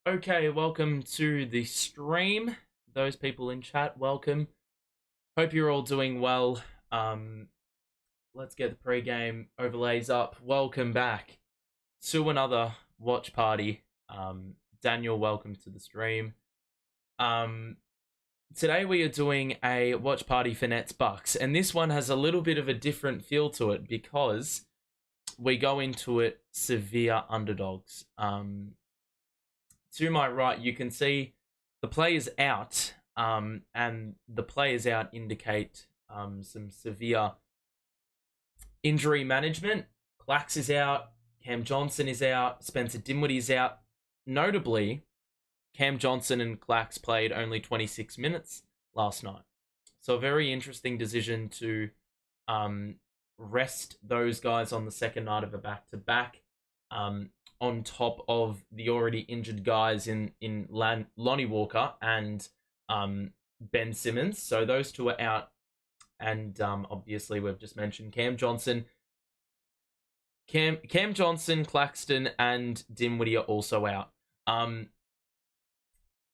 Okay, welcome to the stream. Those people in chat, welcome. Hope you're all doing well. Let's get the pre-game overlays up. Welcome back to another watch party. Daniel, welcome to the stream. Today we are doing a watch party for Nets Bucks, and this one has a little bit of a different feel to it because we go into it severe underdogs. To my right, you can see the players out, and the players out indicate some severe injury management. Clax is out, Cam Johnson is out, Spencer Dinwiddie is out. Notably, Cam Johnson and Clax played only 26 minutes last night. So a very interesting decision to rest those guys on the second night of a back-to-back. On top of the already injured guys in Lonnie Walker and Ben Simmons. So those two are out. And obviously we've just mentioned Cam Johnson. Cam Johnson, Claxton, and Dinwiddie are also out.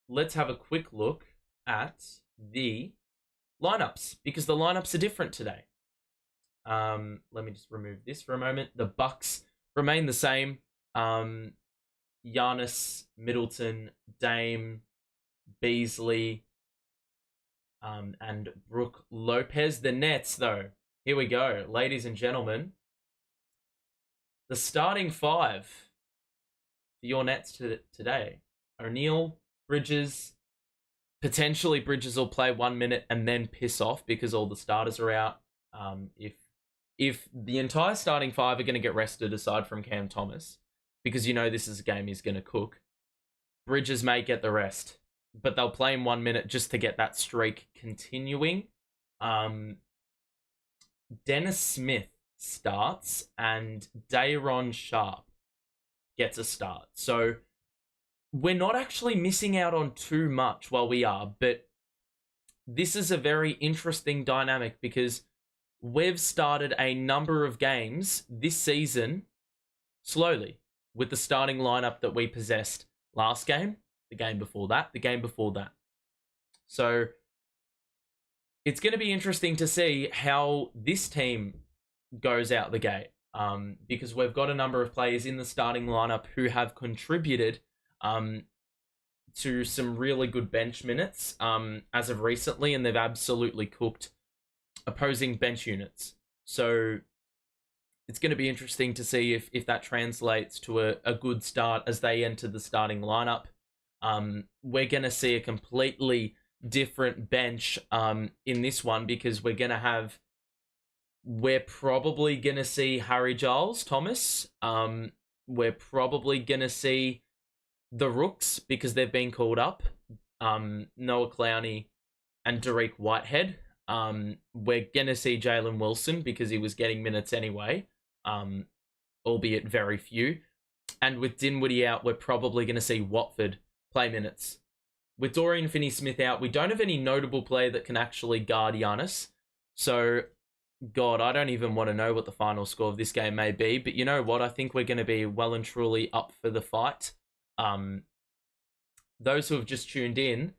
Let's have a quick look at the lineups, because the lineups are different today. Let me just remove this for a moment. The Bucks remain the same. Giannis, Middleton, Dame, Beasley, and Brook Lopez. The Nets, though. Here we go, ladies and gentlemen. The starting five for your Nets today. O'Neal, Bridges. Potentially Bridges will play 1 minute and then piss off because all the starters are out. If the entire starting five are going to get rested aside from Cam Thomas, because you know this is a game he's going to cook, Bridges may get the rest, but they'll play him 1 minute just to get that streak continuing. Dennis Smith starts and Day'Ron Sharp gets a start. So we're not actually missing out on too much while we are, but this is a very interesting dynamic because we've started a number of games this season slowly with the starting lineup that we possessed last game, the game before that, the game before that. So it's going to be interesting to see how this team goes out the gate, because we've got a number of players in the starting lineup who have contributed to some really good bench minutes as of recently, and they've absolutely cooked opposing bench units. So it's going to be interesting to see if that translates to a good start as they enter the starting lineup. We're going to see a completely different bench in this one, because we're probably going to see Harry Giles Thomas. We're probably going to see the Rooks because they've been called up. Noah Clowney and Derek Whitehead. We're going to see Jalen Wilson because he was getting minutes anyway, albeit very few. And with Dinwiddie out, we're probably going to see Watford play minutes. With Dorian Finney-Smith out, we don't have any notable player that can actually guard Giannis. So, God, I don't even want to know what the final score of this game may be. But you know what? I think we're going to be well and truly up for the fight. Those who have just tuned in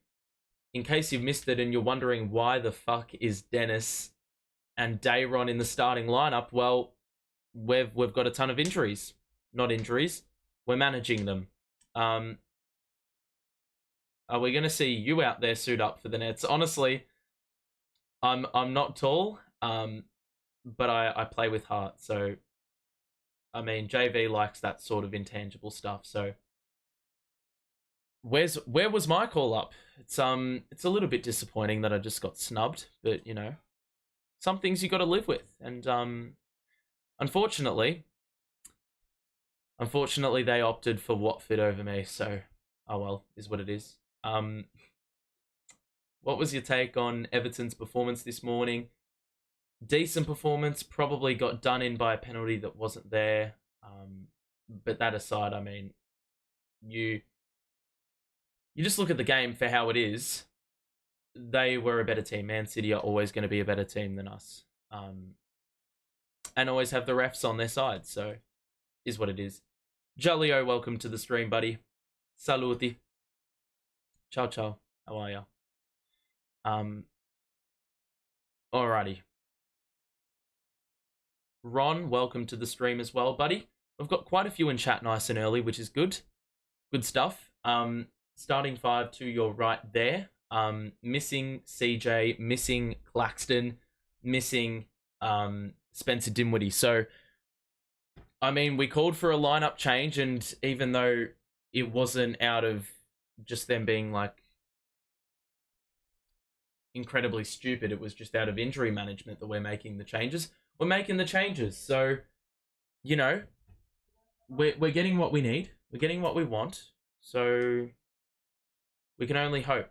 case you've missed it and you're wondering why the fuck is Dennis and Day'Ron in the starting lineup, well, we've got a ton of injuries. Not injuries. We're managing them. Are we going to see you out there suit up for the Nets? Honestly, I'm not tall, but I play with heart. So, I mean, JV likes that sort of intangible stuff. So, where was my call up? It's a little bit disappointing that I just got snubbed, but you know, some things you got to live with, and unfortunately, they opted for Watford over me. So, oh well, is what it is. What was your take on Everton's performance this morning? Decent performance, probably got done in by a penalty that wasn't there. But that aside, I mean, you just look at the game for how it is. They were a better team. Man City are always going to be a better team than us. And always have the refs on their side. So, is what it is. Jalio, welcome to the stream, buddy. Saluti. Ciao, ciao. How are ya? Alrighty. Ron, welcome to the stream as well, buddy. We've got quite a few in chat nice and early, which is good. Good stuff. Starting five to your right there. Missing CJ, missing Claxton, missing Spencer Dinwiddie. So, I mean, we called for a lineup change, and even though it wasn't out of just them being like incredibly stupid, it was just out of injury management that we're making the changes. We're making the changes. So, you know, we're getting what we need. We're getting what we want. So we can only hope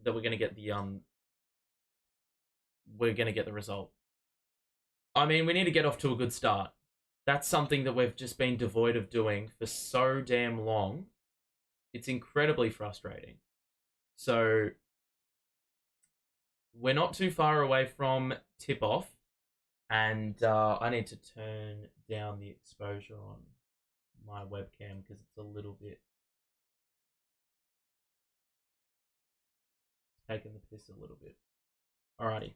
that we're gonna get the result. I mean, we need to get off to a good start. That's something that we've just been devoid of doing for so damn long. It's incredibly frustrating. So we're not too far away from tip-off. And I need to turn down the exposure on my webcam because it's a little bit taking the piss a little bit. Alrighty.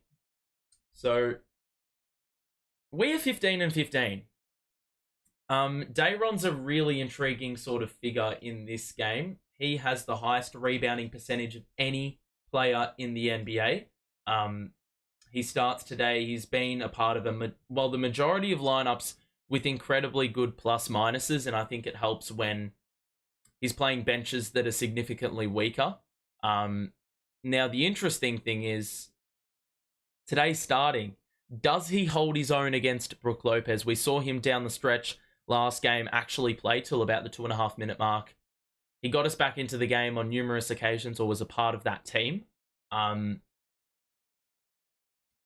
So we are 15-15. Dayron's a really intriguing sort of figure in this game. He has the highest rebounding percentage of any player in the NBA. He starts today. He's been a part of the majority of lineups with incredibly good plus minuses, and I think it helps when he's playing benches that are significantly weaker. Now, the interesting thing is, today starting, does he hold his own against Brook Lopez? We saw him down the stretch last game actually play till about the 2.5 minute mark. He got us back into the game on numerous occasions, or was a part of that team.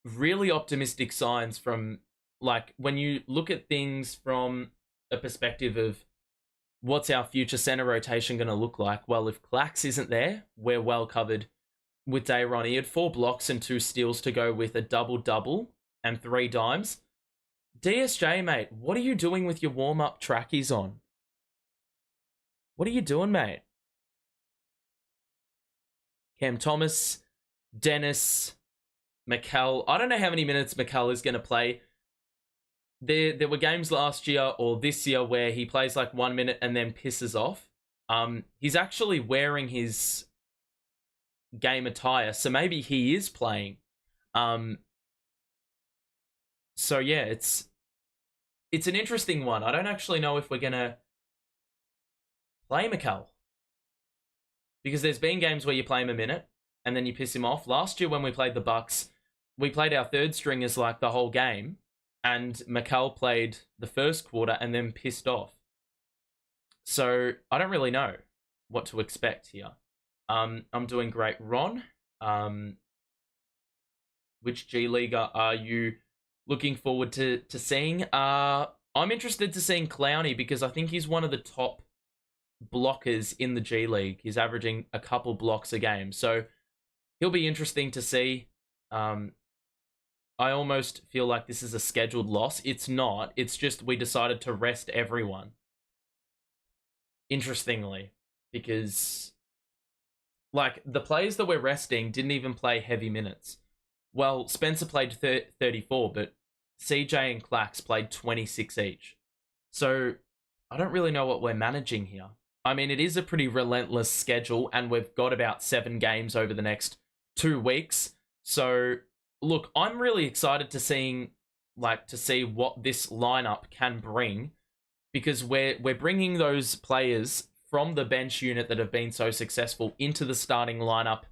Really optimistic signs from, like, when you look at things from a perspective of what's our future center rotation going to look like. Well, if Clax isn't there, we're well covered with Dayron. He had 4 blocks and 2 steals to go with a double-double and 3 dimes. DSJ, mate, what are you doing with your warm-up trackies on? What are you doing, mate? Cam Thomas, Dennis, Mikal. I don't know how many minutes Mikal is going to play. There were games last year or this year where he plays like 1 minute and then pisses off. He's actually wearing his game attire, so maybe he is playing. So yeah, it's an interesting one. I don't actually know if we're going to play Mikal, because there's been games where you play him a minute and then you piss him off. Last year when we played the Bucks, we played our third stringers like the whole game, and Mikal played the first quarter and then pissed off. So I don't really know what to expect here. I'm doing great, Ron. Which G Leaguer are you looking forward to seeing? I'm interested to seeing Clowney, because I think he's one of the top blockers in the G League. He's averaging a couple blocks a game, so he'll be interesting to see. I almost feel like this is a scheduled loss. It's not. It's just we decided to rest everyone. Interestingly, because like the players that we're resting didn't even play heavy minutes. Well, Spencer played 34, but CJ and Clax played 26 each. So I don't really know what we're managing here. I mean, it is a pretty relentless schedule, and we've got about 7 games over the next 2 weeks. So look, I'm really excited to see what this lineup can bring, because we're bringing those players from the bench unit that have been so successful into the starting lineup.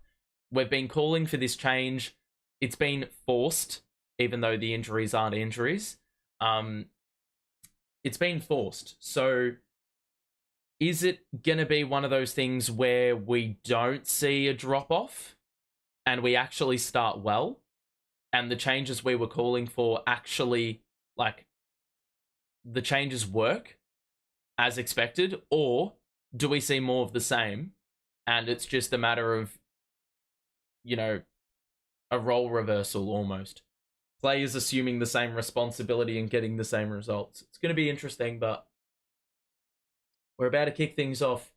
We've been calling for this change. It's been forced, even though the injuries aren't injuries. It's been forced. So is it going to be one of those things where we don't see a drop-off and we actually start well, and the changes we were calling for actually, like, the changes work as expected? Or do we see more of the same, and it's just a matter of, you know, a role reversal almost? Players assuming the same responsibility and getting the same results. It's going to be interesting, but we're about to kick things off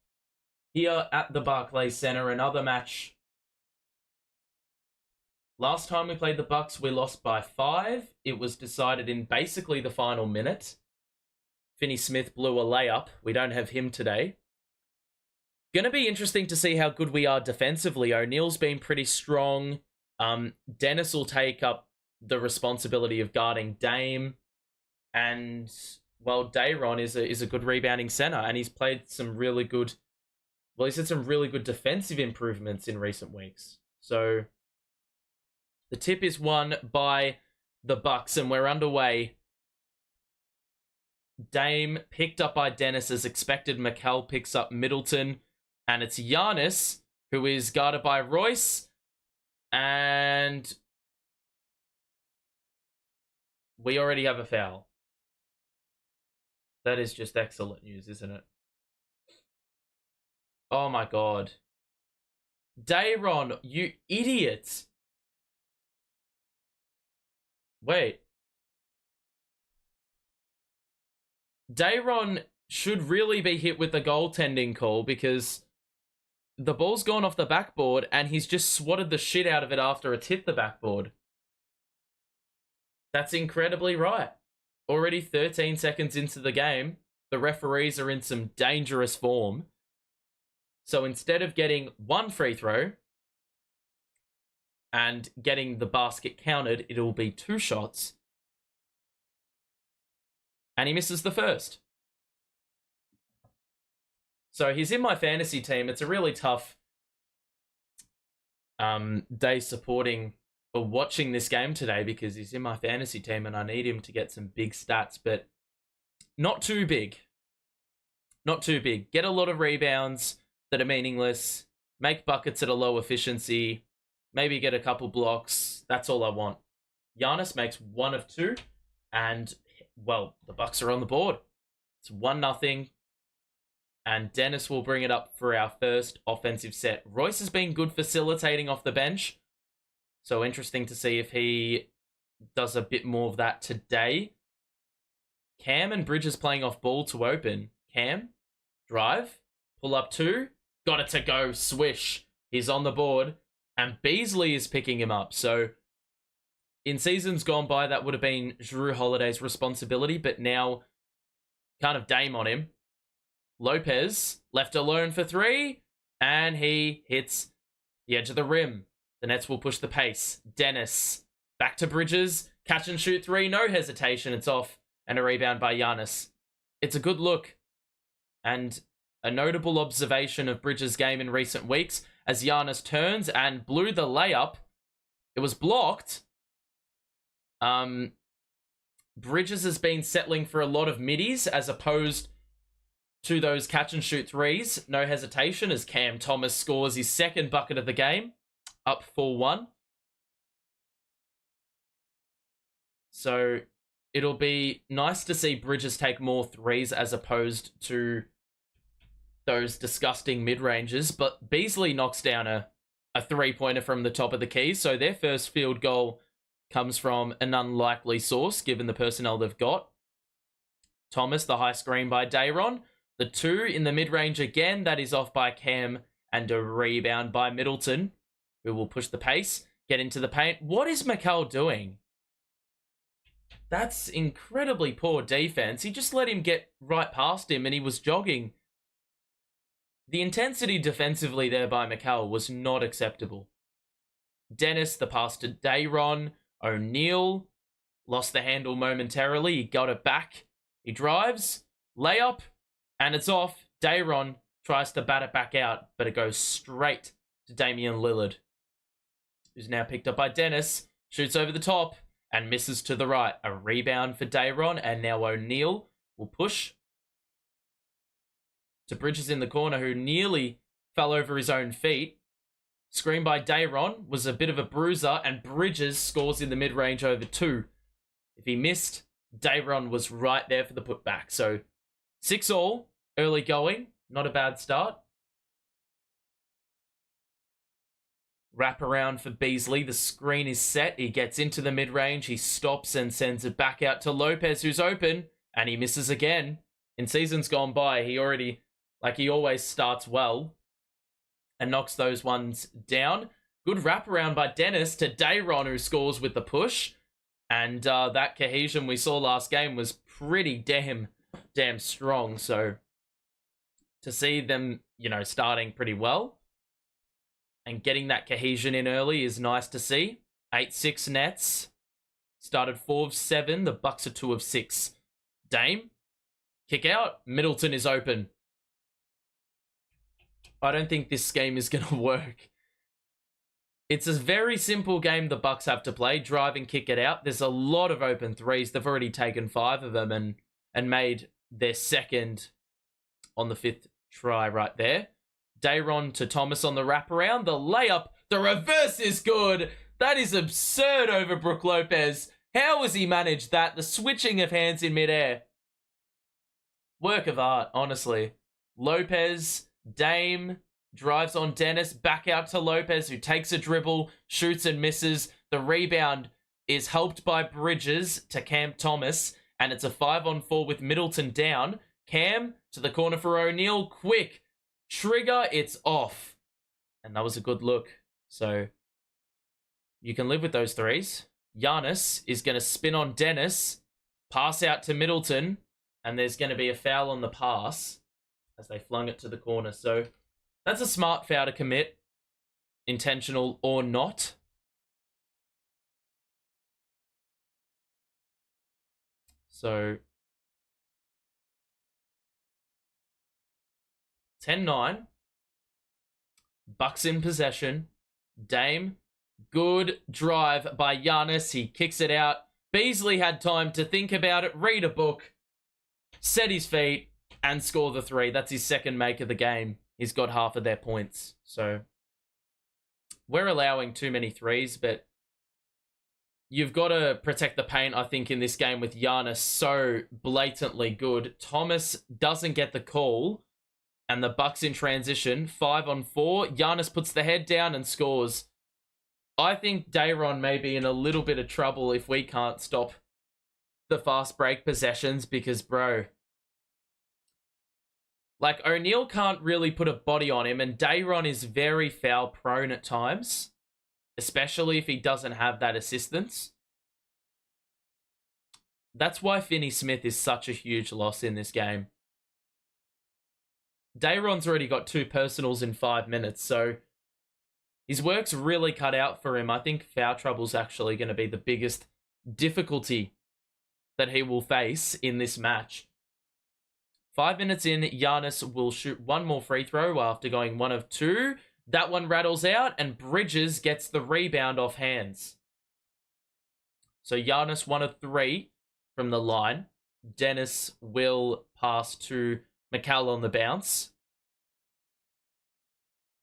here at the Barclays Center. Another match. Last time we played the Bucks, we lost by 5. It was decided in basically the final minute. Finney Smith blew a layup. We don't have him today. Gonna be interesting to see how good we are defensively. O'Neal's been pretty strong. Dennis will take up the responsibility of guarding Dame. And, well, Dayron is a good rebounding center, and he's played some really good... Well, he's had some really good defensive improvements in recent weeks. So, the tip is won by the Bucks, and we're underway. Dame picked up by Dennis as expected. Mikal picks up Middleton, and it's Giannis, who is guarded by Royce, and we already have a foul. That is just excellent news, isn't it? Oh my god. Dayron, you idiot. Wait. Dayron should really be hit with the goaltending call because the ball's gone off the backboard and he's just swatted the shit out of it after it's hit the backboard. That's incredibly right. Already 13 seconds into the game, the referees are in some dangerous form. So instead of getting 1 free throw and getting the basket counted, it'll be 2 shots. And he misses the first. So he's in my fantasy team. It's a really tough day supporting or watching this game today because he's in my fantasy team and I need him to get some big stats, but not too big. Not too big. Get a lot of rebounds that are meaningless. Make buckets at a low efficiency. Maybe get a couple blocks. That's all I want. Giannis makes 1 of 2. And, well, the Bucks are on the board. It's 1-0. And Dennis will bring it up for our first offensive set. Royce has been good facilitating off the bench. So interesting to see if he does a bit more of that today. Cam and Bridges playing off ball to open. Cam, drive, pull up 2. Got it to go, swish. He's on the board. And Beasley is picking him up. So in seasons gone by, that would have been Jrue Holiday's responsibility. But now, kind of Dame on him. Lopez, left alone for 3. And he hits the edge of the rim. The Nets will push the pace. Dennis, back to Bridges. Catch and shoot 3. No hesitation. It's off. And a rebound by Giannis. It's a good look. And a notable observation of Bridges' game in recent weeks as Giannis turns and blew the layup. It was blocked. Bridges has been settling for a lot of middies as opposed to those catch and shoot 3s. No hesitation as Cam Thomas scores his second bucket of the game. Up 4-1. So it'll be nice to see Bridges take more 3s as opposed to those disgusting mid-ranges, but Beasley knocks down a 3-pointer from the top of the key, so their first field goal comes from an unlikely source, given the personnel they've got. Thomas, the high screen by Dayron. The 2 in the mid-range again, that is off by Cam, and a rebound by Middleton, who will push the pace, get into the paint. What is Mikal doing? That's incredibly poor defense. He just let him get right past him, and he was jogging. The intensity defensively there by Mikal was not acceptable. Dennis, the pass to Dayron. O'Neal lost the handle momentarily. He got it back. He drives. Layup. And it's off. Dayron tries to bat it back out, but it goes straight to Damian Lillard, who's now picked up by Dennis. Shoots over the top and misses to the right. A rebound for Dayron, and now O'Neal will push to Bridges in the corner, who nearly fell over his own feet. Screen by Dayron was a bit of a bruiser, and Bridges scores in the mid-range over 2. If he missed, Dayron was right there for the putback. So 6-all, early going, not a bad start. Wrap around for Beasley. The screen is set. He gets into the mid-range. He stops and sends it back out to Lopez, who's open, and he misses again. In seasons gone by, he always starts well. and knocks those ones down. Good wraparound by Dennis to Dayron, who scores with the push. And that cohesion we saw last game was pretty damn strong. So to see them, starting pretty well and getting that cohesion in early is nice to see. 8-6 Nets. Started 4 of 7. The Bucks are 2 of 6. Dame. Kick out. Middleton is open. I don't think this game is going to work. It's a very simple game the Bucks have to play. Drive and kick it out. There's a lot of open threes. They've already taken 5 of them and made their second on the 5th try right there. Dayron to Thomas on the wraparound. The layup. The reverse is good. That is absurd over Brook Lopez. How has he managed that? The switching of hands in midair. Work of art, honestly. Lopez, Dame, drives on Dennis, back out to Lopez, who takes a dribble, shoots and misses. The rebound is helped by Bridges to Cam Thomas, and it's a 5-on-4 with Middleton down. Cam to the corner for O'Neal. Quick. Trigger, it's off. And that was a good look. So you can live with those threes. Giannis is going to spin on Dennis, pass out to Middleton, and there's going to be a foul on the pass as they flung it to the corner. So that's a smart foul to commit, intentional or not. So 10-9. Bucks in possession. Dame. Good drive by Giannis. He kicks it out. Beasley had time to think about it, read a book, set his feet, and score the 3. That's his second make of the game. He's got half of their points. So we're allowing too many threes, but you've got to protect the paint, I think, in this game with Giannis so blatantly good. Thomas doesn't get the call, and the Bucks in transition, 5-on-4. Giannis puts the head down and scores. I think Dayron may be in a little bit of trouble if we can't stop the fast break possessions because, bro, like, O'Neal can't really put a body on him, and Dayron is very foul prone at times, especially if he doesn't have that assistance. That's why Finney Smith is such a huge loss in this game. Dayron's already got 2 personals in 5 minutes, so his work's really cut out for him. I think foul trouble's actually going to be the biggest difficulty that he will face in this match. 5 minutes in, Giannis will shoot 1 more free throw after going 1 of 2. That one rattles out, and Bridges gets the rebound off hands. So Giannis 1 of 3 from the line. Dennis will pass to Mikal on the bounce.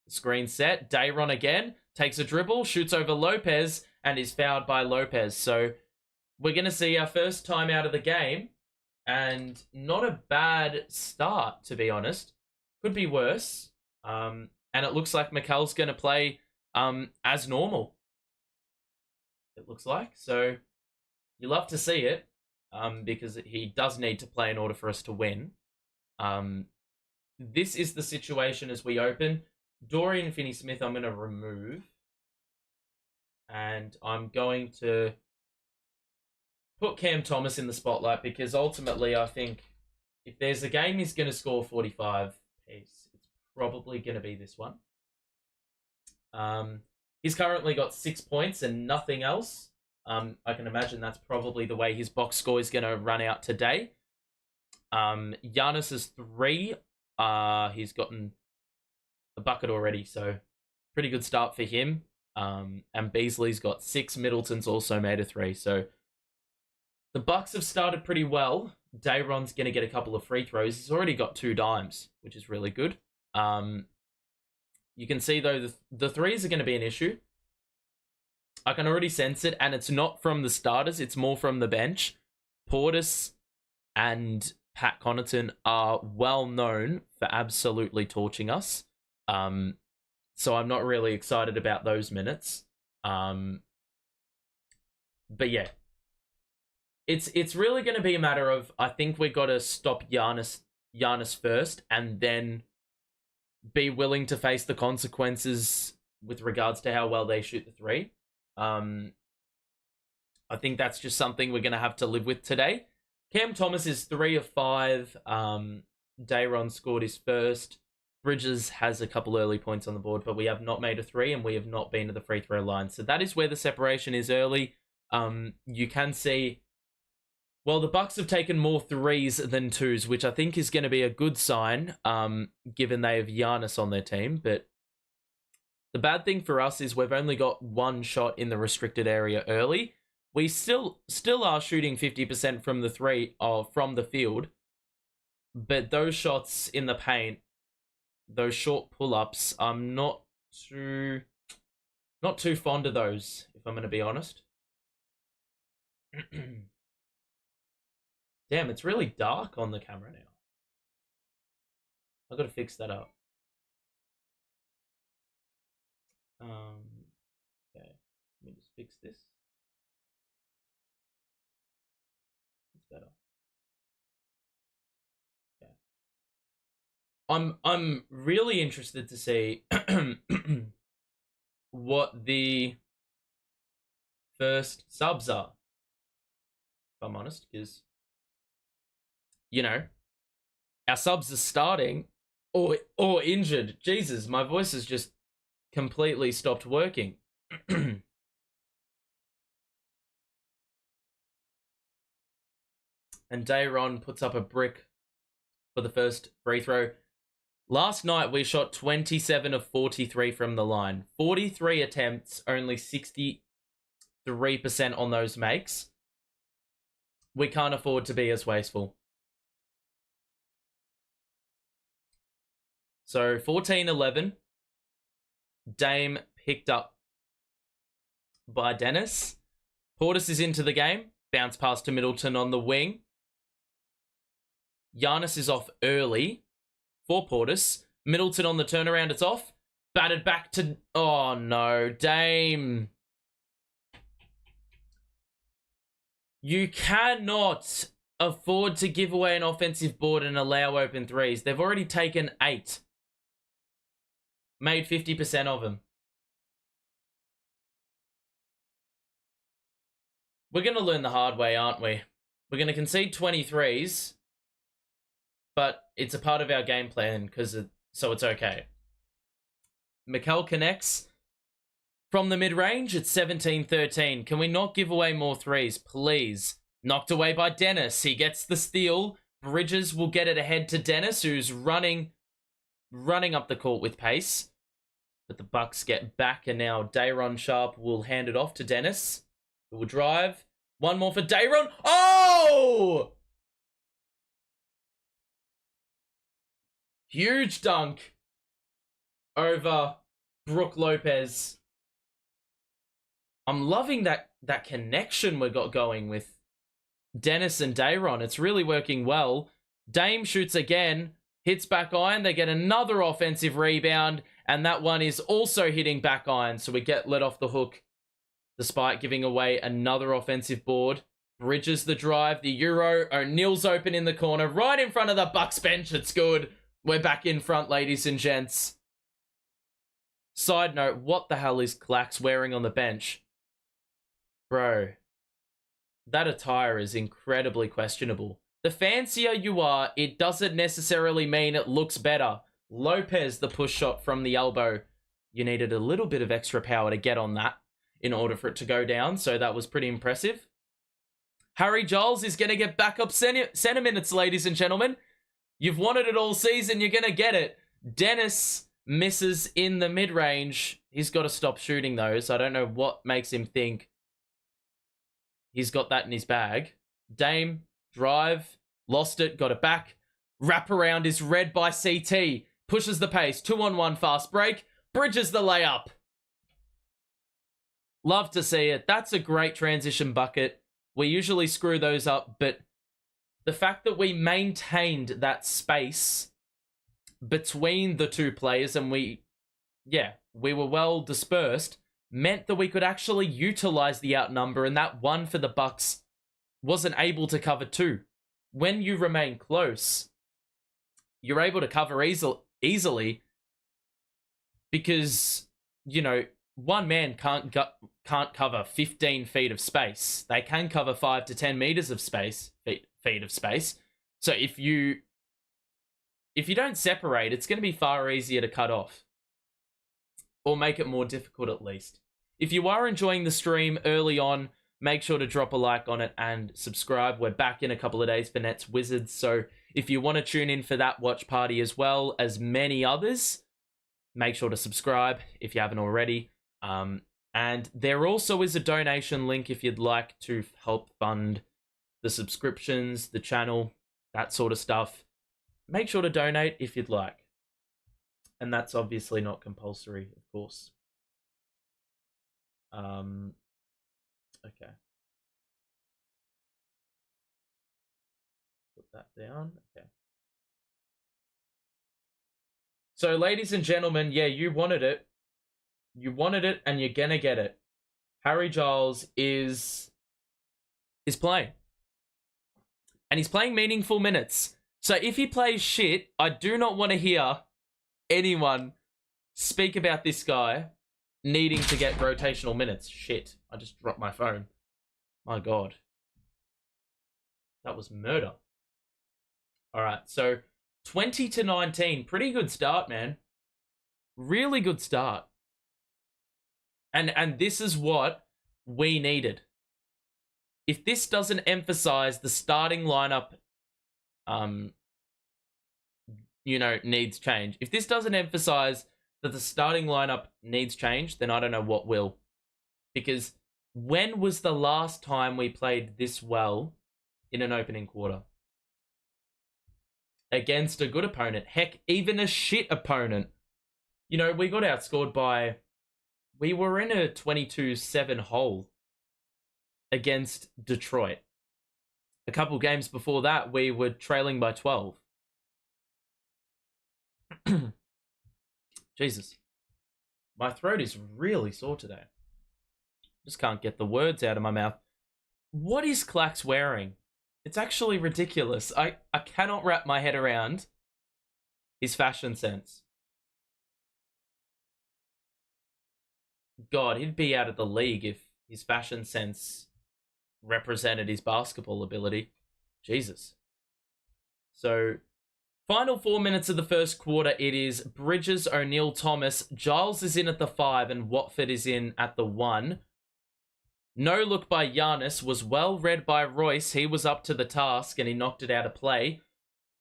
Screen set. Dayron again. Takes a dribble, shoots over Lopez, and is fouled by Lopez. So we're going to see our first time out of the game. And not a bad start, to be honest. Could be worse. And it looks like Mikal's going to play as normal. It looks like. So you love to see it because he does need to play in order for us to win. This is the situation as we open. Dorian Finney-Smith I'm going to remove. And I'm going to put Cam Thomas in the spotlight because ultimately I think if there's a game he's going to score 45 piece, it's probably going to be this one. He's currently got 6 points and nothing else. I can imagine that's probably the way his box score is going to run out today. Giannis is 3. He's gotten a bucket already, so pretty good start for him. And Beasley's got 6. Middleton's also made a 3. So the Bucks have started pretty well. Dayron's going to get a couple of free throws. He's already got 2 dimes, which is really good. You can see, though, the threes are going to be an issue. I can already sense it, and it's not from the starters. It's more from the bench. Portis and Pat Connaughton are well known for absolutely torching us. So I'm not really excited about those minutes. But yeah, it's really going to be a matter of, I think we've got to stop Giannis first, and then be willing to face the consequences with regards to how well they shoot the three. I think that's just something we're going to have to live with today. Cam Thomas is 3 of 5. Dayron scored his first. Bridges has a couple early points on the board, but we have not made a 3 and we have not been to the free throw line. So that is where the separation is early. You can see, well, the Bucks have taken more 3s than 2s, which I think is going to be a good sign, given they have Giannis on their team. But the bad thing for us is we've only got one shot in the restricted area early. We still are shooting 50% from the from the field, but those shots in the paint, those short pull-ups, I'm not too fond of those, if I'm going to be honest. Damn, it's really dark on the camera now. I've got to fix that up. Okay, let me just fix this. It's better. Okay. I'm really interested to see what the first subs are, if I'm honest, because, you know, our subs are starting or injured. Jesus, my voice has just completely stopped working. And Dayron puts up a brick for the first free throw. Last night, we shot 27 of 43 from the line. 43 attempts, only 63% on those makes. We can't afford to be as wasteful. So, 14-11. Dame picked up by Dennis. Portis is into the game. Bounce pass to Middleton on the wing. Giannis is off early for Portis. Middleton on the turnaround, it's off. Batted back to... Oh, no. Dame. You cannot afford to give away an offensive board and allow open threes. They've already taken 8. Made 50% of them. We're going to learn the hard way, aren't we? We're going to concede 23s, but it's a part of our game plan, so it's okay. Mikal connects from the mid-range. It's 17-13. Can we not give away more threes, please? Knocked away by Dennis. He gets the steal. Bridges will get it ahead to Dennis, who's running up the court with pace. But the Bucks get back, and now Dayron Sharp will hand it off to Dennis, who will drive. One more for Dayron. Oh! Huge dunk over Brook Lopez. I'm loving that connection we got going with Dennis and Dayron. It's really working well. Dame shoots again, hits back iron. They get another offensive rebound, and that one is also hitting back iron. So we get let off the hook, despite giving away another offensive board. Bridges the drive, the Euro. O'Neal's open in the corner, right in front of the Bucks bench. It's good. We're back in front, ladies and gents. Side note, what the hell is Clax wearing on the bench? Bro, that attire is incredibly questionable. The fancier you are, it doesn't necessarily mean it looks better. Lopez, the push shot from the elbow. You needed a little bit of extra power to get on that in order for it to go down, so that was pretty impressive. Harry Giles is going to get backup center minutes, ladies and gentlemen. You've wanted it all season, you're going to get it. Dennis misses in the mid-range. He's got to stop shooting those. I don't know what makes him think he's got that in his bag. Dame, drive, lost it, got it back. Wraparound is read by CT. Pushes the pace, 2-on-1 fast break. Bridges the layup. Love to see it. That's a great transition bucket. We usually screw those up, but the fact that we maintained that space between the two players and we were well dispersed meant that we could actually utilize the outnumber, and that one for the Bucks wasn't able to cover 2. When you remain close, you're able to cover easily, because, one man can't cover 15 feet of space. They can cover 5 to 10 meters of space, feet of space. So if you don't separate, it's going to be far easier to cut off, or make it more difficult at least. If you are enjoying the stream early on, make sure to drop a like on it and subscribe. We're back in a couple of days for Nets Wizards, so if you want to tune in for that watch party as well as many others, make sure to subscribe if you haven't already. And there also is a donation link if you'd like to help fund the subscriptions, the channel, that sort of stuff. Make sure to donate if you'd like. And that's obviously not compulsory, of course. Okay. Put that down. Okay. So, ladies and gentlemen, yeah, you wanted it. You wanted it, and you're gonna get it. Harry Giles is playing. And he's playing meaningful minutes. So if he plays shit, I do not want to hear anyone speak about this guy needing to get rotational minutes. Shit, I just dropped my phone. My God. That was murder. All right, so 20-19. Pretty good start, man. Really good start. And this is what we needed. If this doesn't emphasize the starting lineup, needs change. If this doesn't emphasize that the starting lineup needs change, then I don't know what will. Because when was the last time we played this well in an opening quarter? Against a good opponent. Heck, even a shit opponent. We got outscored by... We were in a 22-7 hole against Detroit. A couple games before that, we were trailing by 12. Jesus. My throat is really sore today. Just can't get the words out of my mouth. What is Clax wearing? It's actually ridiculous. I cannot wrap my head around his fashion sense. God, he'd be out of the league if his fashion sense represented his basketball ability. Jesus. So, final 4 minutes of the first quarter, it is Bridges, O'Neal, Thomas. Giles is in at the 5 and Watford is in at the 1. No look by Giannis was well read by Royce. He was up to the task and he knocked it out of play.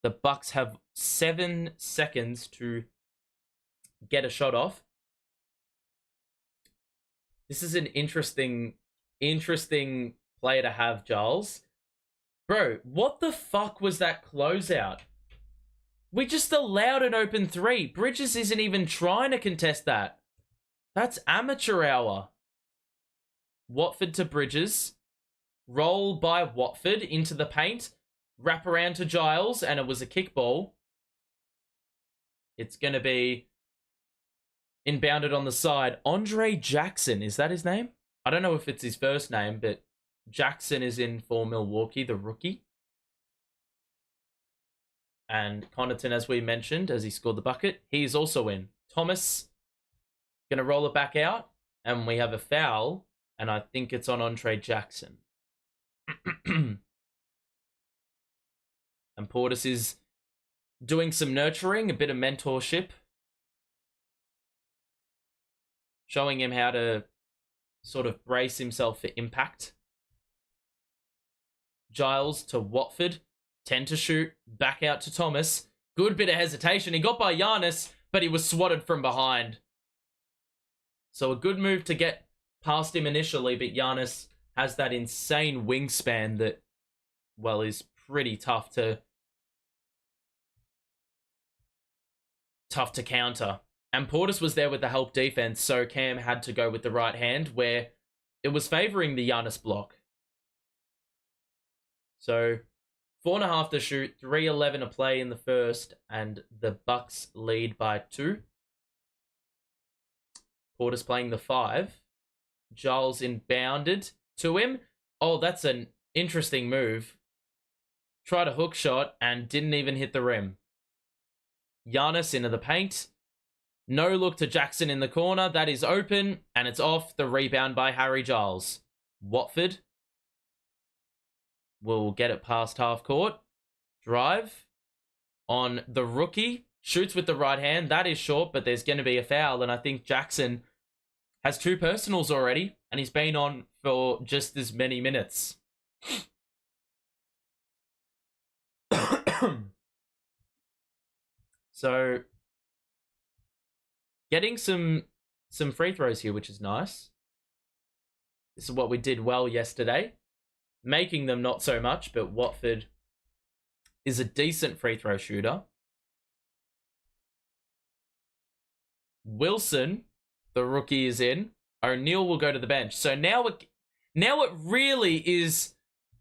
The Bucks have 7 seconds to get a shot off. This is an interesting player to have, Giles. Bro, what the fuck was that closeout? We just allowed an open 3. Bridges isn't even trying to contest that. That's amateur hour. Watford to Bridges. Roll by Watford into the paint. Wrap around to Giles, and it was a kickball. It's going to be inbounded on the side. Andre Jackson, is that his name? I don't know if it's his first name, but Jackson is in for Milwaukee, the rookie. And Connaughton, as we mentioned, as he scored the bucket, he's also in. Thomas going to roll it back out, and we have a foul, and I think it's on Andre Jackson. And Portis is doing some nurturing, a bit of mentorship, showing him how to sort of brace himself for impact. Giles to Watford. 10 to shoot. Back out to Thomas. Good bit of hesitation. He got by Giannis, but he was swatted from behind. So a good move to get past him initially, but Giannis has that insane wingspan that, well, is pretty tough to counter. And Portis was there with the help defense, so Cam had to go with the right hand, where it was favoring the Giannis block. So 4.5 to shoot, 3:11 to play in the first, and the Bucks lead by 2. Portis playing the 5. Giles inbounded to him. Oh, that's an interesting move. Tried a hook shot and didn't even hit the rim. Giannis into the paint. No look to Jackson in the corner. That is open, and it's off. The rebound by Harry Giles. Watford will get it past half court. Drive on the rookie. Shoots with the right hand. That is short, but there's going to be a foul, and I think Jackson has 2 personals already, and he's been on for just as many minutes. So, getting some free throws here, which is nice. This is what we did well yesterday. Making them not so much, but Watford is a decent free throw shooter. Wilson, the rookie, is in. O'Neal will go to the bench. So now it really is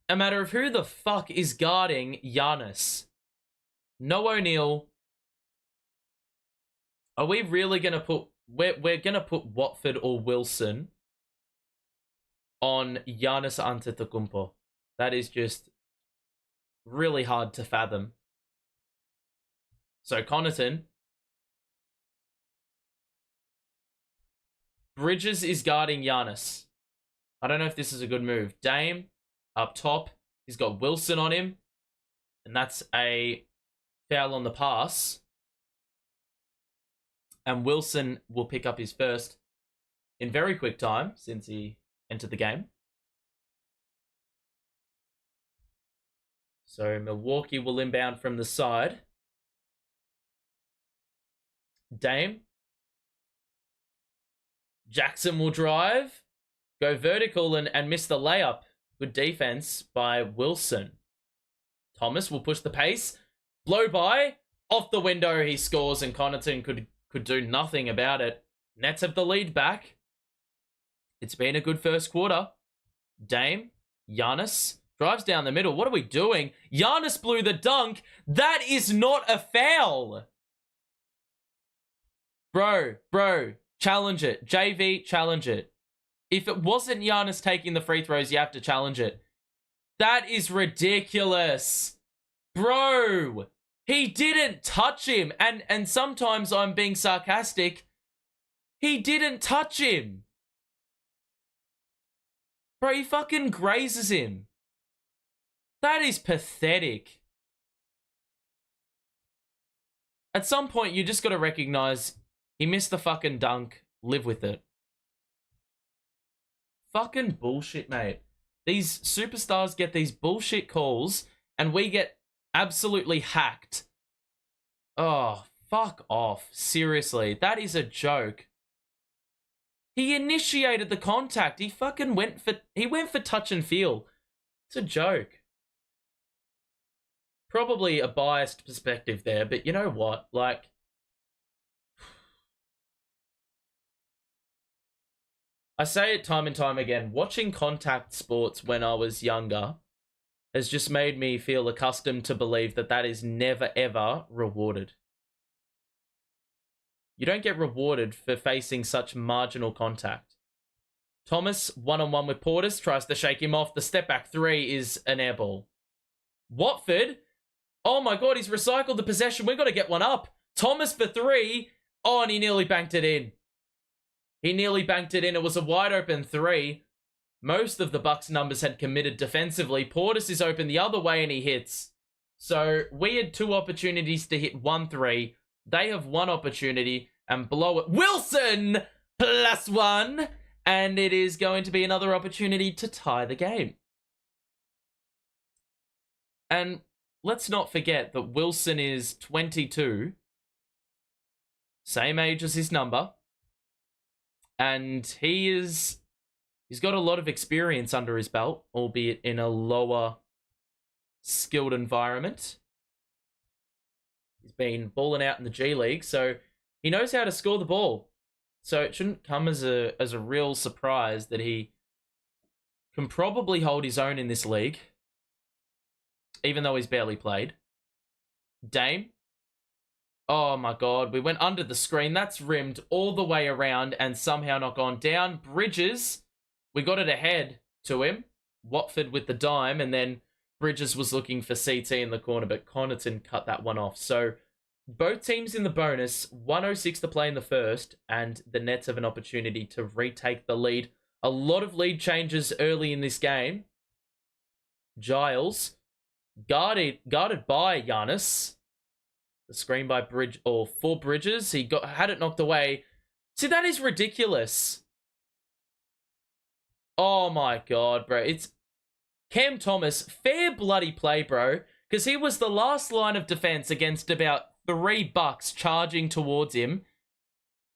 a matter of who the fuck is guarding Giannis. No O'Neal. Are we really going to put... We're going to put Watford or Wilson on Giannis Antetokounmpo. That is just really hard to fathom. So Connaughton. Bridges is guarding Giannis. I don't know if this is a good move. Dame up top. He's got Wilson on him. And that's a foul on the pass. And Wilson will pick up his first in very quick time since he entered the game. So Milwaukee will inbound from the side. Dame. Jackson will drive. Go vertical and miss the layup. Good defense by Wilson. Thomas will push the pace. Blow by. Off the window he scores, and Connaughton could do nothing about it. Nets have the lead back. It's been a good first quarter. Dame. Giannis. Drives down the middle. What are we doing? Giannis blew the dunk. That is not a foul. Bro. Challenge it. JV, challenge it. If it wasn't Giannis taking the free throws, you have to challenge it. That is ridiculous. Bro, he didn't touch him. And sometimes I'm being sarcastic. He didn't touch him. Bro, he fucking grazes him. That is pathetic. At some point, you just got to recognize he missed the fucking dunk. Live with it. Fucking bullshit, mate. These superstars get these bullshit calls, and we get absolutely hacked. Oh, fuck off. Seriously, that is a joke. He initiated the contact. He fucking went for touch and feel. It's a joke. Probably a biased perspective there, but you know what? Like, I say it time and time again, watching contact sports when I was younger has just made me feel accustomed to believe that that is never, ever rewarded. You don't get rewarded for facing such marginal contact. Thomas, one-on-one with Portis, tries to shake him off. The step-back three is an air ball. Watford, oh my god, he's recycled the possession. We've got to get one up. Thomas for three. Oh, and he nearly banked it in. It was a wide-open three. Most of the Bucks' numbers had committed defensively. Portis is open the other way and he hits. So we had 2 opportunities to hit 1-3. They have 1 opportunity and blow it. Wilson +1. And it is going to be another opportunity to tie the game. And let's not forget that Wilson is 22. Same age as his number. And he's got a lot of experience under his belt, albeit in a lower skilled environment. He's been balling out in the G League, so he knows how to score the ball. So it shouldn't come as a real surprise that he can probably hold his own in this league, even though he's barely played. Dame. Oh my god, we went under the screen. That's rimmed all the way around and somehow not gone down. Bridges, we got it ahead to him. Watford with the dime, and then Bridges was looking for CT in the corner, but Connaughton cut that one off. So both teams in the bonus, 106 to play in the first, and the Nets have an opportunity to retake the lead. A lot of lead changes early in this game. Giles, guarded by Giannis. The screen by for Bridges. He had it knocked away. See, that is ridiculous. Oh my god, bro. It's Cam Thomas. Fair bloody play, bro. Because he was the last line of defense against about 3 bucks charging towards him.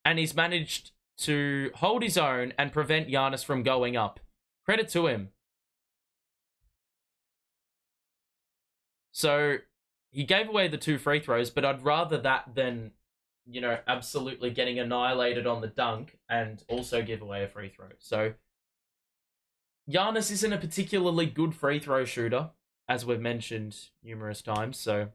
And he's managed to hold his own and prevent Giannis from going up. Credit to him. So, he gave away the 2 free throws, but I'd rather that than, you know, absolutely getting annihilated on the dunk and also give away a free throw. So, Giannis isn't a particularly good free throw shooter, as we've mentioned numerous times, so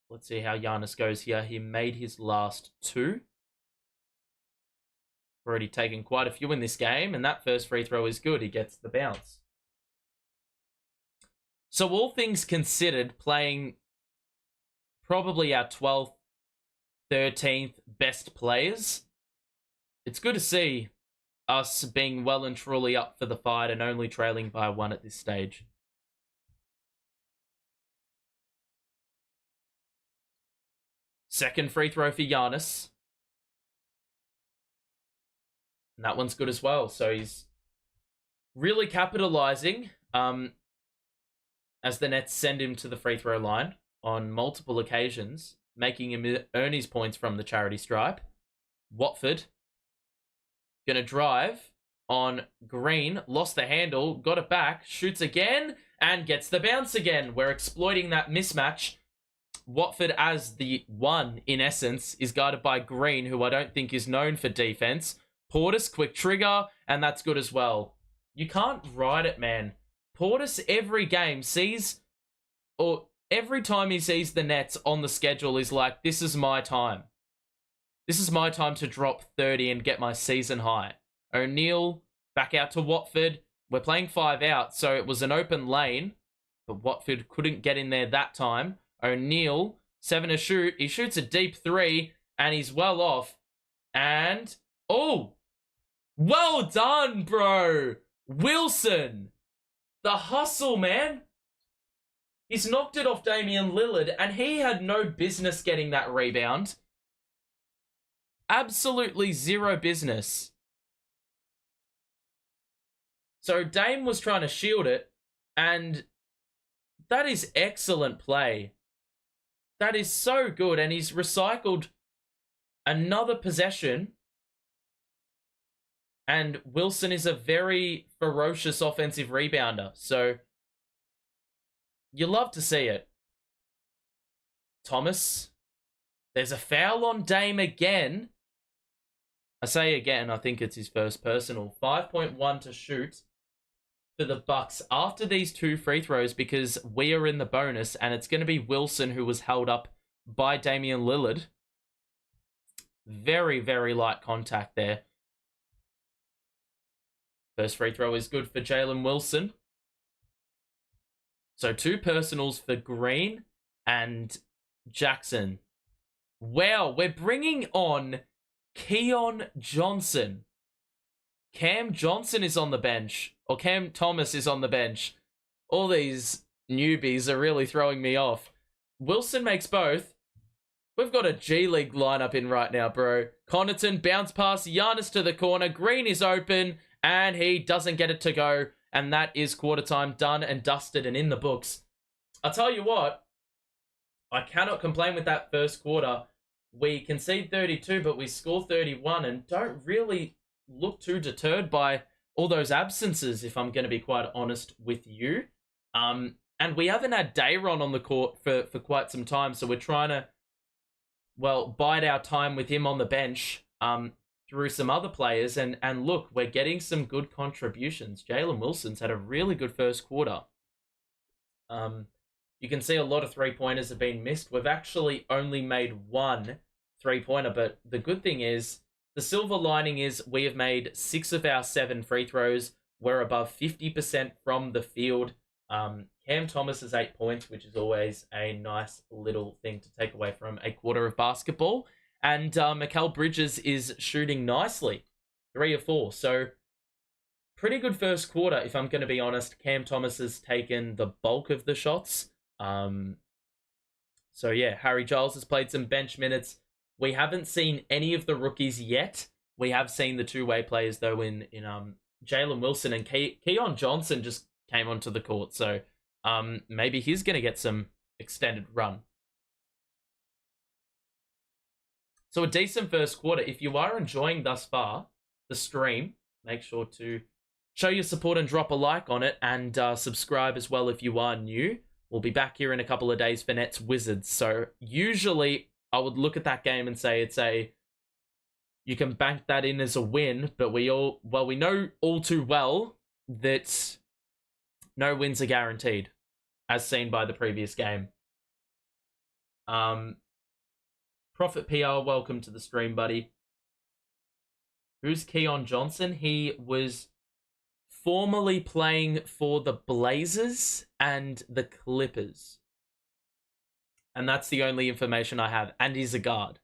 let's see how Giannis goes here. He made his last 2. Already taken quite a few in this game, and that first free throw is good. He gets the bounce. So all things considered, playing probably our 12th, 13th best players, it's good to see us being well and truly up for the fight and only trailing by 1 at this stage. Second free throw for Giannis. And that one's good as well. So he's really capitalizing as the Nets send him to the free throw line on multiple occasions, making him earn his points from the charity stripe. Watford gonna drive on Green, lost the handle, got it back, shoots again, and gets the bounce again. We're exploiting that mismatch. Watford, as the 1, in essence, is guarded by Green, who I don't think is known for defense. Portis, quick trigger, and that's good as well. You can't ride it, man. Portis, every game, sees, or every time he sees the Nets on the schedule, is like, this is my time. This is my time to drop 30 and get my season high. O'Neal, back out to Watford. We're playing 5 out, so it was an open lane, but Watford couldn't get in there that time. O'Neal, 7 to shoot. He shoots a deep 3, and he's well off. And, oh, well done, bro. Wilson, the hustle, man. He's knocked it off Damian Lillard, and he had no business getting that rebound. Absolutely zero business. So Dame was trying to shield it, and that is excellent play. That is so good, and he's recycled another possession. And Wilson is a very ferocious offensive rebounder, so you love to see it. Thomas, there's a foul on Dame again. I say again, I think it's his first personal. 5.1 to shoot for the Bucks after these 2 free throws because we are in the bonus, and it's going to be Wilson who was held up by Damian Lillard. Very, very light contact there. First free throw is good for Jalen Wilson. So 2 personals for Green and Jackson. Wow, we're bringing on Keon Johnson. Cam Johnson is on the bench. Or Cam Thomas is on the bench. All these newbies are really throwing me off. Wilson makes both. We've got a G League lineup in right now, bro. Connaughton, bounce pass, Giannis to the corner. Green is open, and he doesn't get it to go. And that is quarter time done and dusted and in the books. I'll tell you what, I cannot complain with that first quarter. We concede 32, but we score 31 and don't really look too deterred by all those absences, if I'm going to be quite honest with you. And we haven't had Dayron on the court for quite some time, so we're trying to, well, bide our time with him on the bench through some other players. And look, we're getting some good contributions. Jalen Wilson's had a really good first quarter. You can see a lot of three-pointers have been missed. We've actually only made 1 three-pointer, but the good thing is, the silver lining is we have made 6 of our 7 free throws. We're above 50% from the field. Cam Thomas is 8 points, which is always a nice little thing to take away from a quarter of basketball. And Mikal Bridges is shooting nicely, 3 of 4. So pretty good first quarter, if I'm going to be honest. Cam Thomas has taken the bulk of the shots. So yeah, Harry Giles has played some bench minutes. We haven't seen any of the rookies yet. We have seen the two-way players though in Jalen Wilson, and Keon Johnson just came onto the court. So maybe he's going to get some extended run. So a decent first quarter. If you are enjoying thus far the stream, make sure to show your support and drop a like on it, and subscribe as well if you are new. We'll be back here in a couple of days for Nets Wizards. So usually I would look at that game and say you can bank that in as a win, but we know all too well that no wins are guaranteed, as seen by the previous game. Prophet PR, welcome to the stream, buddy. Who's Keon Johnson? He was formerly playing for the Blazers and the Clippers. And that's the only information I have. And he's a guard.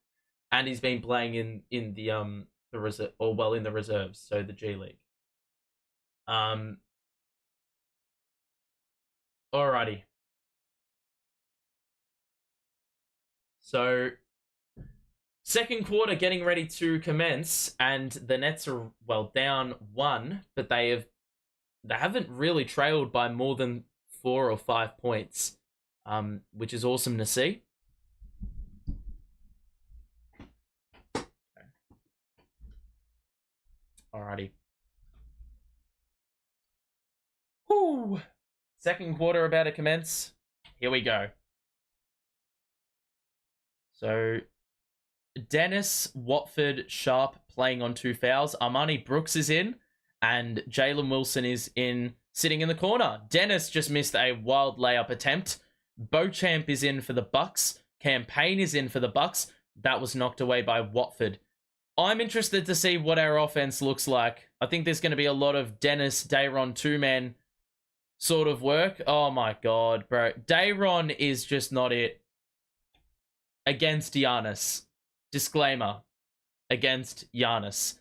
And he's been playing in the reserve, or in the reserves, so the G League. Alrighty. So second quarter getting ready to commence, and the Nets are down 1, but they haven't really trailed by more than 4 or 5 points, which is awesome to see. Okay. Alrighty. Whew. Second quarter about to commence. Here we go. So Dennis, Watford, Sharp playing on 2 fouls. Armani Brooks is in, and Jalen Wilson is in, sitting in the corner. Dennis just missed a wild layup attempt. Beauchamp is in for the Bucks. Campaign is in for the Bucks. That was knocked away by Watford. I'm interested to see what our offense looks like. I think there's going to be a lot of Dennis, Dayron, 2-man sort of work. Oh my god, bro. Dayron is just not it. Against Giannis. Disclaimer. Against Giannis.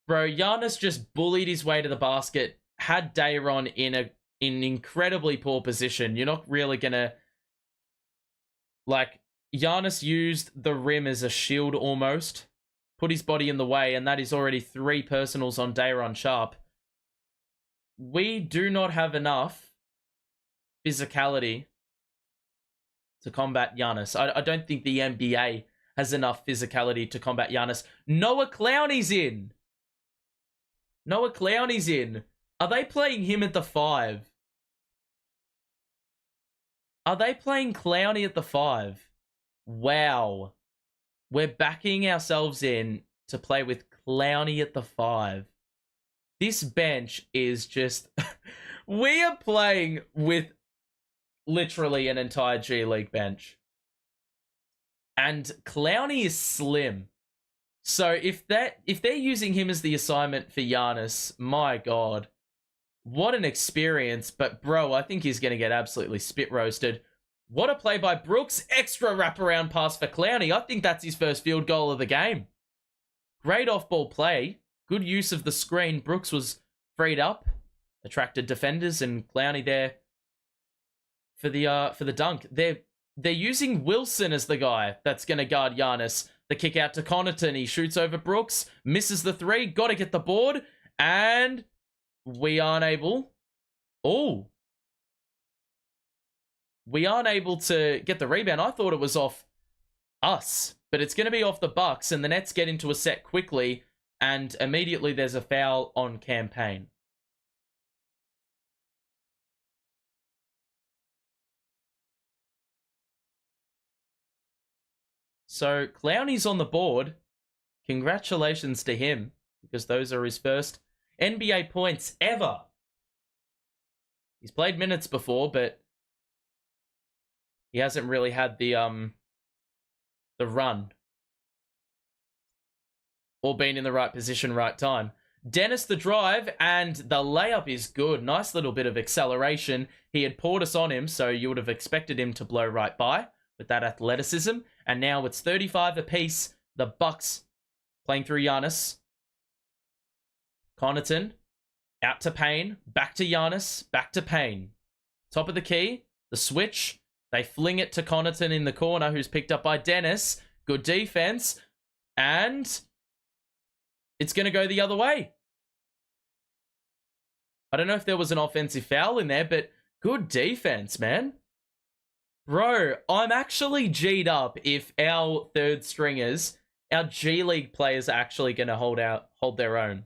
Bro, Giannis just bullied his way to the basket, had Dayron in an incredibly poor position. You're not really gonna... Giannis used the rim as a shield almost. Put his body in the way, and that is already 3 personals on Dayron Sharp. We do not have enough physicality to combat Giannis. I don't think the NBA has enough physicality to combat Giannis. Noah Clowney's in. Noah Clowney's in. Are they playing him at the 5? Are they playing Clowney at the 5? Wow. We're backing ourselves in to play with Clowney at the 5. This bench is just... We are playing with literally an entire G League bench. And Clowney is slim. So if they're using him as the assignment for Giannis, my god. What an experience. But bro, I think he's going to get absolutely spit roasted. What a play by Brooks. Extra wraparound pass for Clowney. I think that's his first field goal of the game. Great off-ball play. Good use of the screen. Brooks was freed up. Attracted defenders, and Clowney there for the dunk. They're using Wilson as the guy that's going to guard Giannis. The kick out to Connaughton. He shoots over Brooks. Misses the 3. Got to get the board. And we aren't able... Oh. We aren't able to get the rebound. I thought it was off us. But it's going to be off the Bucks. And the Nets get into a set quickly. And immediately there's a foul on Campaign. So Clowney's on the board. Congratulations to him, because those are his first NBA points ever. He's played minutes before, but he hasn't really had the run or been in the right position, right time. Dennis the drive, and the layup is good. Nice little bit of acceleration. He had Portis on him, so you would have expected him to blow right by with that athleticism. And now it's 35 apiece. The Bucks playing through Giannis. Connaughton out to Payne. Back to Giannis. Back to Payne. Top of the key. The switch. They fling it to Connaughton in the corner, who's picked up by Dennis. Good defense. And it's going to go the other way. I don't know if there was an offensive foul in there, but good defense, man. Bro, I'm actually G'd up if our third stringers, our G League players, are actually going to hold their own.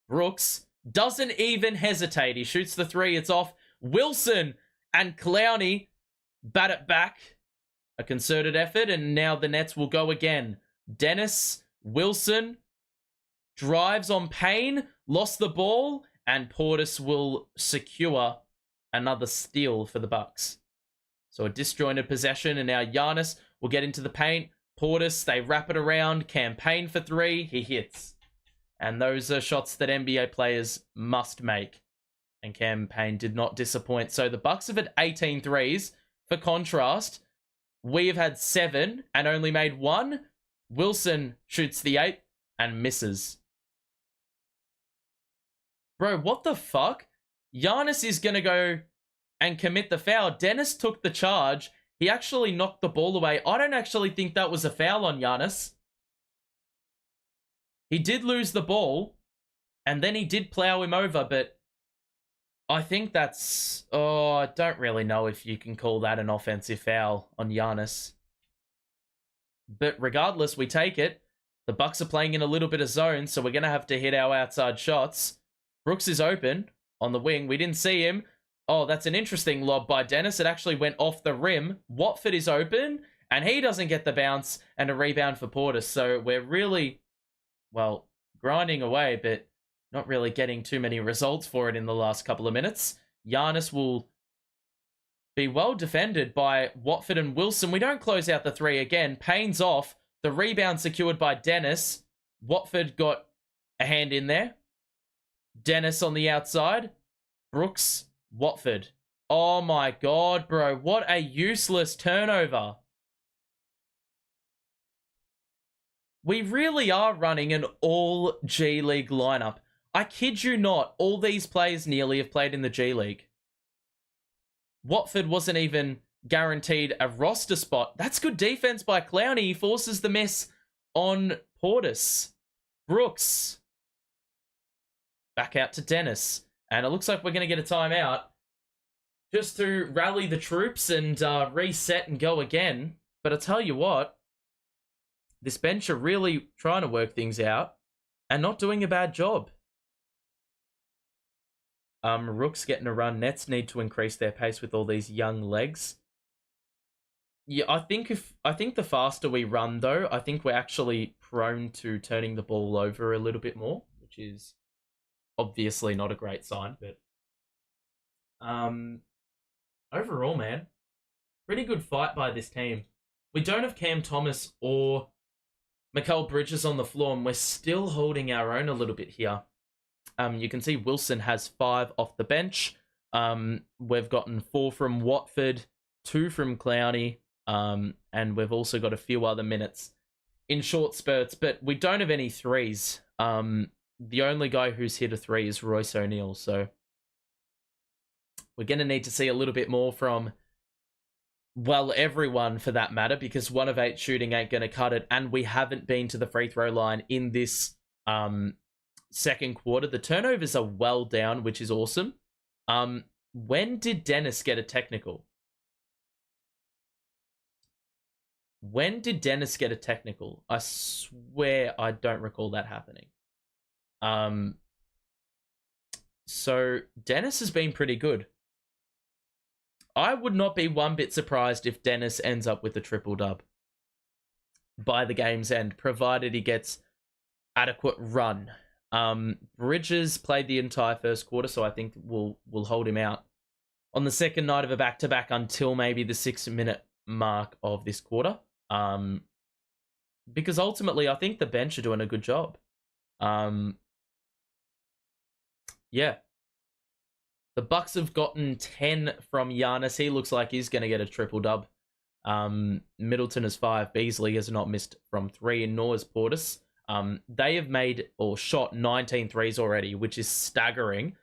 Brooks doesn't even hesitate. He shoots the three. It's off. Wilson and Clowney bat it back. A concerted effort, and now the Nets will go again. Dennis, Wilson, drives on Payne, lost the ball, and Portis will secure another steal for the Bucks. So a disjointed possession, and now Giannis will get into the paint. Portis, they wrap it around. Campaign for three. He hits. And those are shots that NBA players must make. And Campaign did not disappoint. So the Bucks have had 18 threes. For contrast, we have had 7 and only made 1. Wilson shoots the 8 and misses. Bro, what the fuck? Giannis is going to go and commit the foul. Dennis took the charge. He actually knocked the ball away. I don't actually think that was a foul on Giannis. He did lose the ball, and then he did plow him over, but I think that's... Oh, I don't really know if you can call that an offensive foul on Giannis. But regardless, we take it. The Bucks are playing in a little bit of zone, so we're going to have to hit our outside shots. Brooks is open on the wing. We didn't see him. Oh, that's an interesting lob by Dennis. It actually went off the rim. Watford is open, and he doesn't get the bounce, and a rebound for Portis. So we're really, well, grinding away, but not really getting too many results for it in the last couple of minutes. Giannis will be well defended by Watford and Wilson. We don't close out the three again. Payne's off. The rebound secured by Dennis. Watford got a hand in there. Dennis on the outside. Brooks, Watford. Oh my god, bro. What a useless turnover. We really are running an all G League lineup. I kid you not, all these players nearly have played in the G League. Watford wasn't even guaranteed a roster spot. That's good defense by Clowney. He forces the miss on Portis. Brooks. Back out to Dennis. And it looks like we're going to get a timeout just to rally the troops and reset and go again. But I tell you what, this bench are really trying to work things out and not doing a bad job. Rook's getting a run. Nets need to increase their pace with all these young legs. Yeah, I think the faster we run, though, I think we're actually prone to turning the ball over a little bit more, which is obviously not a great sign. But overall, man, pretty good fight by this team. We don't have Cam Thomas or Mikal Bridges on the floor, and we're still holding our own a little bit here. You can see Wilson has 5 off the bench. We've gotten 4 from Watford, 2 from Clowney, and we've also got a few other minutes in short spurts, but we don't have any threes. The only guy who's hit a 3 is Royce O'Neal, so we're going to need to see a little bit more from, well, everyone for that matter, because 1 of 8 shooting ain't going to cut it, and we haven't been to the free throw line in this second quarter. The turnovers are well down, which is awesome. When did Dennis get a technical? When did Dennis get a technical? I swear I don't recall that happening. So Dennis has been pretty good. I would not be one bit surprised if Dennis ends up with a triple dub by the game's end, provided he gets adequate run. Bridges played the entire first quarter, so I think we'll hold him out on the second night of a back-to-back until maybe the 6-minute mark of this quarter. Because ultimately, I think the bench are doing a good job. Yeah. The Bucks have gotten 10 from Giannis. He looks like he's going to get a triple dub. Middleton has 5. Beasley has not missed from 3, and nor has Portis. They have made or shot 19 threes already, which is staggering.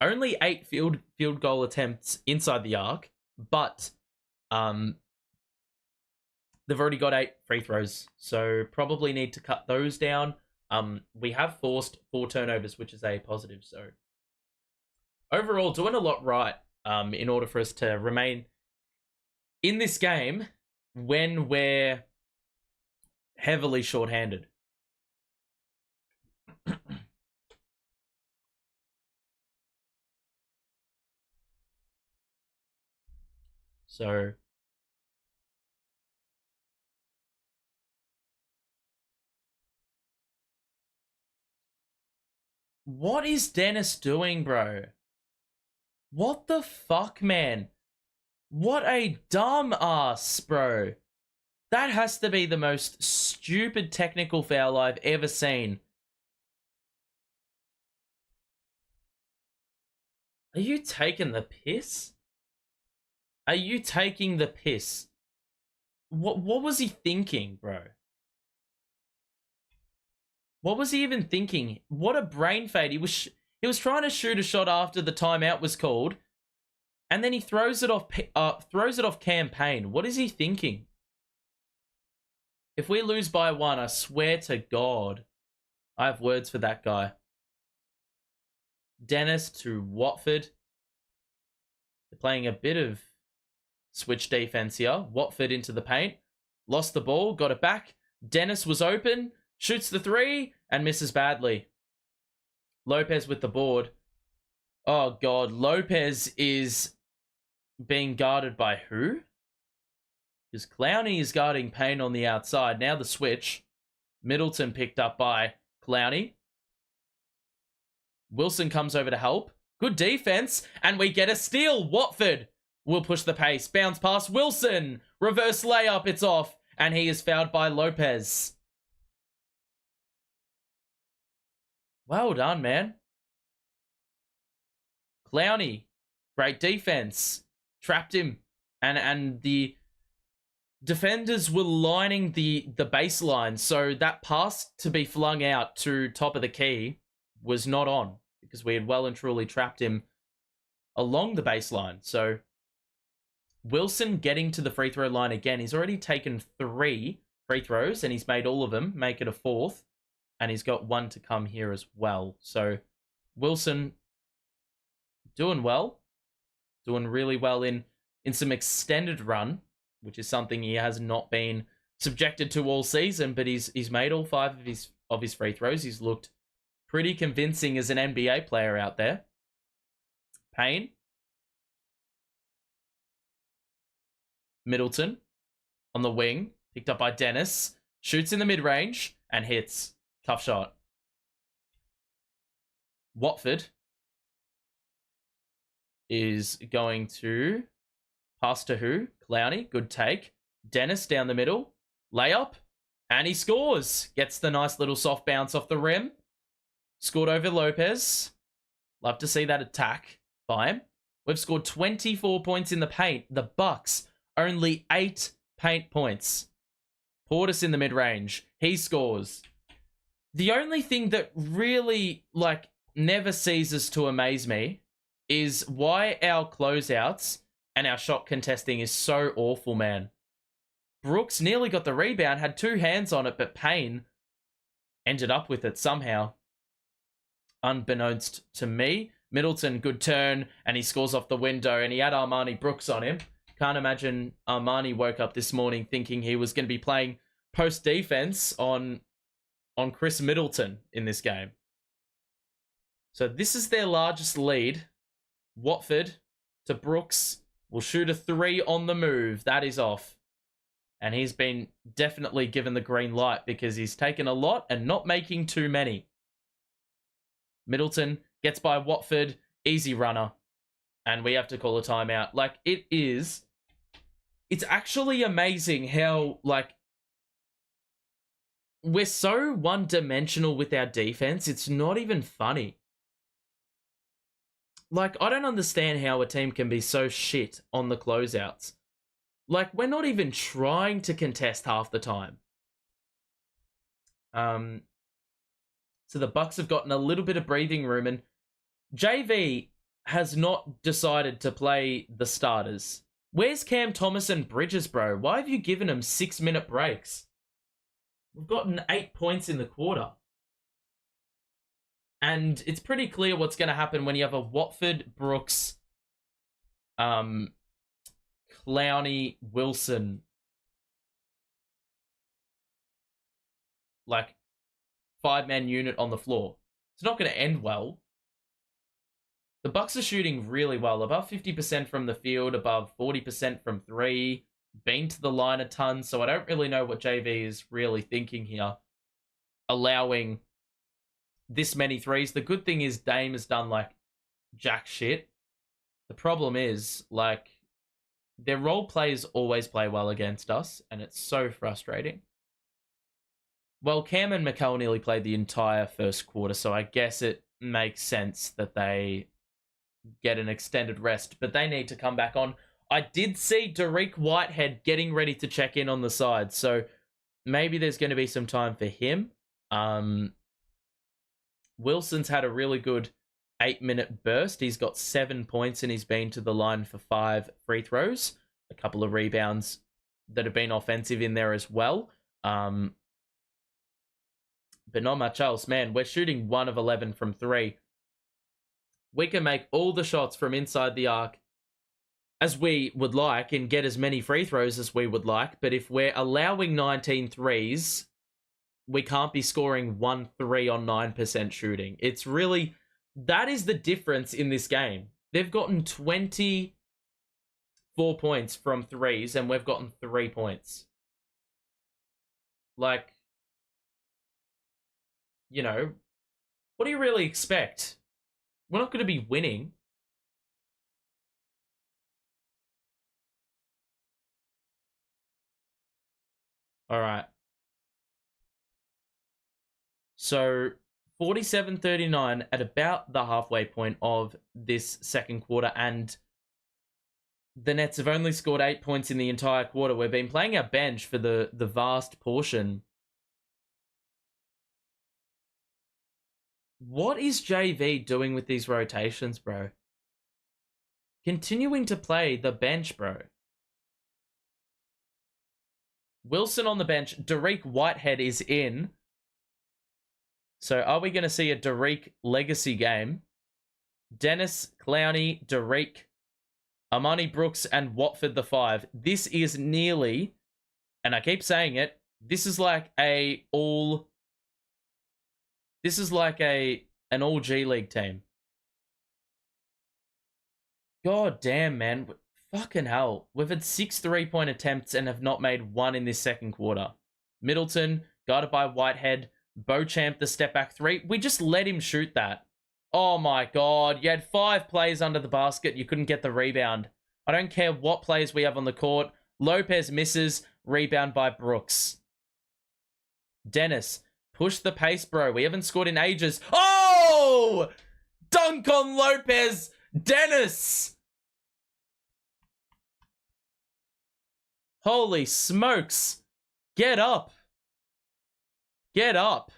Only 8 field goal attempts inside the arc, but they've already got 8 free throws, so probably need to cut those down. We have forced 4 turnovers, which is a positive. So overall, doing a lot right in order for us to remain in this game when we're heavily shorthanded. So what is Dennis doing, bro? What the fuck, man? What a dumb ass, bro. That has to be the most stupid technical foul I've ever seen. Are you taking the piss? Are you taking the piss? What was he thinking, bro? What was he even thinking? What a brain fade. He was trying to shoot a shot after the timeout was called, and then he throws it off campaign. What is he thinking? If we lose by 1, I swear to God, I have words for that guy. Dennis to Watford. They're playing a bit of switch defense here. Watford into the paint. Lost the ball, got it back. Dennis was open, shoots the 3, and misses badly. Lopez with the board. Oh, God. Lopez is being guarded by who? Because Clowney is guarding Payne on the outside. Now the switch. Middleton picked up by Clowney. Wilson comes over to help. Good defense. And we get a steal. Watford will push the pace. Bounce pass. Wilson. Reverse layup. It's off. And he is fouled by Lopez. Well done, man. Clowney. Great defense. Trapped him. And the defenders were lining the baseline, so that pass to be flung out to top of the key was not on because we had well and truly trapped him along the baseline. So Wilson getting to the free throw line again. He's already taken 3 free throws and he's made all of them, make it a 4th, and he's got 1 to come here as well. So Wilson doing well, doing really well in some extended run, which is something he has not been subjected to all season, but he's made all 5 of his free throws. He's looked pretty convincing as an NBA player out there. Payne. Middleton on the wing, picked up by Dennis, shoots in the mid-range and hits. Tough shot. Watford is going to pass to who? Clowney, good take. Dennis down the middle. Layup. And he scores. Gets the nice little soft bounce off the rim. Scored over Lopez. Love to see that attack by him. We've scored 24 points in the paint. The Bucks, only 8 paint points. Portis in the mid-range. He scores. The only thing that really, never ceases to amaze me is why our closeouts and our shot contesting is so awful, man. Brooks nearly got the rebound, had 2 hands on it, but Payne ended up with it somehow. Unbeknownst to me. Middleton, good turn, and he scores off the window, and he had Armani Brooks on him. Can't imagine Armani woke up this morning thinking he was going to be playing post defense on Chris Middleton in this game. So this is their largest lead. Watford to Brooks will shoot a 3 on the move. That is off. And he's been definitely given the green light because he's taken a lot and not making too many. Middleton gets by Watford. Easy runner. And we have to call a timeout. It's actually amazing how, we're so one-dimensional with our defense, it's not even funny. Like, I don't understand how a team can be so shit on the closeouts. Like, we're not even trying to contest half the time. So the Bucks have gotten a little bit of breathing room, and JV has not decided to play the starters. Where's Cam Thomas and Bridges, bro? Why have you given them 6-minute breaks? We've gotten 8 points in the quarter. And it's pretty clear what's going to happen when you have a Watford, Brooks, Clowney, Wilson, like, 5-man unit on the floor. It's not going to end well. The Bucks are shooting really well, above 50% from the field, above 40% from three, been to the line a ton, so I don't really know what JV is really thinking here, allowing this many threes. The good thing is Dame has done, like, jack shit. The problem is, like, their role players always play well against us, and it's so frustrating. Well, Cam and Mikal nearly played the entire first quarter, so I guess it makes sense that they get an extended rest, but they need to come back on. I did see Dariq Whitehead getting ready to check in on the side, so maybe there's going to be some time for him. Wilson's had a really good 8-minute burst. He's got 7 points and he's been to the line for 5 free throws. A couple of rebounds that have been offensive in there as well. But not much else. Man, we're shooting 1 of 11 from 3. We can make all the shots from inside the arc as we would like and get as many free throws as we would like. But if we're allowing 19 threes, we can't be scoring 1 3 on 9% shooting. It's really, that is the difference in this game. They've gotten 24 points from threes and we've gotten 3 points. Like, you know, what do you really expect? We're not going to be winning. All right. So 47-39 at about the halfway point of this second quarter, and the Nets have only scored 8 points in the entire quarter. We've been playing our bench for the vast portion. What is JV doing with these rotations, bro? Continuing to play the bench, bro. Wilson on the bench. Dariq Whitehead is in. So are we going to see a Dariq legacy game? Dennis, Clowney, Dariq, Amani Brooks, and Watford the 5. This is nearly, and I keep saying it, this is like an all G League team. God damn, man. Fucking hell. We've had 6 3-point attempts and have not made 1 in this second quarter. Middleton, guarded by Whitehead. Beauchamp, the step back 3. We just let him shoot that. Oh my God. You had 5 plays under the basket. You couldn't get the rebound. I don't care what plays we have on the court. Lopez misses. Rebound by Brooks. Dennis, push the pace, bro. We haven't scored in ages. Oh! Dunk on Lopez. Dennis. Holy smokes. Get up. Get up.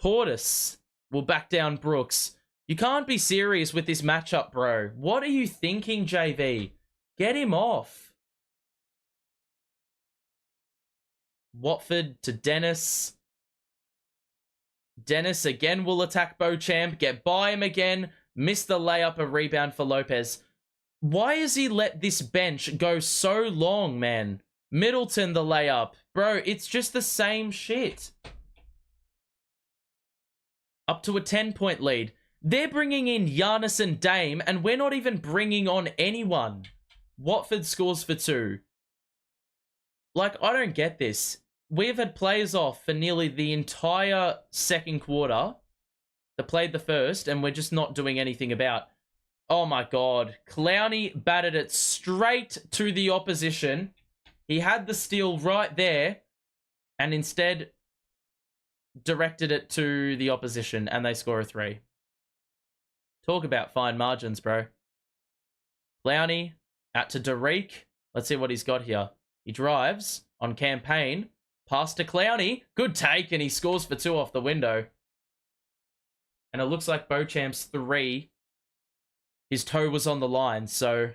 Portis will back down Brooks. You can't be serious with this matchup, bro. What are you thinking, JV? Get him off. Watford to Dennis. Dennis again will attack Beauchamp. Get by him again. Miss the layup, a rebound for Lopez. Why has he let this bench go so long, man? Middleton the layup. Bro, it's just the same shit. Up to a 10-point lead. They're bringing in Giannis and Dame, and we're not even bringing on anyone. Watford scores for 2. Like, I don't get this. We've had players off for nearly the entire second quarter that played the first, and we're just not doing anything about. Oh my God. Clowney batted it straight to the opposition. He had the steal right there, and instead directed it to the opposition, and they score a 3. Talk about fine margins, bro. Clowney out to Derek. Let's see what he's got here. He drives on campaign. Pass to Clowney. Good take, and he scores for 2 off the window. And it looks like Beauchamp's 3. His toe was on the line, so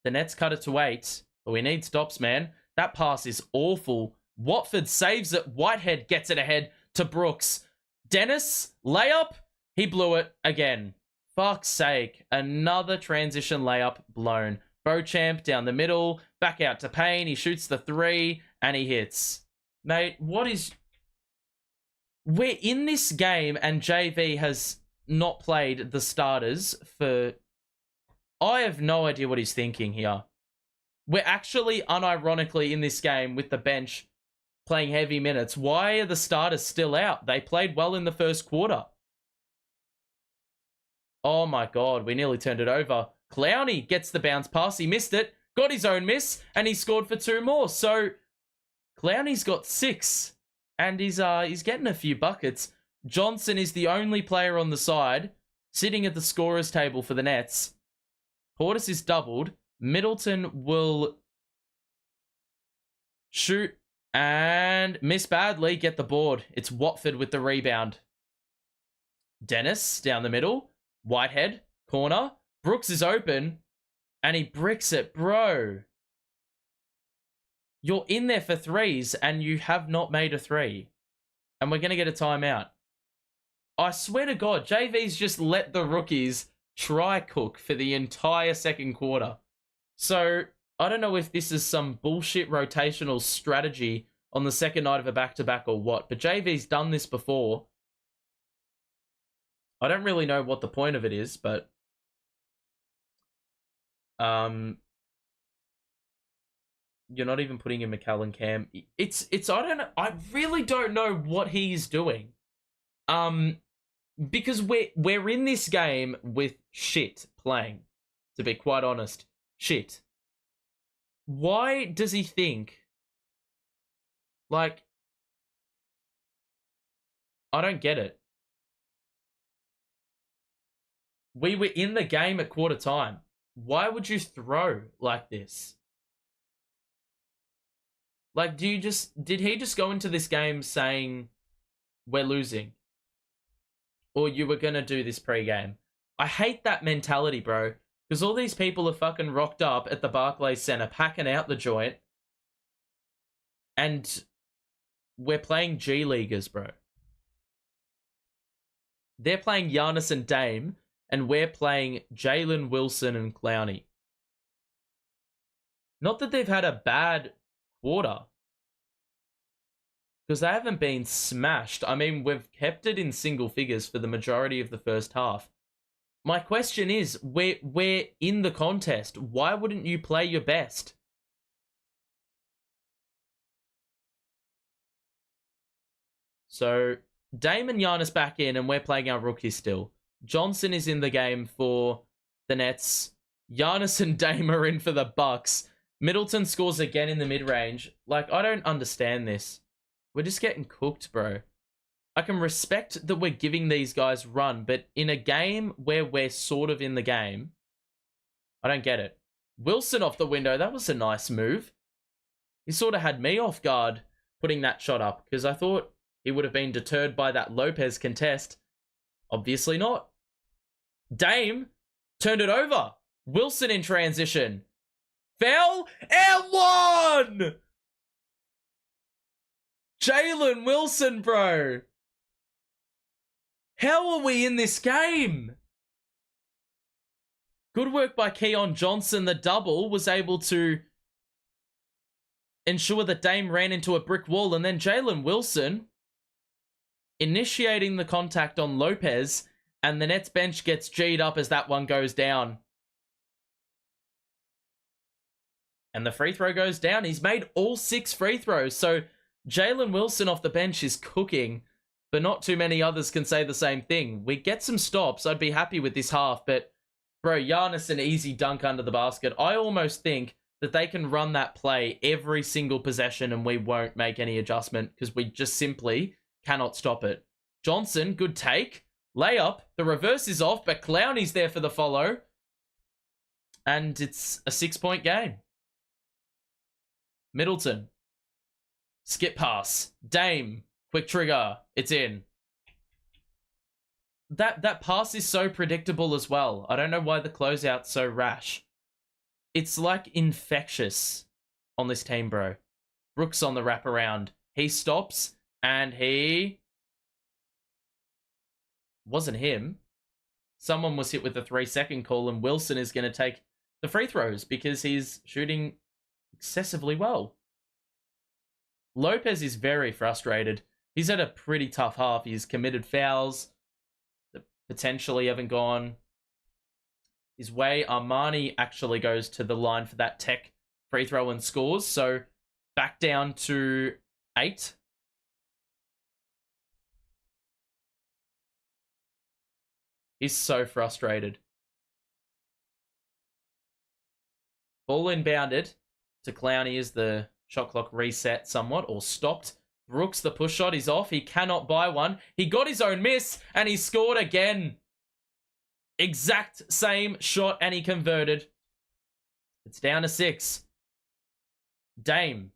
the Nets cut it to 8. But we need stops, man. That pass is awful. Watford saves it. Whitehead gets it ahead to Brooks. Dennis, layup. He blew it again. Fuck's sake. Another transition layup blown. Beauchamp down the middle. Back out to Payne. He shoots the 3 and he hits. Mate, what is... We're in this game and JV has not played the starters for... I have no idea what he's thinking here. We're actually unironically in this game with the bench playing heavy minutes. Why are the starters still out? They played well in the first quarter. Oh my God, we nearly turned it over. Clowney gets the bounce pass. He missed it, got his own miss, and he scored for 2 more. So Clowney's got 6, and he's getting a few buckets. Johnson is the only player on the side sitting at the scorer's table for the Nets. Portis is doubled. Middleton will shoot and miss badly, get the board. It's Watford with the rebound. Dennis down the middle. Whitehead, corner. Brooks is open and he bricks it. Bro, you're in there for 3s and you have not made a 3. And we're going to get a timeout. I swear to God, JV's just let the rookies try cook for the entire second quarter. So, I don't know if this is some bullshit rotational strategy on the second night of a back-to-back or what, but JV's done this before. I don't really know what the point of it is, but... You're not even putting in Mikal and Cam. It's I really don't know what he's doing. Because we're in this game with shit playing, to be quite honest. Shit. Why does he think... Like... I don't get it. We were in the game at quarter time. Why would you throw like this? Like, did he just go into this game saying, we're losing? Or you were gonna do this pre-game? I hate that mentality, bro. Because all these people are fucking rocked up at the Barclays Center, packing out the joint. And we're playing G-Leaguers, bro. They're playing Giannis and Dame, and we're playing Jalen Wilson and Clowney. Not that they've had a bad quarter, because they haven't been smashed. I mean, we've kept it in single figures for the majority of the first half. My question is, we're in the contest. Why wouldn't you play your best? So, Dame and Giannis back in, and we're playing our rookie still. Johnson is in the game for the Nets. Giannis and Dame are in for the Bucks. Middleton scores again in the mid-range. Like, I don't understand this. We're just getting cooked, bro. I can respect that we're giving these guys run, but in a game where we're sort of in the game, I don't get it. Wilson off the window. That was a nice move. He sort of had me off guard putting that shot up because I thought he would have been deterred by that Lopez contest. Obviously not. Dame turned it over. Wilson in transition. Fell and won! Jalen Wilson, bro. How are we in this game? Good work by Keon Johnson. The double was able to ensure that Dame ran into a brick wall, and then Jalen Wilson initiating the contact on Lopez, and the Nets bench gets G'd up as that one goes down. And the free throw goes down. He's made all 6 free throws, so Jalen Wilson off the bench is cooking, but not too many others can say the same thing. We get some stops. I'd be happy with this half, but bro, Giannis an easy dunk under the basket. I almost think that they can run that play every single possession and we won't make any adjustment because we just simply cannot stop it. Johnson, good take. Layup. The reverse is off, but Clowney's there for the follow. And it's a 6-point game. Middleton. Skip pass. Dame. Quick trigger. It's in. That pass is so predictable as well. I don't know why the closeout's so rash. It's like infectious on this team, bro. Brooks on the wraparound. He stops, and he... wasn't him. Someone was hit with a 3-second call, and Wilson is going to take the free throws because he's shooting excessively well. Lopez is very frustrated. He's had a pretty tough half. He's committed fouls that potentially haven't gone his way. Armani actually goes to the line for that tech free throw and scores. So back down to 8. He's so frustrated. Ball inbounded to Clowney as the shot clock reset somewhat or stopped. Brooks, the push shot is off. He cannot buy one. He got his own miss and he scored again. Exact same shot and he converted. It's down to 6. Dame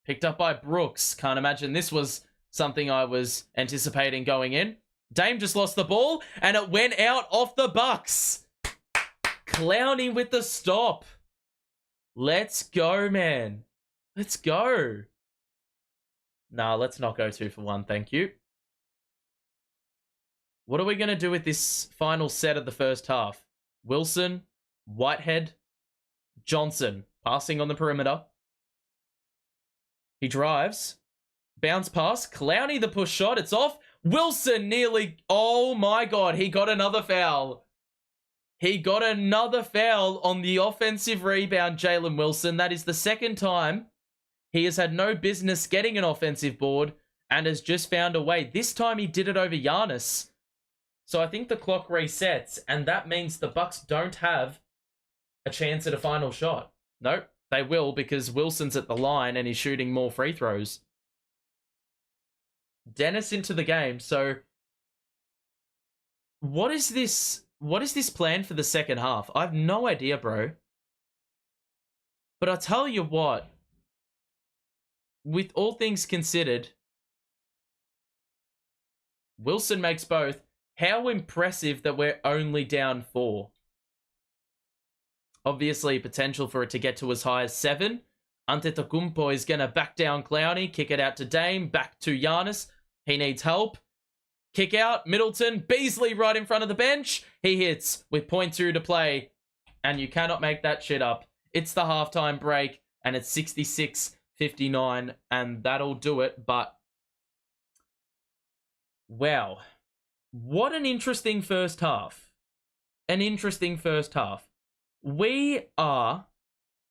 picked up by Brooks. Can't imagine this was something I was anticipating going in. Dame just lost the ball and it went out off the Bucks. Clowney with the stop. Let's go, man. Let's go. Nah, let's not go 2 for 1, thank you. What are we going to do with this final set of the first half? Wilson, Whitehead, Johnson, passing on the perimeter. He drives. Bounce pass. Clowney, the push shot. It's off. Wilson nearly... oh my God, he got another foul. He got another foul on the offensive rebound, Jalen Wilson. That is the second time he has had no business getting an offensive board and has just found a way. This time he did it over Giannis. So I think the clock resets, and that means the Bucks don't have a chance at a final shot. Nope, they will because Wilson's at the line and he's shooting more free throws. Dennis into the game. So what is this plan for the second half? I have no idea, bro. But I'll tell you what, with all things considered, Wilson makes both. How impressive that we're only down 4. Obviously, potential for it to get to as high as 7. Antetokounmpo is going to back down Clowney, kick it out to Dame, back to Giannis. He needs help. Kick out, Middleton, Beasley right in front of the bench. He hits with 0.2 to play, and you cannot make that shit up. It's the halftime break, and it's 66-59, and that'll do it, but wow. What an interesting first half. An interesting first half. We are,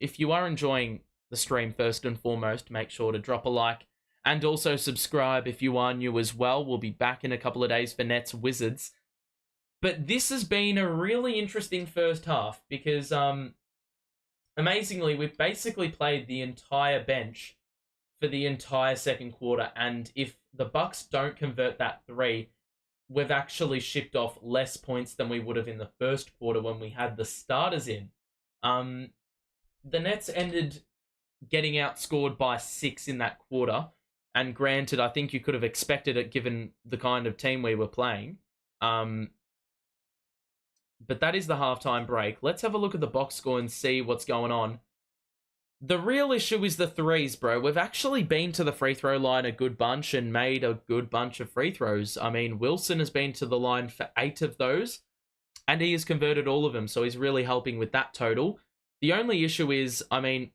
if you are enjoying the stream first and foremost, make sure to drop a like and also subscribe if you are new as well. We'll be back in a couple of days for Nets Wizards. But this has been a really interesting first half because, amazingly, we've basically played the entire bench for the entire second quarter. And if the Bucks don't convert that 3, we've actually shipped off less points than we would have in the first quarter when we had the starters in. The Nets ended getting outscored by 6 in that quarter. And granted, I think you could have expected it given the kind of team we were playing. But that is the halftime break. Let's have a look at the box score and see what's going on. The real issue is the threes, bro. We've actually been to the free throw line a good bunch and made a good bunch of free throws. I mean, Wilson has been to the line for 8 of those, and he has converted all of them, so he's really helping with that total. The only issue is, I mean,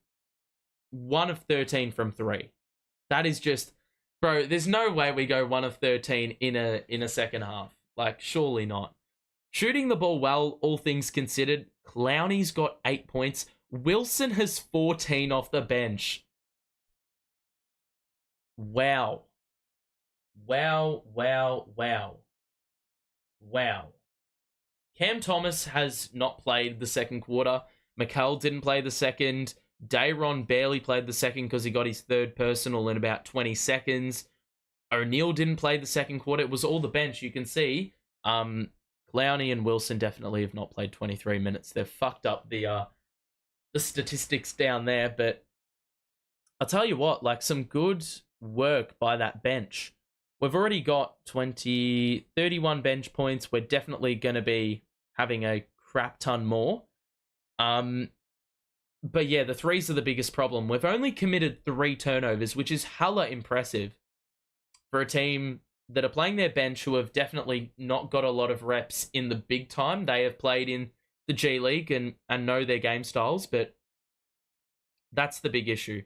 1 of 13 from 3. That is just... bro, there's no way we go 1 of 13 in a second half. Like, surely not. Shooting the ball well, all things considered, Clowney's got 8 points. Wilson has 14 off the bench. Wow. Wow, wow, wow. Wow. Cam Thomas has not played the second quarter. Mikal didn't play the second. Dayron barely played the second because he got his third personal in about 20 seconds. O'Neal didn't play the second quarter. It was all the bench. You can see Clowney and Wilson definitely have not played 23 minutes. They've fucked up the statistics down there. But I'll tell you what, like some good work by that bench. We've already got 31 bench points. We're definitely going to be having a crap ton more. But yeah, the threes are the biggest problem. We've only committed 3 turnovers, which is hella impressive for a team that are playing their bench who have definitely not got a lot of reps in the big time. They have played in the G League and know their game styles, but that's the big issue.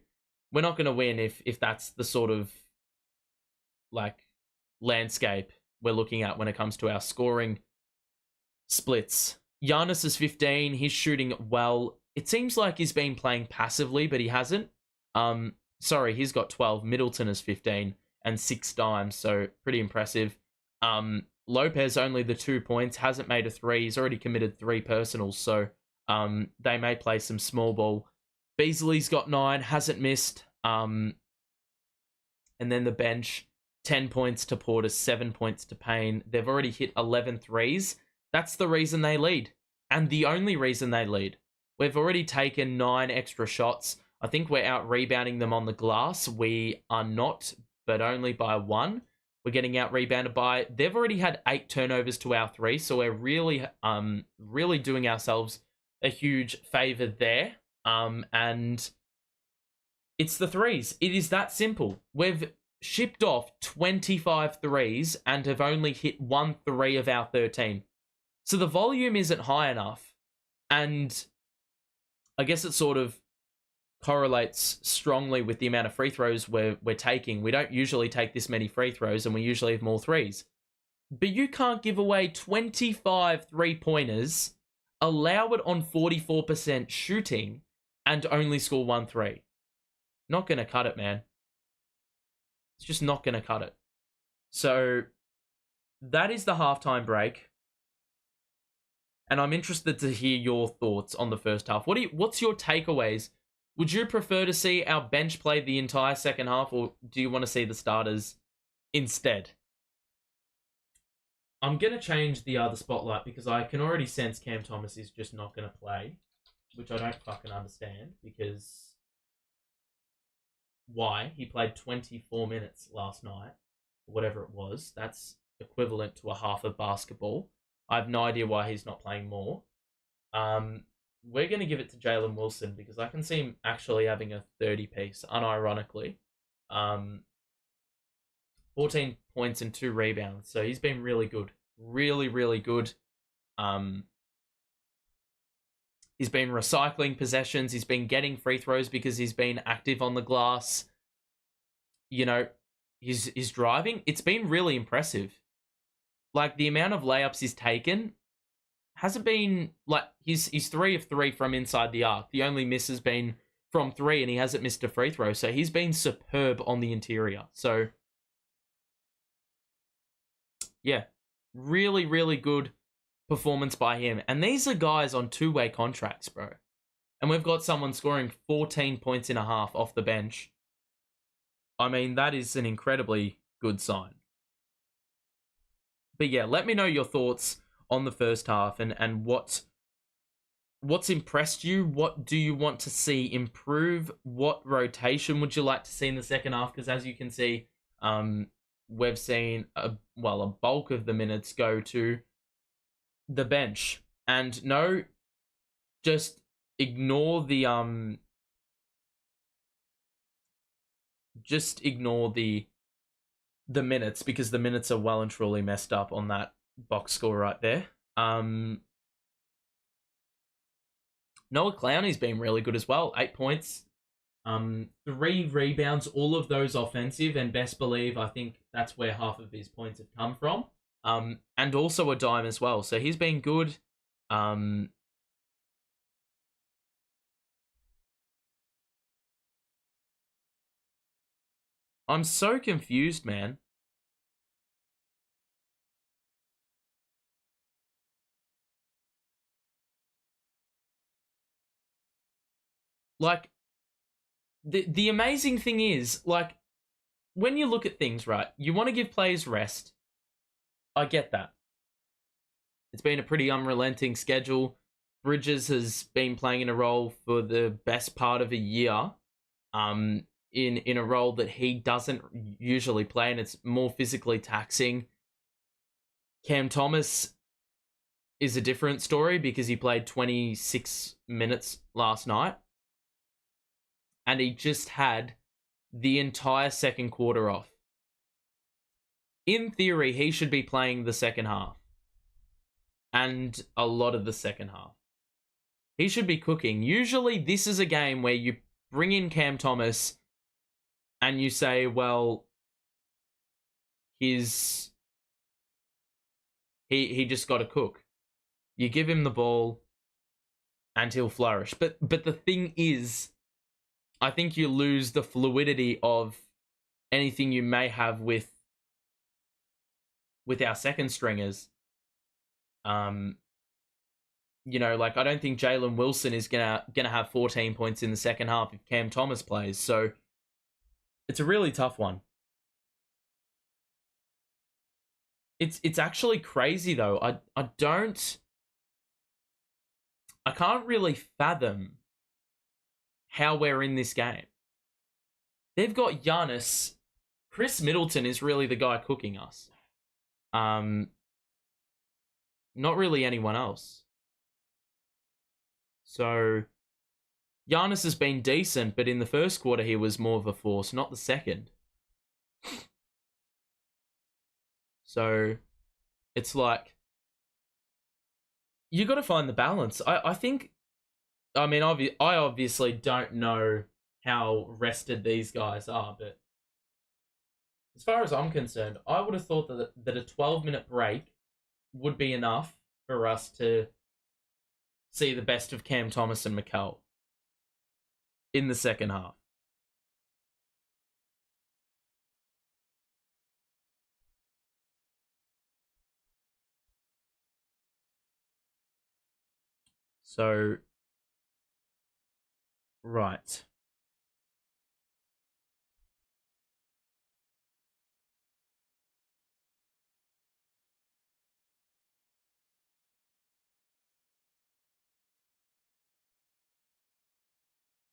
We're not going to win if that's the sort of like landscape we're looking at when it comes to our scoring splits. Giannis is 15. He's shooting well. It seems like he's been playing passively, but he hasn't. He's got 12. Middleton is 15 and 6 dimes, so pretty impressive. Lopez only the 2 points, hasn't made a 3. He's already committed 3 personals, so they may play some small ball. Beasley's got 9, hasn't missed. And then the bench, 10 points to Porter, 7 points to Payne. They've already hit 11 threes. That's the reason they lead, and the only reason they lead. We've already taken 9 extra shots. I think we're out rebounding them on the glass. We are not, but only by 1. We're getting out rebounded by. They've already had 8 turnovers to our 3, so we're really doing ourselves a huge favor there. And it's the threes. It is that simple. We've shipped off 25 threes and have only hit 1 3 of our 13. So the volume isn't high enough, and I guess it sort of correlates strongly with the amount of free throws we're taking. We don't usually take this many free throws, and we usually have more threes. But you can't give away 25 3-pointers, allow it on 44% shooting, and only score 1 3. Not going to cut it, man. It's just not going to cut it. So that is the halftime break. And I'm interested to hear your thoughts on the first half. What's your takeaways? Would you prefer to see our bench play the entire second half, or do you want to see the starters instead? I'm going to change the other spotlight because I can already sense Cam Thomas is just not going to play, which I don't fucking understand because why? He played 24 minutes last night, whatever it was. That's equivalent to a half of basketball. I have no idea why he's not playing more. We're going to give it to Jalen Wilson because I can see him actually having a 30-piece, unironically. 14 points and 2 rebounds. So he's been really good. Really, really good. He's been recycling possessions. He's been getting free throws because he's been active on the glass. You know, his driving, it's been really impressive. Like, the amount of layups he's taken hasn't been, like, he's 3 of 3 from inside the arc. The only miss has been from 3, and he hasn't missed a free throw. So he's been superb on the interior. So, yeah, really, really good performance by him. And these are guys on 2-way contracts, bro. And we've got someone scoring 14 points and a half off the bench. I mean, that is an incredibly good sign. But yeah, let me know your thoughts on the first half and what's impressed you. What do you want to see improve? What rotation would you like to see in the second half? Because as you can see, we've seen a bulk of the minutes go to the bench. And no, just ignore the the minutes, because the minutes are well and truly messed up on that box score right there. Noah Clowney's been really good as well. 8 points, 3 rebounds, all of those offensive, and best believe I think that's where half of his points have come from. And also a dime as well. So he's been good. I'm so confused, man. Like, the amazing thing is, like, when you look at things, right, you want to give players rest. I get that. It's been a pretty unrelenting schedule. Bridges has been playing in a role for the best part of a year, in a role that he doesn't usually play, and it's more physically taxing. Cam Thomas is a different story because he played 26 minutes last night, and he just had the entire second quarter off. In theory, he should be playing the second half and a lot of the second half. He should be cooking. Usually, this is a game where you bring in Cam Thomas and you say, well, he just got to cook. You give him the ball and he'll flourish. But the thing is, I think you lose the fluidity of anything you may have with our second stringers. Like, I don't think Jalen Wilson is gonna have 14 points in the second half if Cam Thomas plays. So it's a really tough one. It's actually crazy though. I can't really fathom how we're in this game. They've got Giannis. Chris Middleton is really the guy cooking us. Not really anyone else. So Giannis has been decent, but in the first quarter he was more of a force, not the second. So it's like, you got to find the balance. I think, I mean, I obviously don't know how rested these guys are, but as far as I'm concerned, I would have thought that a 12-minute break would be enough for us to see the best of Cam Thomas and Mikal in the second half. So, right.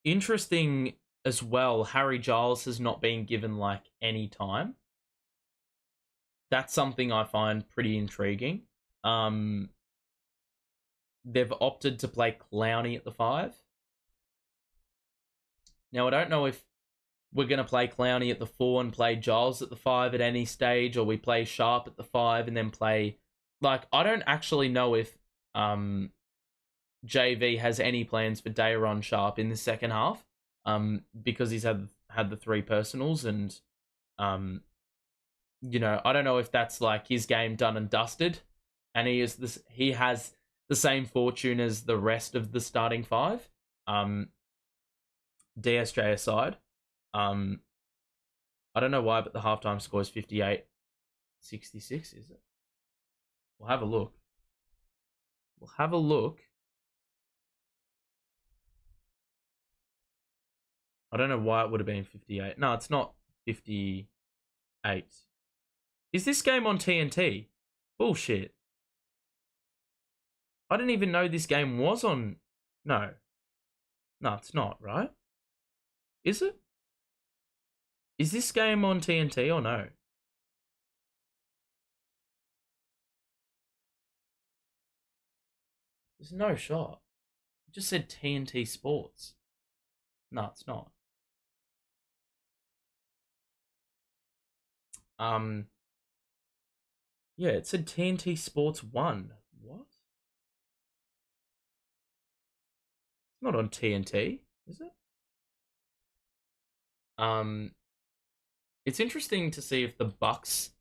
Interesting as well, Harry Giles has not been given, like, any time. That's something I find pretty intriguing. They've opted to play Clowney at the 5. Now, I don't know if we're going to play Clowney at the 4 and play Giles at the 5 at any stage, or we play Sharp at the 5 and then play... Like, I don't actually know if JV has any plans for Dayron Sharp in the second half, because he's had the 3 personals, and I don't know if that's like his game done and dusted, and he has the same fortune as the rest of the starting 5, DSJ aside. I don't know why, but the halftime score is 58-66, is it? We'll have a look. I don't know why it would have been 58. No, it's not 58. Is this game on TNT? Bullshit. I didn't even know this game was on... No. No, it's not, right? Is it? Is this game on TNT or no? There's no shot. It just said TNT Sports. No, it's not. Yeah, it said TNT Sports 1. What? It's not on TNT, is it? It's interesting to see if the Bucks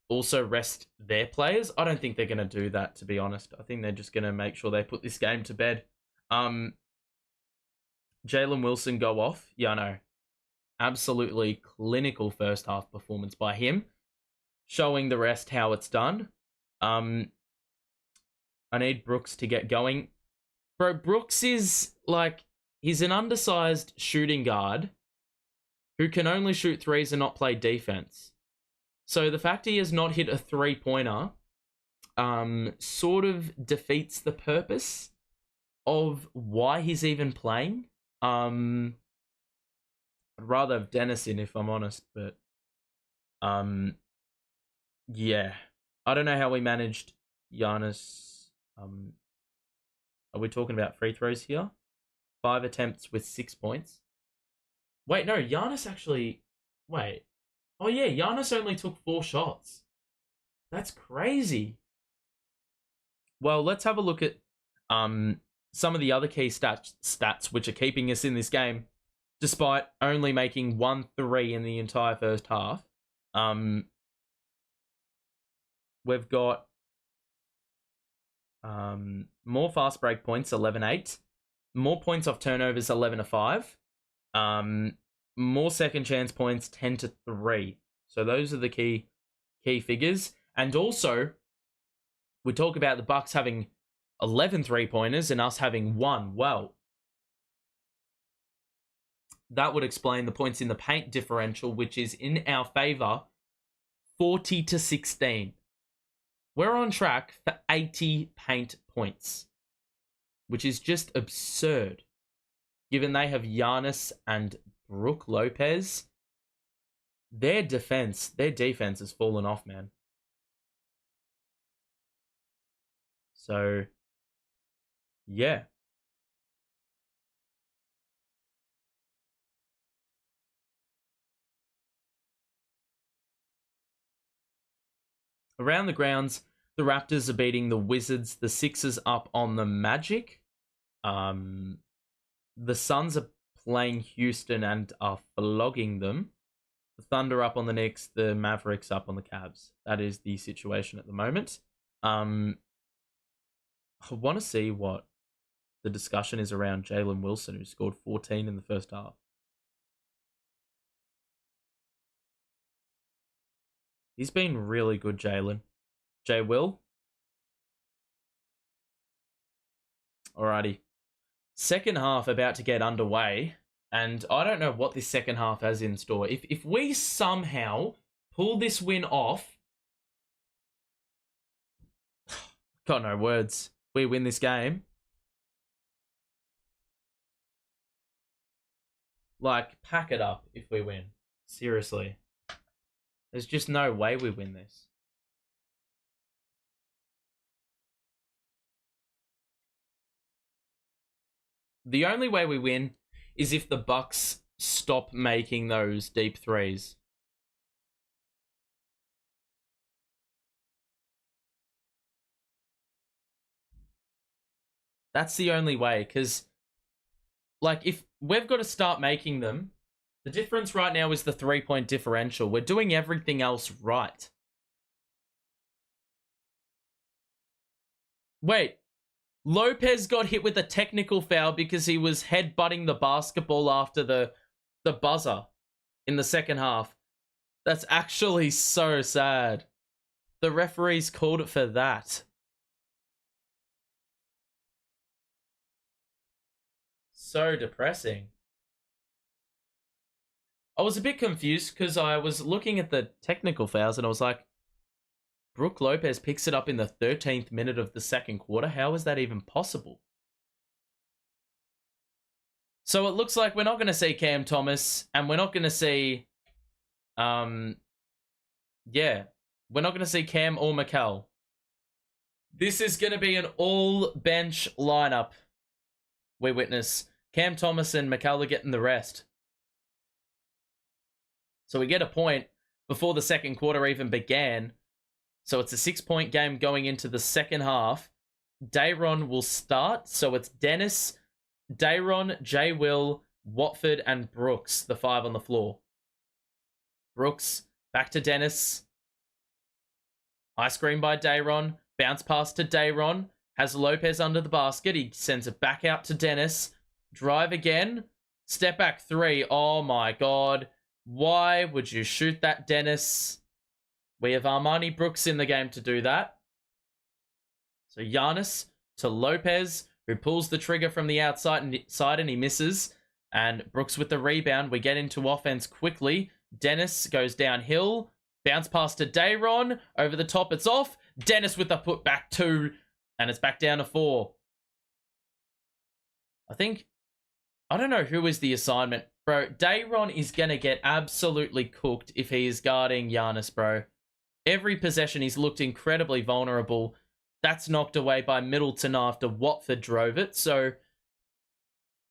also rest their players. I don't think they're going to do that, to be honest. I think they're just going to make sure they put this game to bed. Jalen Wilson go off. Yeah, I know. Absolutely clinical first half performance by him, showing the rest how it's done. I need Brooks to get going. Bro, Brooks is like, he's an undersized shooting guard who can only shoot threes and not play defense. So the fact he has not hit a three-pointer sort of defeats the purpose of why he's even playing. I'd rather have Dennis in, if I'm honest, but yeah. I don't know how we managed Giannis. Are we talking about free throws here? 5 attempts with 6 points. Wait, no, Giannis actually... Wait. Oh, yeah, Giannis only took 4 shots. That's crazy. Well, let's have a look at some of the other key stats which are keeping us in this game, despite only making 1 3 in the entire first half. We've got more fast break points, 11-8. More points off turnovers, 11-5. More second chance points, 10-3. So those are the key figures. And also, we talk about the Bucks having 11 3-pointers and us having 1. Well, that would explain the points in the paint differential, which is in our favor, 40-16. We're on track for 80 paint points, which is just absurd, given they have Giannis and Brook Lopez. Their defense has fallen off, man. So, yeah. Around the grounds, the Raptors are beating the Wizards. The Sixers up on the Magic. The Suns are playing Houston and are flogging them. The Thunder up on the Knicks. The Mavericks up on the Cavs. That is the situation at the moment. I want to see what the discussion is around Jalen Wilson, who scored 14 in the first half. He's been really good, Jalen. J-Will. Alrighty. Second half about to get underway, and I don't know what this second half has in store. If we somehow pull this win off, got no words. We win this game. Like, pack it up if we win. Seriously. There's just no way we win this. The only way we win is if the Bucks stop making those deep threes. That's the only way, because, like, if we've got to start making them, the difference right now is the 3-point differential. We're doing everything else right. Wait, Lopez got hit with a technical foul because he was headbutting the basketball after the buzzer in the second half. That's actually so sad. The referees called it for that. So depressing. I was a bit confused because I was looking at the technical fouls and I was like, Brook Lopez picks it up in the 13th minute of the second quarter. How is that even possible? So it looks like we're not going to see Cam Thomas, and we're not going to see, we're not going to see Cam or Mikal. This is going to be an all-bench lineup. We witness Cam Thomas and Mikal are getting the rest. So we get a point before the second quarter even began. So it's a 6-point game going into the second half. Dayron will start. So it's Dennis, Dayron, J. Will, Watford, and Brooks, the 5 on the floor. Brooks, back to Dennis. Ice cream by Dayron. Bounce pass to Dayron. Has Lopez under the basket. He sends it back out to Dennis. Drive again. Step back 3. Oh my God. Why would you shoot that, Dennis? We have Armani Brooks in the game to do that. So Giannis to Lopez, who pulls the trigger from the outside and he misses. And Brooks with the rebound. We get into offense quickly. Dennis goes downhill. Bounce pass to Dayron. Over the top, it's off. Dennis with the putback 2. And it's back down to 4. I don't know who is the assignment. Bro, Dayron is going to get absolutely cooked if he is guarding Giannis, bro. Every possession he's looked incredibly vulnerable. That's knocked away by Middleton after Watford drove it. So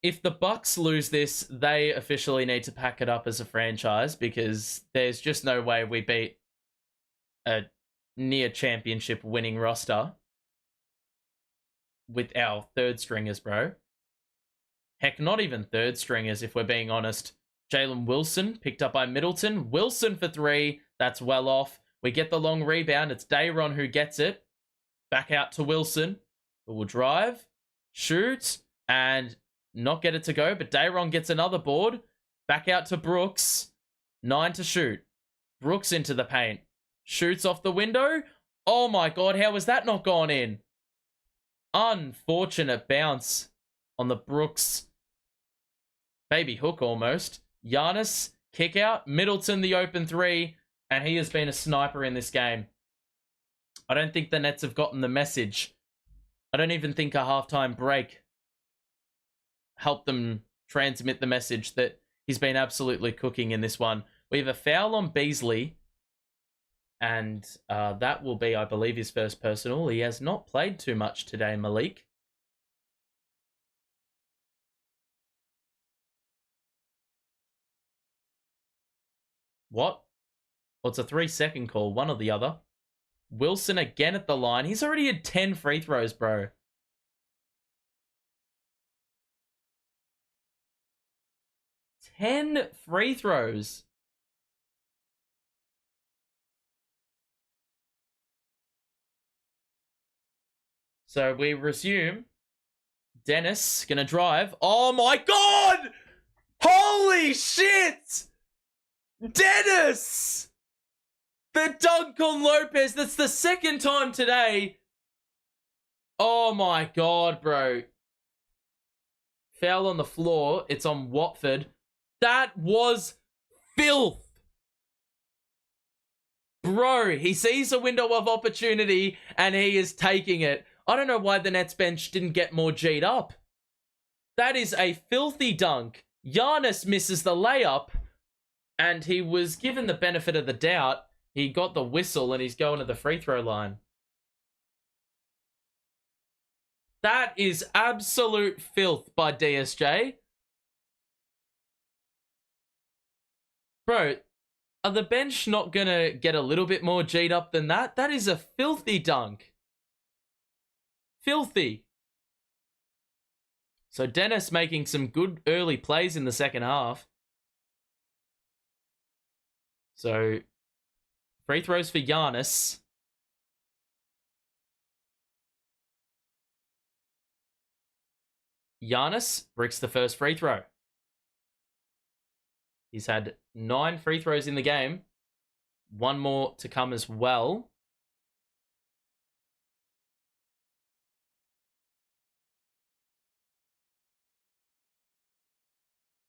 if the Bucks lose this, they officially need to pack it up as a franchise because there's just no way we beat a near championship winning roster with our third stringers, bro. Heck, not even third stringers, if we're being honest. Jalen Wilson, picked up by Middleton. Wilson for 3. That's well off. We get the long rebound. It's Dayron who gets it. Back out to Wilson, who will drive, shoot, and not get it to go. But Dayron gets another board. Back out to Brooks. 9 to shoot. Brooks into the paint. Shoots off the window. Oh my god, how was that not gone in? Unfortunate bounce on the Brooks baby hook almost. Giannis, kick out. Middleton, the open 3. And he has been a sniper in this game. I don't think the Nets have gotten the message. I don't even think a halftime break helped them transmit the message that he's been absolutely cooking in this one. We have a foul on Beasley. And that will be, I believe, his first personal. He has not played too much today, Malik. What? Well, it's a 3-second call, one or the other. Wilson again at the line. He's already had 10 free throws, bro. Ten free throws. So we resume. Dennis gonna drive. Oh my god! Holy shit! Dennis! The dunk on Lopez. That's the second time today. Oh my god, bro. Foul on the floor. It's on Watford. That was filth. Bro, he sees a window of opportunity and he is taking it. I don't know why the Nets bench didn't get more G'd up. That is a filthy dunk. Giannis misses the layup and he was given the benefit of the doubt. He got the whistle and he's going to the free throw line. That is absolute filth by DSJ. Bro, are the bench not going to get a little bit more G'd up than that? That is a filthy dunk. Filthy. So Dennis making some good early plays in the second half. So free throws for Giannis. Giannis bricks the first free throw. He's had 9 free throws in the game. 1 more to come as well.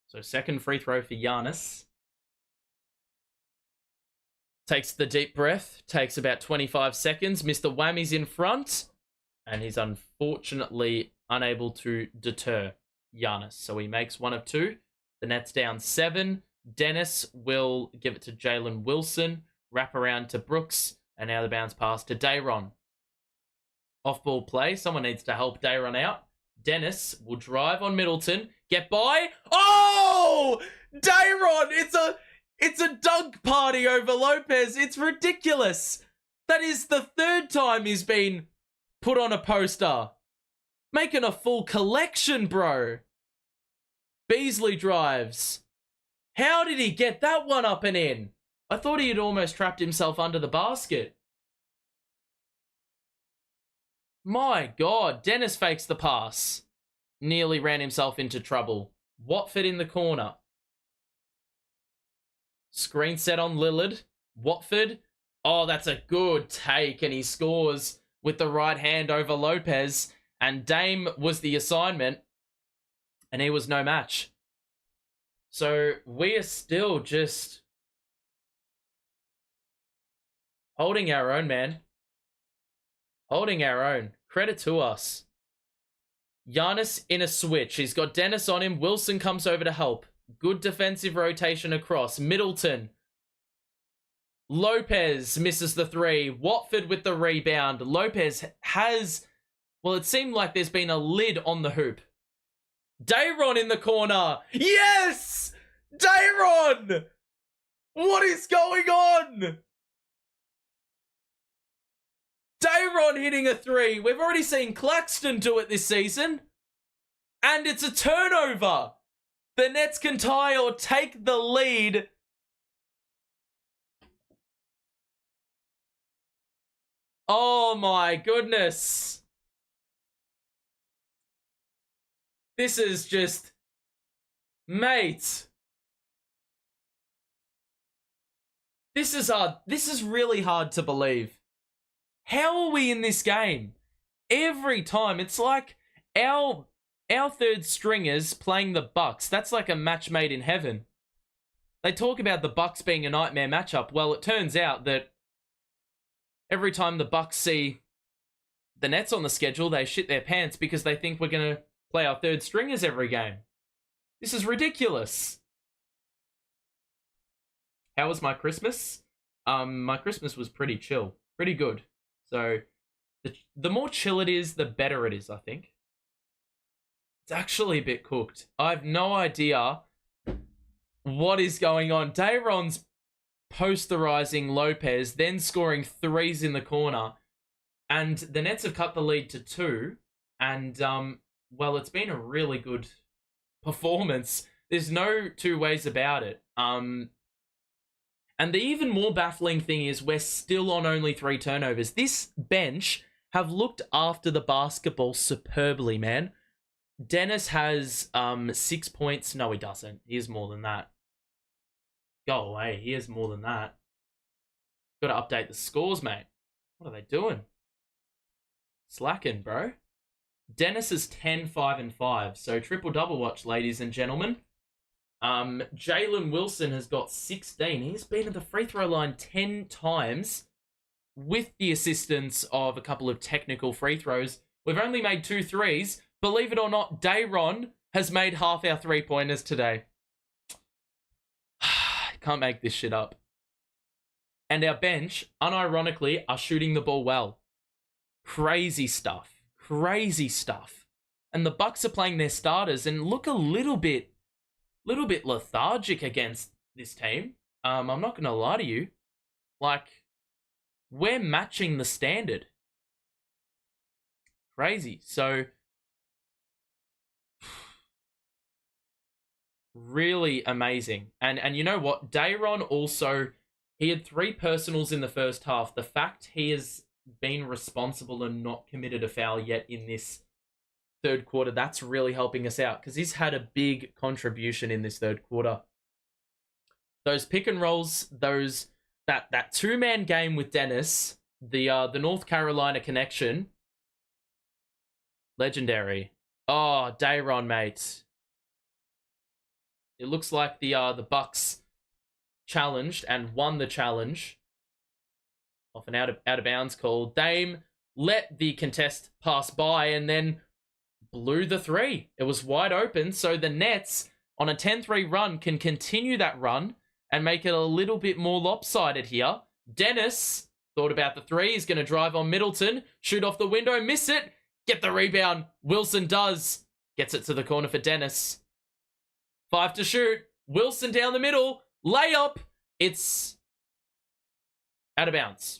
So second free throw for Giannis. Takes the deep breath. Takes about 25 seconds. Mr. Whammy's in front. And he's unfortunately unable to deter Giannis. So he makes 1 of 2. The Nets down 7. Dennis will give it to Jalen Wilson. Wrap around to Brooks. And now the bounce pass to Dayron. Off-ball play. Someone needs to help Dayron out. Dennis will drive on Middleton. Get by. Oh! Dayron! It's a dunk party over Lopez. It's ridiculous. That is the 3rd time he's been put on a poster. Making a full collection, bro. Beasley drives. How did he get that one up and in? I thought he had almost trapped himself under the basket. My God, Dennis fakes the pass. Nearly ran himself into trouble. Watford in the corner. Screen set on Lillard. Watford. Oh, that's a good take, and he scores with the right hand over Lopez. And Dame was the assignment, and he was no match. So we are still just holding our own, man. Holding our own. Credit to us. Giannis in a switch. He's got Dennis on him. Wilson comes over to help. Good defensive rotation across. Middleton. Lopez misses the three. Watford with the rebound. Lopez has... Well, it seemed like there's been a lid on the hoop. Dayron in the corner. Yes! Dayron! What is going on? Dayron hitting a three. We've already seen Claxton do it this season. And it's a turnover. The Nets can tie or take the lead. Oh my goodness. This is just... Mate. This is really hard to believe. How are we in this game? Every time. It's like our third stringers playing the Bucks. That's like a match made in heaven. They talk about the Bucks being a nightmare matchup. Well, it turns out that every time the Bucks see the Nets on the schedule, they shit their pants because they think we're going to play our third stringers every game. This is ridiculous. How was my Christmas? My Christmas was pretty chill. Pretty good. So, the more chill it is, the better it is, I think. It's actually a bit cooked. I have no idea what is going on. Dayron's posterizing Lopez, then scoring threes in the corner. And the Nets have cut the lead to 2. And, well, it's been a really good performance. There's no two ways about it. And the even more baffling thing is we're still on only 3 turnovers. This bench have looked after the basketball superbly, man. Dennis has 6 points. No, he doesn't. He has more than that. Go away. He has more than that. Got to update the scores, mate. What are they doing? Slacking, bro. Dennis is 10, 5, and 5. So triple-double watch, ladies and gentlemen. Jalen Wilson has got 16. He's been at the free throw line 10 times with the assistance of a couple of technical free throws. We've only made 2 threes. Believe it or not, Dayron has made half our 3-pointers today. Can't make this shit up. And our bench, unironically, are shooting the ball well. Crazy stuff. Crazy stuff. And the Bucks are playing their starters and look a little bit lethargic against this team. I'm not going to lie to you. Like, we're matching the standard. Crazy. So, really amazing. And you know what? Dayron also, he had 3 personals in the first half. The fact he has been responsible and not committed a foul yet in this third quarter, that's really helping us out because he's had a big contribution in this third quarter. Those pick and rolls, that 2-man game with Dennis, the North Carolina connection, legendary. Oh, Dayron, mate. It looks like the Bucks challenged and won the challenge off an out of bounds call. Dame let the contest pass by and then blew the 3. It was wide open, so the Nets on a 10-3 run can continue that run and make it a little bit more lopsided here. Dennis thought about the 3. He's going to drive on Middleton, shoot off the window, miss it, get the rebound. Wilson does. Gets it to the corner for Dennis. 5 to shoot. Wilson down the middle. Layup. It's out of bounds.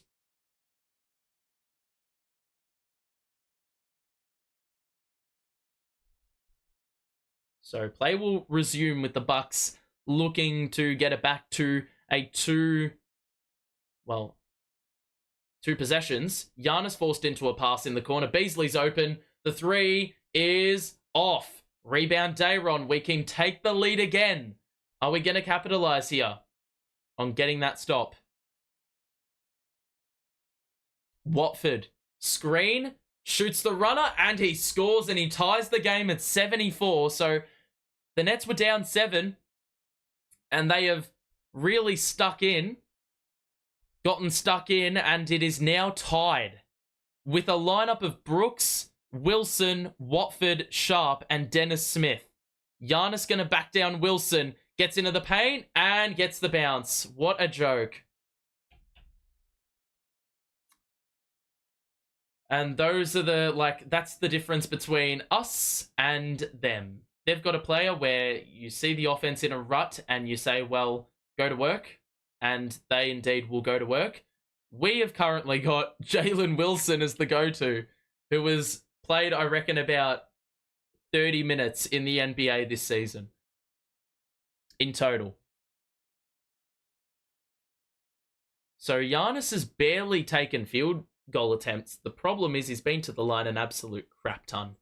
So play will resume with the Bucks looking to get it back to a 2 possessions. Giannis forced into a pass in the corner. Beasley's open. The 3 is off. Rebound Dayron. We can take the lead again. Are we going to capitalize here on getting that stop? Watford. Screen. shoots the runner, and he scores, and he ties the game at 74. So the Nets were down 7, and they have really gotten stuck in, and it is now tied with a lineup of Brooks, Wilson, Watford, Sharp, and Dennis Smith. Giannis going to back down Wilson, gets into the paint, and gets the bounce. What a joke. And those are that's the difference between us and them. They've got a player where you see the offense in a rut and you say, well, go to work. And they indeed will go to work. We have currently got Jalen Wilson as the go-to, who has played, I reckon, about 30 minutes in the NBA this season. In total. So Giannis has barely taken field goal attempts. The problem is he's been to the line an absolute crap ton.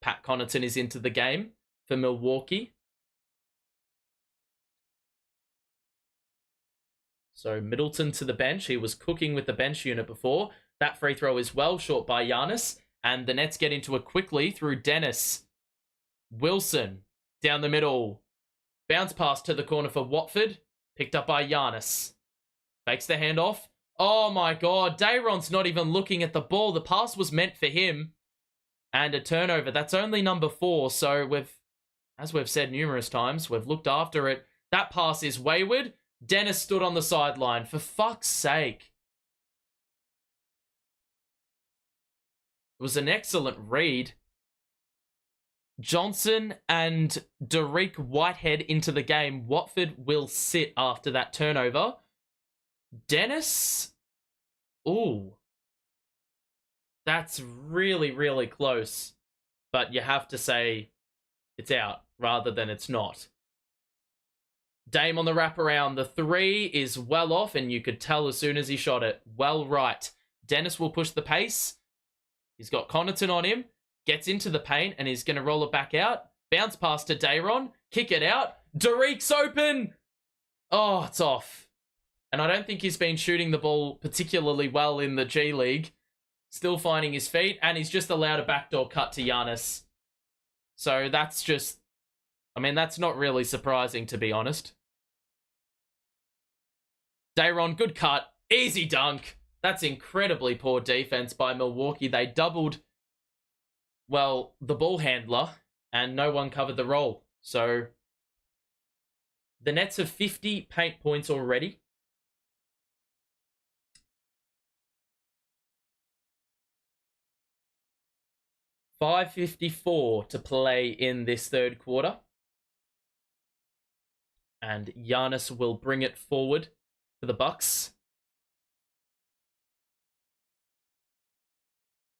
Pat Connaughton is into the game for Milwaukee. So Middleton to the bench. He was cooking with the bench unit before. That free throw is well short by Giannis. And the Nets get into it quickly through Dennis. Wilson down the middle. Bounce pass to the corner for Watford. Picked up by Giannis. Fakes the handoff. Oh my god, Dayron's not even looking at the ball. The pass was meant for him. And a turnover. That's only number 4. So as we've said numerous times, we've looked after it. That pass is wayward. Dennis stood on the sideline. For fuck's sake. It was an excellent read. Johnson and Dariq Whitehead into the game. Watford will sit after that turnover. Dennis? Ooh. That's really, really close. But you have to say it's out rather than it's not. Dame on the wraparound. The 3 is well off, and you could tell as soon as he shot it. Well right. Dennis will push the pace. He's got Connaughton on him. Gets into the paint, and he's going to roll it back out. Bounce pass to Dayron. Kick it out. Dariq's open. Oh, it's off. And I don't think he's been shooting the ball particularly well in the G League. Still finding his feet, and he's just allowed a backdoor cut to Giannis. So that's just... I mean, that's not really surprising, to be honest. Dayron, good cut. Easy dunk. That's incredibly poor defense by Milwaukee. They doubled, well, the ball handler, and no one covered the roll. So the Nets have 50 paint points already. .554 to play in this third quarter. And Giannis will bring it forward for the Bucks.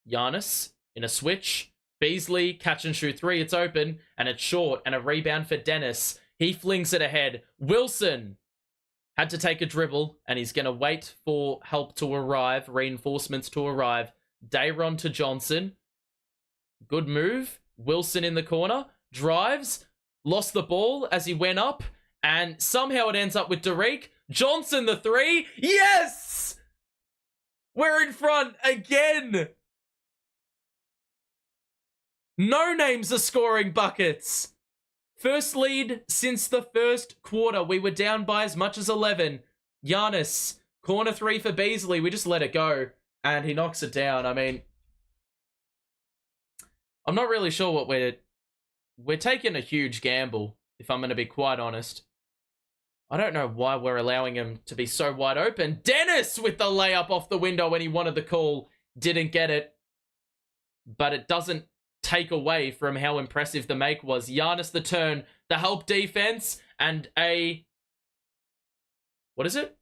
Giannis in a switch. Beasley, catch and shoot 3. It's open, and it's short, and a rebound for Dennis. He flings it ahead. Wilson had to take a dribble, and he's going to wait for help to arrive, reinforcements to arrive. Dayron to Johnson. Good move. Wilson in the corner. Drives. Lost the ball as he went up. And somehow it ends up with Dariq. Johnson the 3. Yes! We're in front again. No names are scoring buckets. First lead since the first quarter. We were down by as much as 11. Giannis. Corner 3 for Beasley. We just let it go. And he knocks it down. I mean... I'm not really sure what we're taking a huge gamble, if I'm going to be quite honest. I don't know why we're allowing him to be so wide open. Dennis with the layup off the window when he wanted the call. Didn't get it. But it doesn't take away from how impressive the make was. Giannis the turn, the help defense, and a... What is it?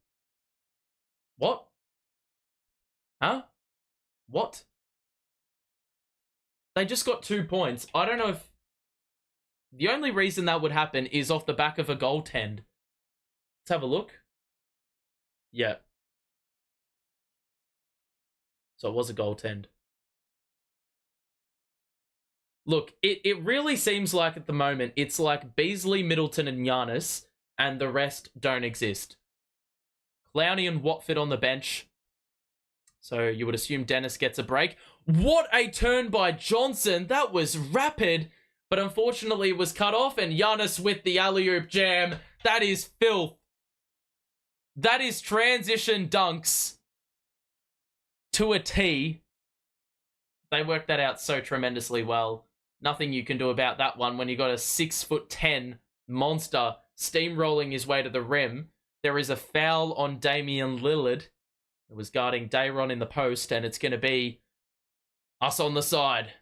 What? Huh? What? They just got 2 points. I don't know if... The only reason that would happen is off the back of a goaltend. Let's have a look. Yeah. So it was a goaltend. Look, it really seems like at the moment, it's like Beasley, Middleton, and Giannis, and the rest don't exist. Clowney and Watford on the bench. So you would assume Dennis gets a break. What a turn by Johnson. That was rapid, but unfortunately it was cut off, and Giannis with the alley-oop jam. That is filth. That is transition dunks to a T. They worked that out so tremendously well. Nothing you can do about that one when you got a 6'10" monster steamrolling his way to the rim. There is a foul on Damian Lillard. It was guarding Dayron in the post, and it's going to be us on the side.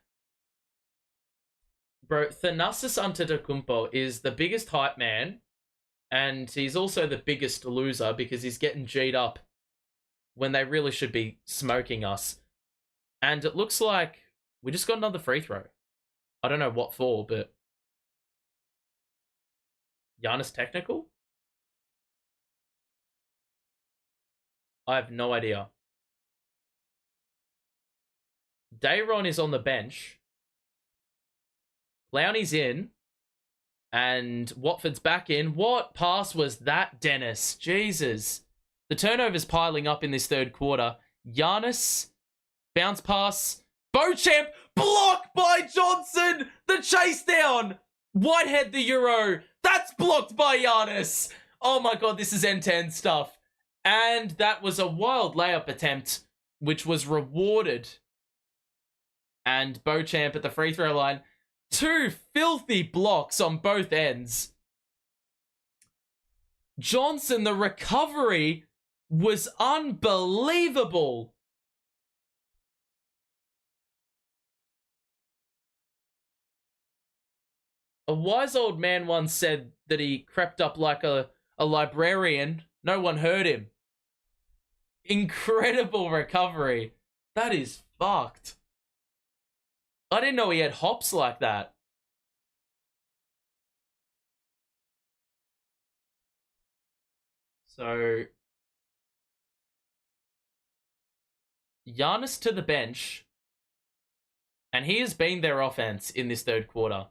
Bro, Giannis Antetokounmpo is the biggest hype man, and he's also the biggest loser because he's getting G'd up when they really should be smoking us. And it looks like we just got another free throw. I don't know what for, but Giannis technical? I have no idea. Dayron is on the bench. Clowney's in. And Watford's back in. What pass was that, Dennis? Jesus. The turnover's piling up in this third quarter. Giannis, bounce pass. Beauchamp, blocked by Johnson. The chase down. Whitehead the Euro. That's blocked by Giannis. Oh my god, this is N10 stuff. And that was a wild layup attempt, which was rewarded. And Beauchamp at the free throw line. Two filthy blocks on both ends. Johnson, the recovery was unbelievable. A wise old man once said that he crept up like a librarian. No one heard him. Incredible recovery. That is fucked. I didn't know he had hops like that. So, Giannis to the bench, and he has been their offense in this third quarter.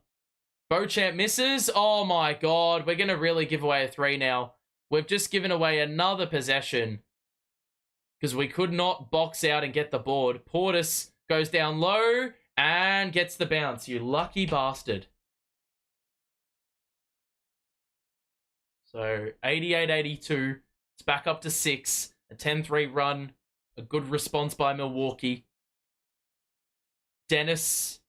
Beauchamp misses. Oh my god, we're going to really give away a three now. We've just given away another possession because we could not box out and get the board. Portis goes down low and gets the bounce. You lucky bastard. So 88-82. It's back up to 6. A 10-3 run. A good response by Milwaukee. Dennis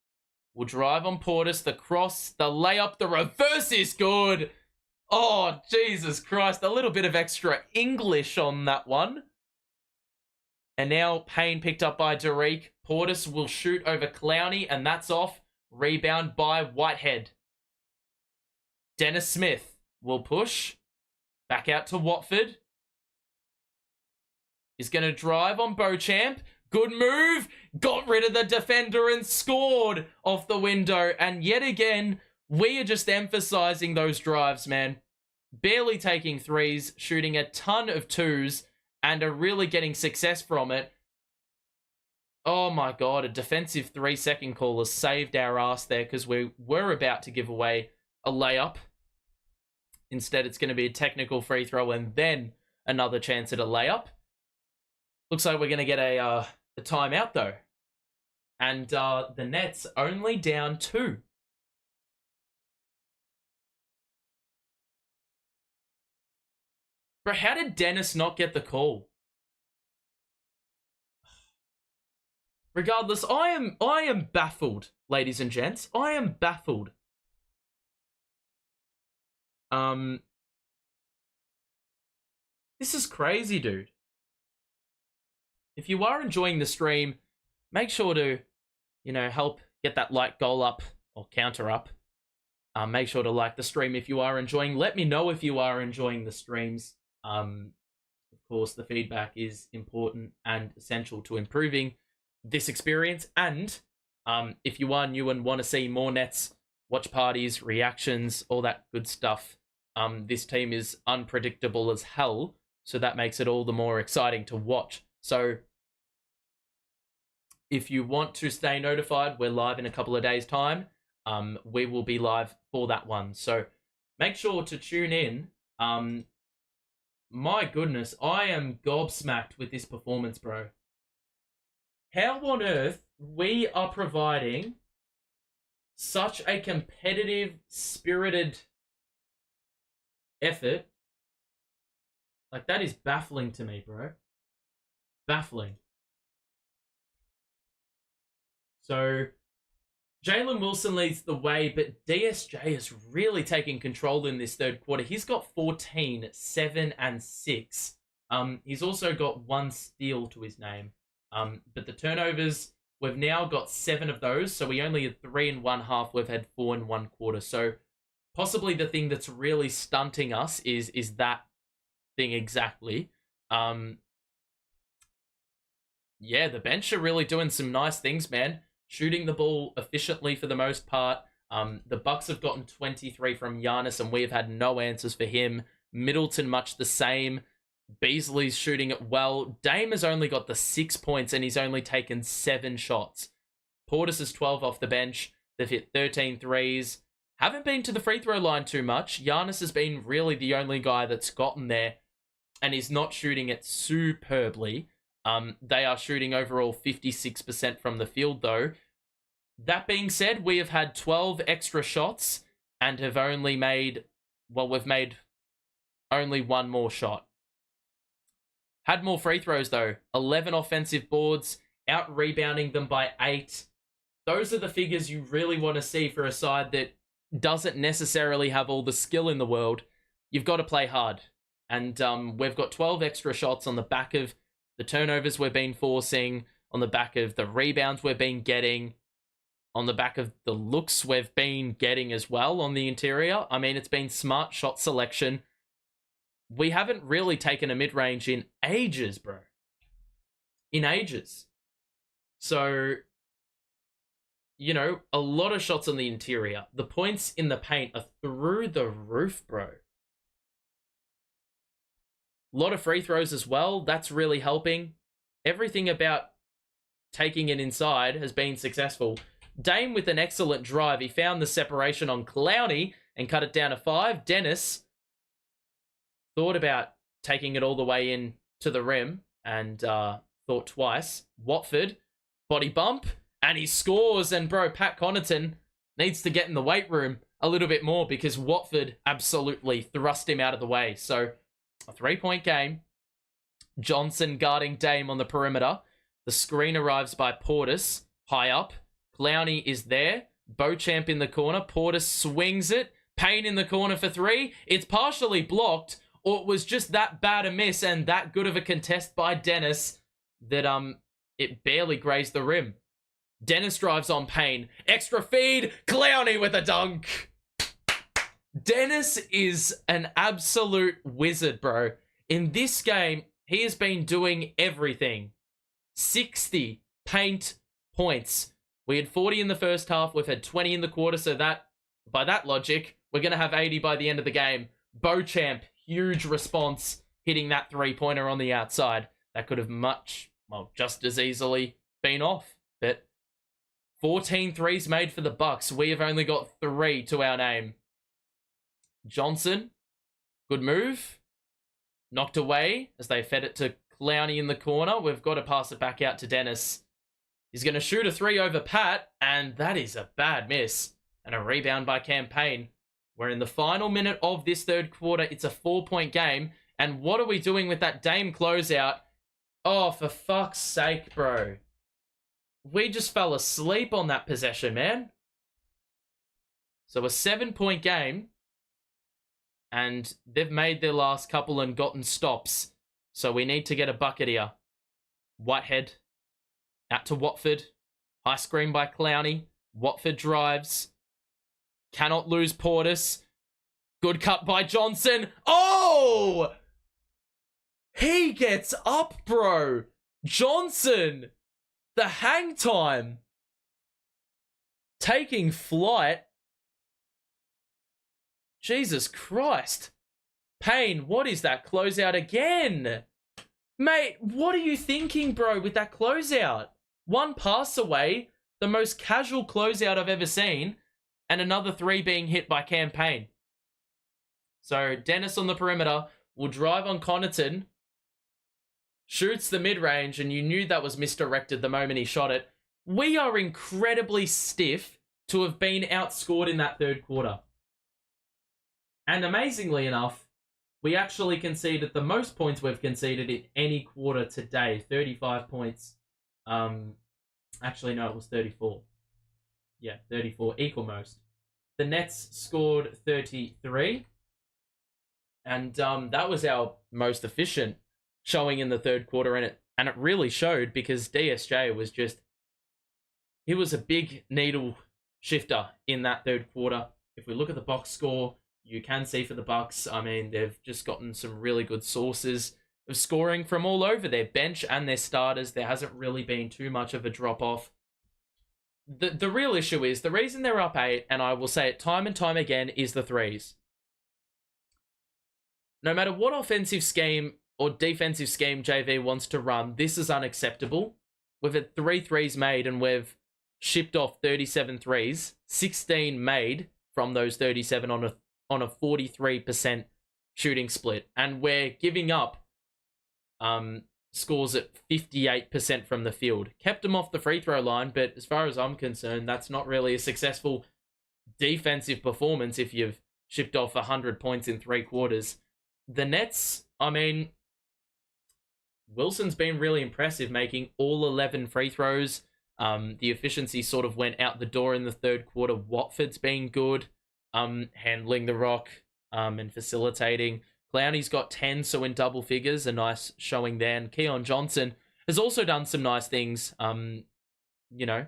will drive on Portis. The cross, the layup, the reverse is good. Oh, Jesus Christ. A little bit of extra English on that one. And now Payne picked up by Derek. Portis will shoot over Clowney, and that's off. Rebound by Whitehead. Dennis Smith will push. Back out to Watford. He's going to drive on Beauchamp. Good move. Got rid of the defender and scored off the window. And yet again, we are just emphasizing those drives, man. Barely taking threes, shooting a ton of twos, and are really getting success from it. Oh my god, a defensive 3-second call has saved our ass there because we were about to give away a layup. Instead, it's going to be a technical free throw and then another chance at a layup. Looks like we're going to get a timeout though. And the Nets only down 2. Bro, how did Dennis not get the call? Regardless, I am baffled, ladies and gents. I am baffled. This is crazy, dude. If you are enjoying the stream, make sure to, help get that like goal up or counter up. Make sure to like the stream if you are enjoying. Let me know if you are enjoying the streams. Of course, the feedback is important and essential to improving this experience. And if you are new and want to see more Nets, watch parties, reactions, all that good stuff, this team is unpredictable as hell, so that makes it all the more exciting to watch. So if you want to stay notified, we're live in a couple of days' time. We will be live for that one. So make sure to tune in. My goodness, I am gobsmacked with this performance, bro. How on earth we are providing such a competitive, spirited effort? Like, that is baffling to me, bro. Baffling. So, Jalen Wilson leads the way, but DSJ is really taking control in this third quarter. He's got 14, 7, and 6. He's also got 1 steal to his name. But the turnovers, we've now got 7 of those, so we only had 3 in one half. We've had 4 in one quarter. So possibly the thing that's really stunting us is that thing exactly. Yeah, the bench are really doing some nice things, man. Shooting the ball efficiently for the most part. The Bucks have gotten 23 from Giannis, and we have had no answers for him. Middleton, much the same. Beasley's shooting it well. Dame has only got the 6 points, and he's only taken 7 shots. Portis is 12 off the bench. They've hit 13 threes. Haven't been to the free throw line too much. Giannis has been really the only guy that's gotten there, and he's not shooting it superbly. They are shooting overall 56% from the field, though. That being said, we have had 12 extra shots and have only made... Well, we've made only 1 more shot. Had more free throws, though. 11 offensive boards, out-rebounding them by 8. Those are the figures you really want to see for a side that doesn't necessarily have all the skill in the world. You've got to play hard. And we've got 12 extra shots on the back of the turnovers we've been forcing, on the back of the rebounds we've been getting, on the back of the looks we've been getting as well on the interior. I mean, it's been smart shot selection. We haven't really taken a mid-range in ages, bro. In ages. So, you know, a lot of shots on the interior. The points in the paint are through the roof, bro. A lot of free throws as well. That's really helping. Everything about taking it inside has been successful. Dame with an excellent drive. He found the separation on Clowney and cut it down to 5. Dennis thought about taking it all the way in to the rim and thought twice. Watford, body bump, and he scores. And bro, Pat Connaughton needs to get in the weight room a little bit more because Watford absolutely thrust him out of the way. So a 3-point game. Johnson guarding Dame on the perimeter. The screen arrives by Portis. High up. Clowney is there. Beauchamp in the corner. Portis swings it. Payne in the corner for 3. It's partially blocked, or it was just that bad a miss and that good of a contest by Dennis that it barely grazed the rim. Dennis drives on Payne. Extra feed. Clowney with a dunk. Dennis is an absolute wizard, bro. In this game, he has been doing everything. 60 paint points. We had 40 in the first half. We've had 20 in the quarter. So that, by that logic, we're going to have 80 by the end of the game. Beauchamp, huge response, hitting that 3-pointer on the outside. That could have just as easily been off. But 14 threes made for the Bucks. We have only got 3 to our name. Johnson, good move. Knocked away as they fed it to Clowney in the corner. We've got to pass it back out to Dennis. He's going to shoot a 3 over Pat, and that is a bad miss. And a rebound by Payne. We're in the final minute of this third quarter. It's a 4-point game. And what are we doing with that Dame closeout? Oh, for fuck's sake, bro. We just fell asleep on that possession, man. So a 7-point game. And they've made their last couple and gotten stops. So we need to get a bucket here. Whitehead. Out to Watford. High screen by Clowney. Watford drives. Cannot lose Portis. Good cut by Johnson. Oh! He gets up, bro. Johnson. The hang time. Taking flight. Jesus Christ. Payne, what is that closeout again? Mate, what are you thinking, bro, with that closeout? 1 pass away, the most casual closeout I've ever seen, and another 3 being hit by Payne. So Dennis on the perimeter will drive on Connaughton. shoots the mid-range, and you knew that was misdirected the moment he shot it. We are incredibly stiff to have been outscored in that third quarter. And amazingly enough, we actually conceded the most points we've conceded in any quarter today, 35 points. Actually, no, it was 34. Yeah, 34, equal most. The Nets scored 33, and that was our most efficient showing in the third quarter, and it really showed because DSJ was just, he was a big needle shifter in that third quarter. If we look at the box score, you can see for the Bucks, I mean, they've just gotten some really good sources of scoring from all over their bench and their starters. There hasn't really been too much of a drop-off. The real issue is, the reason they're up 8, and I will say it time and time again, is the threes. No matter what offensive scheme or defensive scheme JV wants to run, this is unacceptable. We've had 3 threes made, and we've shipped off 37 threes, 16 made from those 37 on a 43% shooting split. And we're giving up scores at 58% from the field. Kept them off the free throw line, but as far as I'm concerned, that's not really a successful defensive performance if you've shipped off 100 points in 3 quarters. The Nets, I mean, Wilson's been really impressive, making all 11 free throws. The efficiency sort of went out the door in the third quarter. Watford's been good, handling the rock and facilitating. Clowney's got 10, so in double figures, a nice showing there. And Keon Johnson has also done some nice things, you know,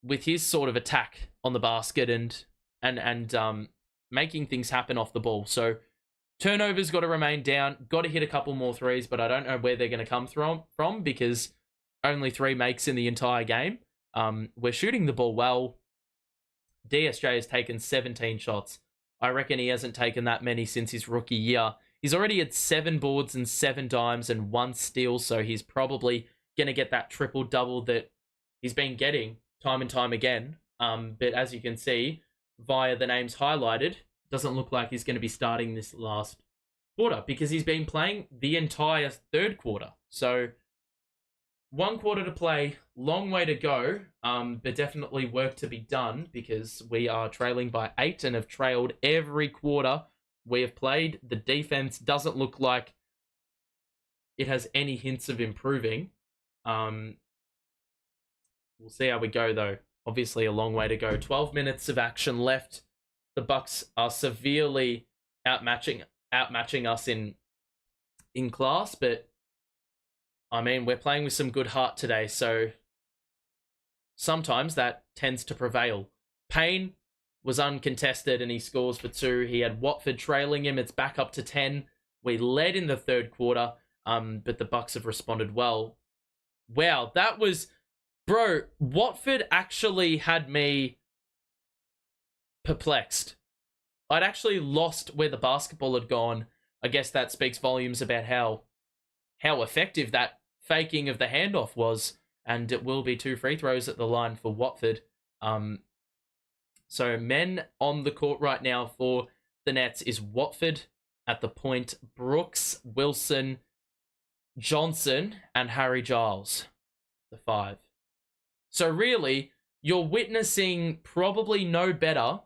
with his sort of attack on the basket and making things happen off the ball. So turnovers got to remain down, got to hit a couple more threes, but I don't know where they're going to come from because only 3 makes in the entire game. We're shooting the ball well. DSJ has taken 17 shots. I reckon he hasn't taken that many since his rookie year. He's already had 7 boards and 7 dimes and 1 steal, so he's probably going to get that triple-double that he's been getting time and time again. But as you can see, via the names highlighted, doesn't look like he's going to be starting this last quarter because he's been playing the entire third quarter. So 1 quarter to play, long way to go, but definitely work to be done because we are trailing by 8 and have trailed every quarter we have played. The defense doesn't look like it has any hints of improving. We'll see how we go, though. Obviously, a long way to go. 12 minutes of action left. The Bucks are severely outmatching us in class, but I mean, we're playing with some good heart today, so sometimes that tends to prevail. Payne was uncontested and he scores for 2. He had Watford trailing him. It's back up to 10. We led in the third quarter, but the Bucks have responded well. Wow, that was... Bro, Watford actually had me perplexed. I'd actually lost where the basketball had gone. I guess that speaks volumes about how effective that faking of the handoff was, and it will be 2 free throws at the line for Watford. So men on the court right now for the Nets is Watford at the point, Brooks, Wilson, Johnson, and Harry Giles, the 5. So really, you're witnessing probably no better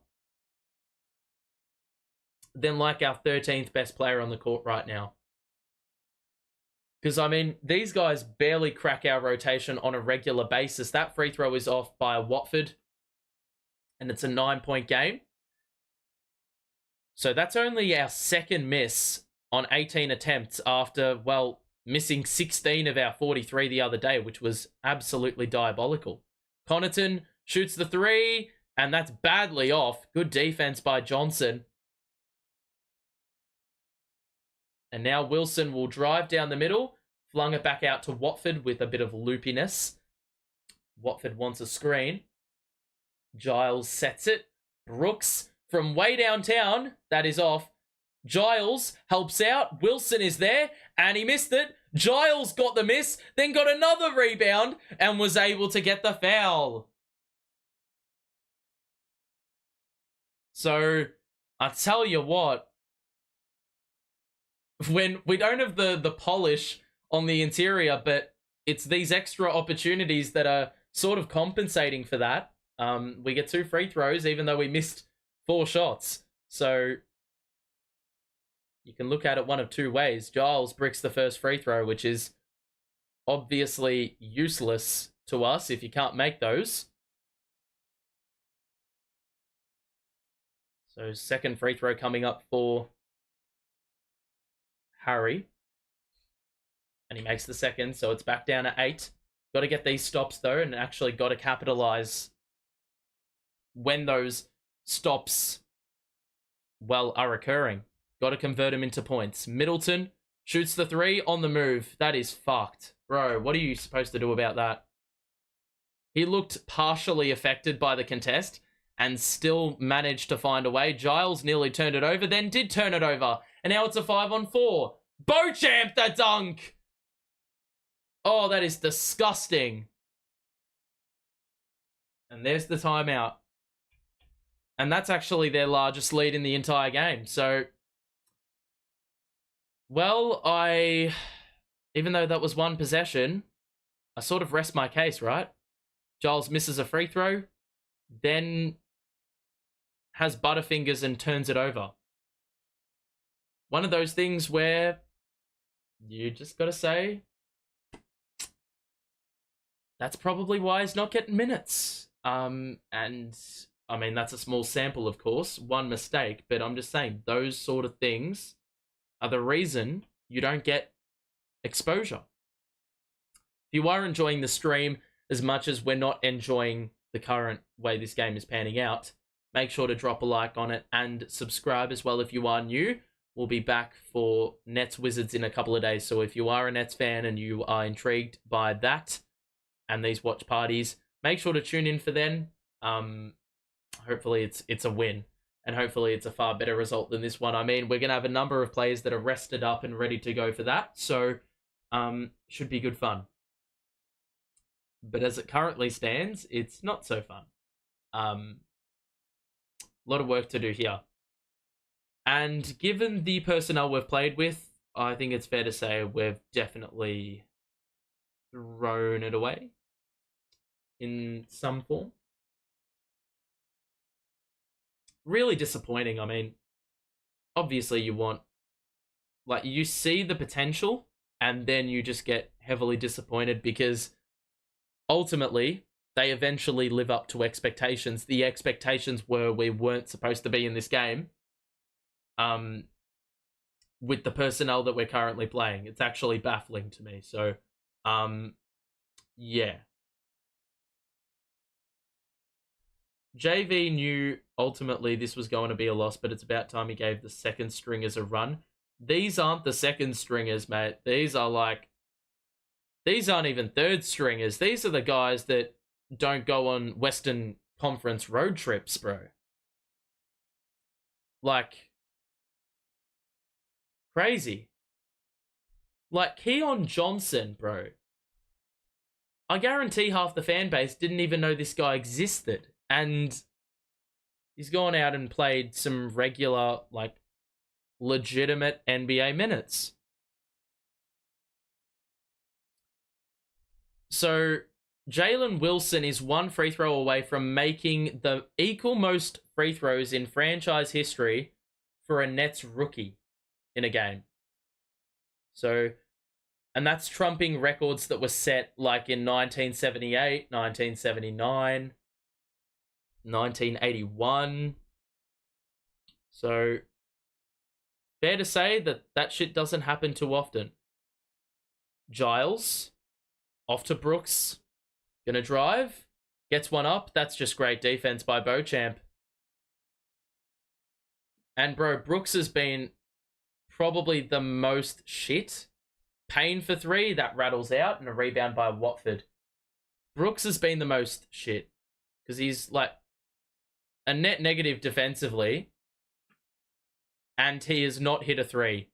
than like our 13th best player on the court right now. Because, I mean, these guys barely crack our rotation on a regular basis. That free throw is off by Watford, and it's a 9-point game. So that's only our 2nd miss on 18 attempts after, well, missing 16 of our 43 the other day, which was absolutely diabolical. Connaughton shoots the 3, and that's badly off. Good defense by Johnson. And now Wilson will drive down the middle, flung it back out to Watford with a bit of loopiness. Watford wants a screen. Giles sets it. Brooks from way downtown, that is off. Giles helps out. Wilson is there, and he missed it. Giles got the miss, then got another rebound, and was able to get the foul. So, I tell you what, when we don't have the polish on the interior, but it's these extra opportunities that are sort of compensating for that. We get 2 free throws, even though we missed 4 shots. So you can look at it one of 2 ways. Giles bricks the first free throw, which is obviously useless to us if you can't make those. So second free throw coming up for Harry. And he makes the second, so it's back down at 8. Got to get these stops, though, and actually got to capitalize when those stops, well, are occurring. Got to convert them into points. Middleton shoots the 3 on the move. That is fucked. Bro, what are you supposed to do about that? He looked partially affected by the contest and still managed to find a way. Giles nearly turned it over, then did turn it over. And now it's a 5-on-4. Beauchamp, the dunk! Oh, that is disgusting. And there's the timeout. And that's actually their largest lead in the entire game. So, well, even though that was one possession, I sort of rest my case, right? Giles misses a free throw, then has butterfingers and turns it over. One of those things where you just got to say, that's probably why he's not getting minutes. And I mean, that's a small sample, of course, one mistake, but I'm just saying those sort of things are the reason you don't get exposure. If you are enjoying the stream as much as we're not enjoying the current way this game is panning out, make sure to drop a like on it and subscribe as well if you are new. We'll be back for Nets Wizards in a couple of days, so if you are a Nets fan and you are intrigued by that and these watch parties, make sure to tune in for then. Hopefully it's a win, and hopefully it's a far better result than this one. I mean, we're going to have a number of players that are rested up and ready to go for that, so should be good fun. But as it currently stands, it's not so fun. A lot of work to do here. And given the personnel we've played with, I think it's fair to say we've definitely thrown it away in some form. Really disappointing. I mean, obviously you see the potential and then you just get heavily disappointed because ultimately they eventually live up to expectations. The expectations were we weren't supposed to be in this game with the personnel that we're currently playing. It's actually baffling to me. So, yeah. JV knew ultimately this was going to be a loss, but it's about time he gave the second stringers a run. These aren't the second stringers, mate. These aren't even third stringers. These are the guys that don't go on Western Conference road trips, bro. Like, crazy. Like, Keon Johnson, bro. I guarantee half the fan base didn't even know this guy existed. And he's gone out and played some regular, like, legitimate NBA minutes. So, Jalen Wilson is 1 free throw away from making the equal most free throws in franchise history for a Nets rookie in a game. So, and that's trumping records that were set like in 1978, 1979, 1981. So, fair to say that shit doesn't happen too often. Giles, off to Brooks, gonna drive, gets one up. That's just great defense by Beauchamp. And bro, Brooks has been probably the most shit. Payne for 3, that rattles out, and a rebound by Watford. Brooks has been the most shit because he's like a net negative defensively, and he has not hit a 3,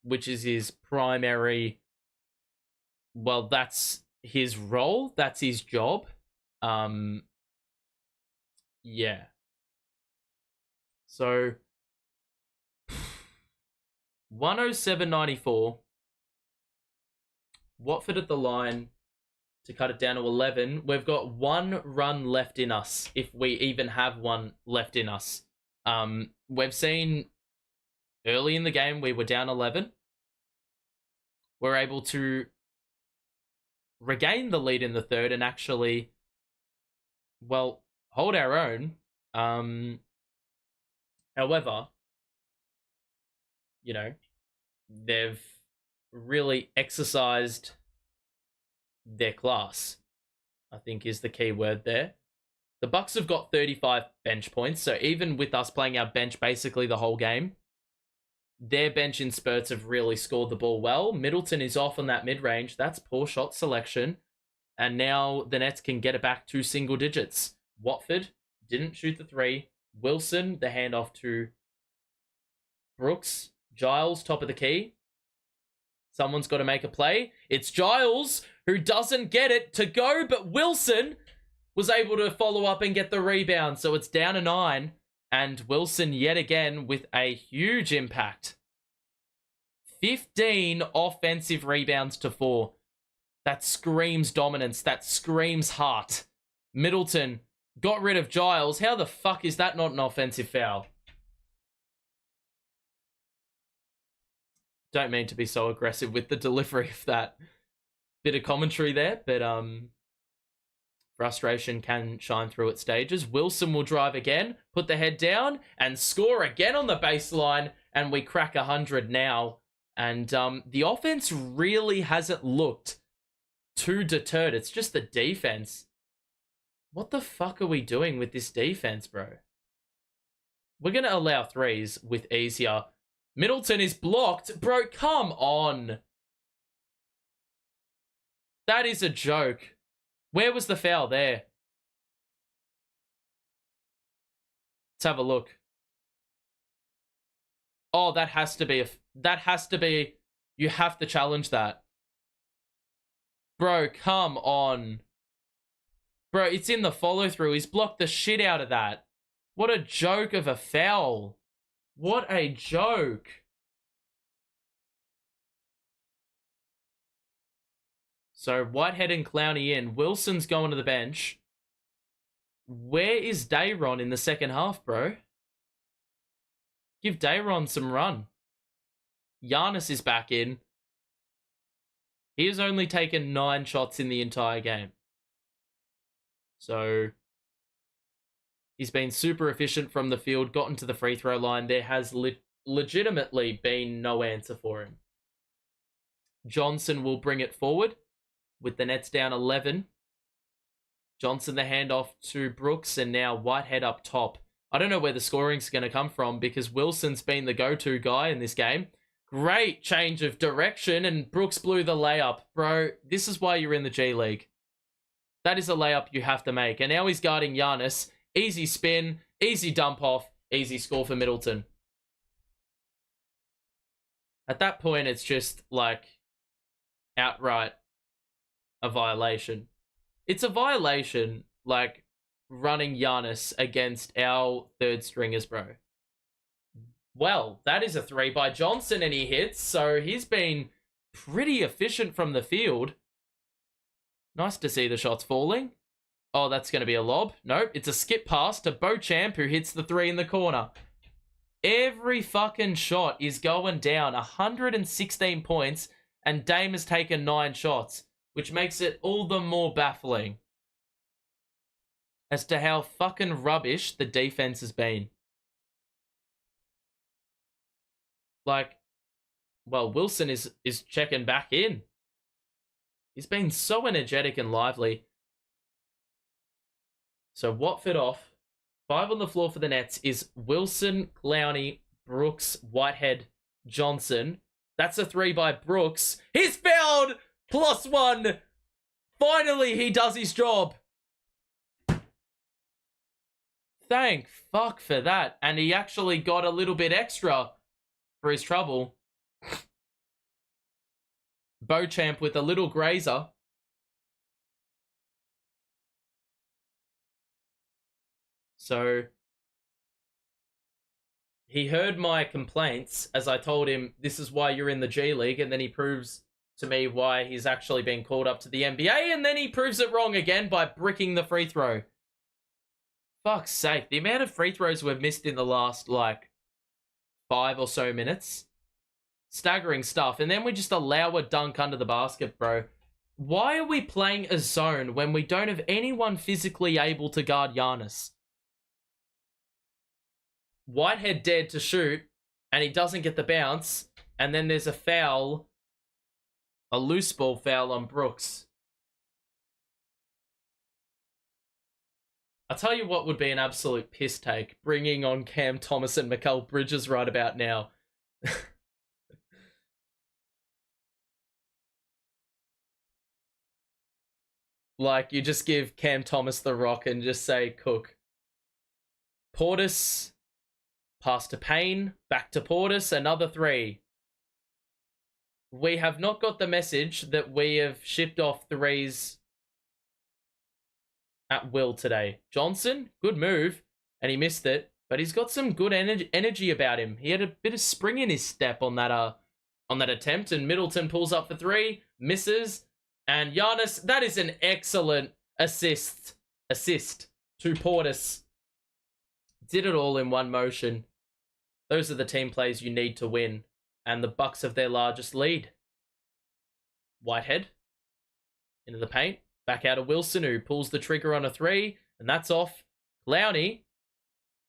which is his primary. Well, that's his role. That's his job. Yeah. So, 107.94. Watford at the line to cut it down to 11. We've got one run left in us, if we even have one left in us. We've seen early in the game we were down 11. We're able to regain the lead in the third and actually, well, hold our own. However, you know, they've really exercised their class, I think is the key word there. The Bucks have got 35 bench points, so even with us playing our bench basically the whole game, their bench in spurts have really scored the ball well. Middleton is off on that mid-range. That's poor shot selection. And now the Nets can get it back to single digits. Watford didn't shoot the three. Wilson, the handoff to Brooks. Giles, top of the key. Someone's got to make a play. It's Giles who doesn't get it to go, but Wilson was able to follow up and get the rebound. So it's down to 9. And Wilson yet again with a huge impact. 15 offensive rebounds to 4. That screams dominance. That screams heart. Middleton got rid of Giles. How the fuck is that not an offensive foul? Don't mean to be so aggressive with the delivery of that bit of commentary there, but frustration can shine through at stages. Wilson will drive again, put the head down, and score again on the baseline, and we crack 100 now. And the offense really hasn't looked too deterred. It's just the defense. What the fuck are we doing with this defense, bro? We're going to allow threes with ease here. Middleton is blocked. Bro, come on. That is a joke. Where was the foul there? Let's have a look. Oh, that has to be you have to challenge that. Bro, come on. Bro, it's in the follow through. He's blocked the shit out of that. What a joke of a foul. What a joke. So Whitehead and Clowney in. Wilson's going to the bench. Where is Dayron in the second half, bro? Give Dayron some run. Giannis is back in. He has only taken 9 shots in the entire game. So he's been super efficient from the field, gotten to the free throw line. There has legitimately been no answer for him. Johnson will bring it forward with the Nets down 11. Johnson the handoff to Brooks, and now Whitehead up top. I don't know where the scoring's going to come from because Wilson's been the go-to guy in this game. Great change of direction, and Brooks blew the layup. Bro, this is why you're in the G League. That is a layup you have to make. And now he's guarding Giannis. Easy spin, easy dump off, easy score for Middleton. At that point, it's just like outright a violation. It's a violation, like running Giannis against our third stringers, bro. Well, that is a 3 by Johnson, and he hits, so he's been pretty efficient from the field. Nice to see the shots falling. Oh, that's going to be a lob. Nope, it's a skip pass to Beauchamp, who hits the 3 in the corner. Every fucking shot is going down. 116 points, and Dame has taken 9 shots, which makes it all the more baffling as to how fucking rubbish the defense has been. Like, well, Wilson is checking back in. He's been so energetic and lively. So Watford off. 5 on the floor for the Nets is Wilson, Clowney, Brooks, Whitehead, Johnson. That's a 3 by Brooks. He's fouled! +1. Finally, he does his job. Thank fuck for that. And he actually got a little bit extra for his trouble. Beauchamp with a little grazer. So he heard my complaints as I told him this is why you're in the G League, and then he proves to me why he's actually been called up to the NBA, and then he proves it wrong again by bricking the free throw. Fuck's sake, the amount of free throws we've missed in the last, 5 or so minutes. Staggering stuff. And then we just allow a dunk under the basket, bro. Why are we playing a zone when we don't have anyone physically able to guard Giannis? Whitehead dared to shoot, and he doesn't get the bounce. And then there's a foul, a loose ball foul on Brooks. I'll tell you what would be an absolute piss take, bringing on Cam Thomas and Mikal Bridges right about now. You just give Cam Thomas the rock and just say, Cook. Portis, pass to Payne, back to Portis, another 3. We have not got the message that we have shipped off threes at will today. Johnson, good move, and he missed it, but he's got some good energy about him. He had a bit of spring in his step on that attempt, and Middleton pulls up for 3, misses, and Giannis, that is an excellent assist to Portis. Did it all in one motion. Those are the team plays you need to win, and the Bucks have their largest lead. Whitehead into the paint. Back out of Wilson, who pulls the trigger on a 3, and that's off. Clowney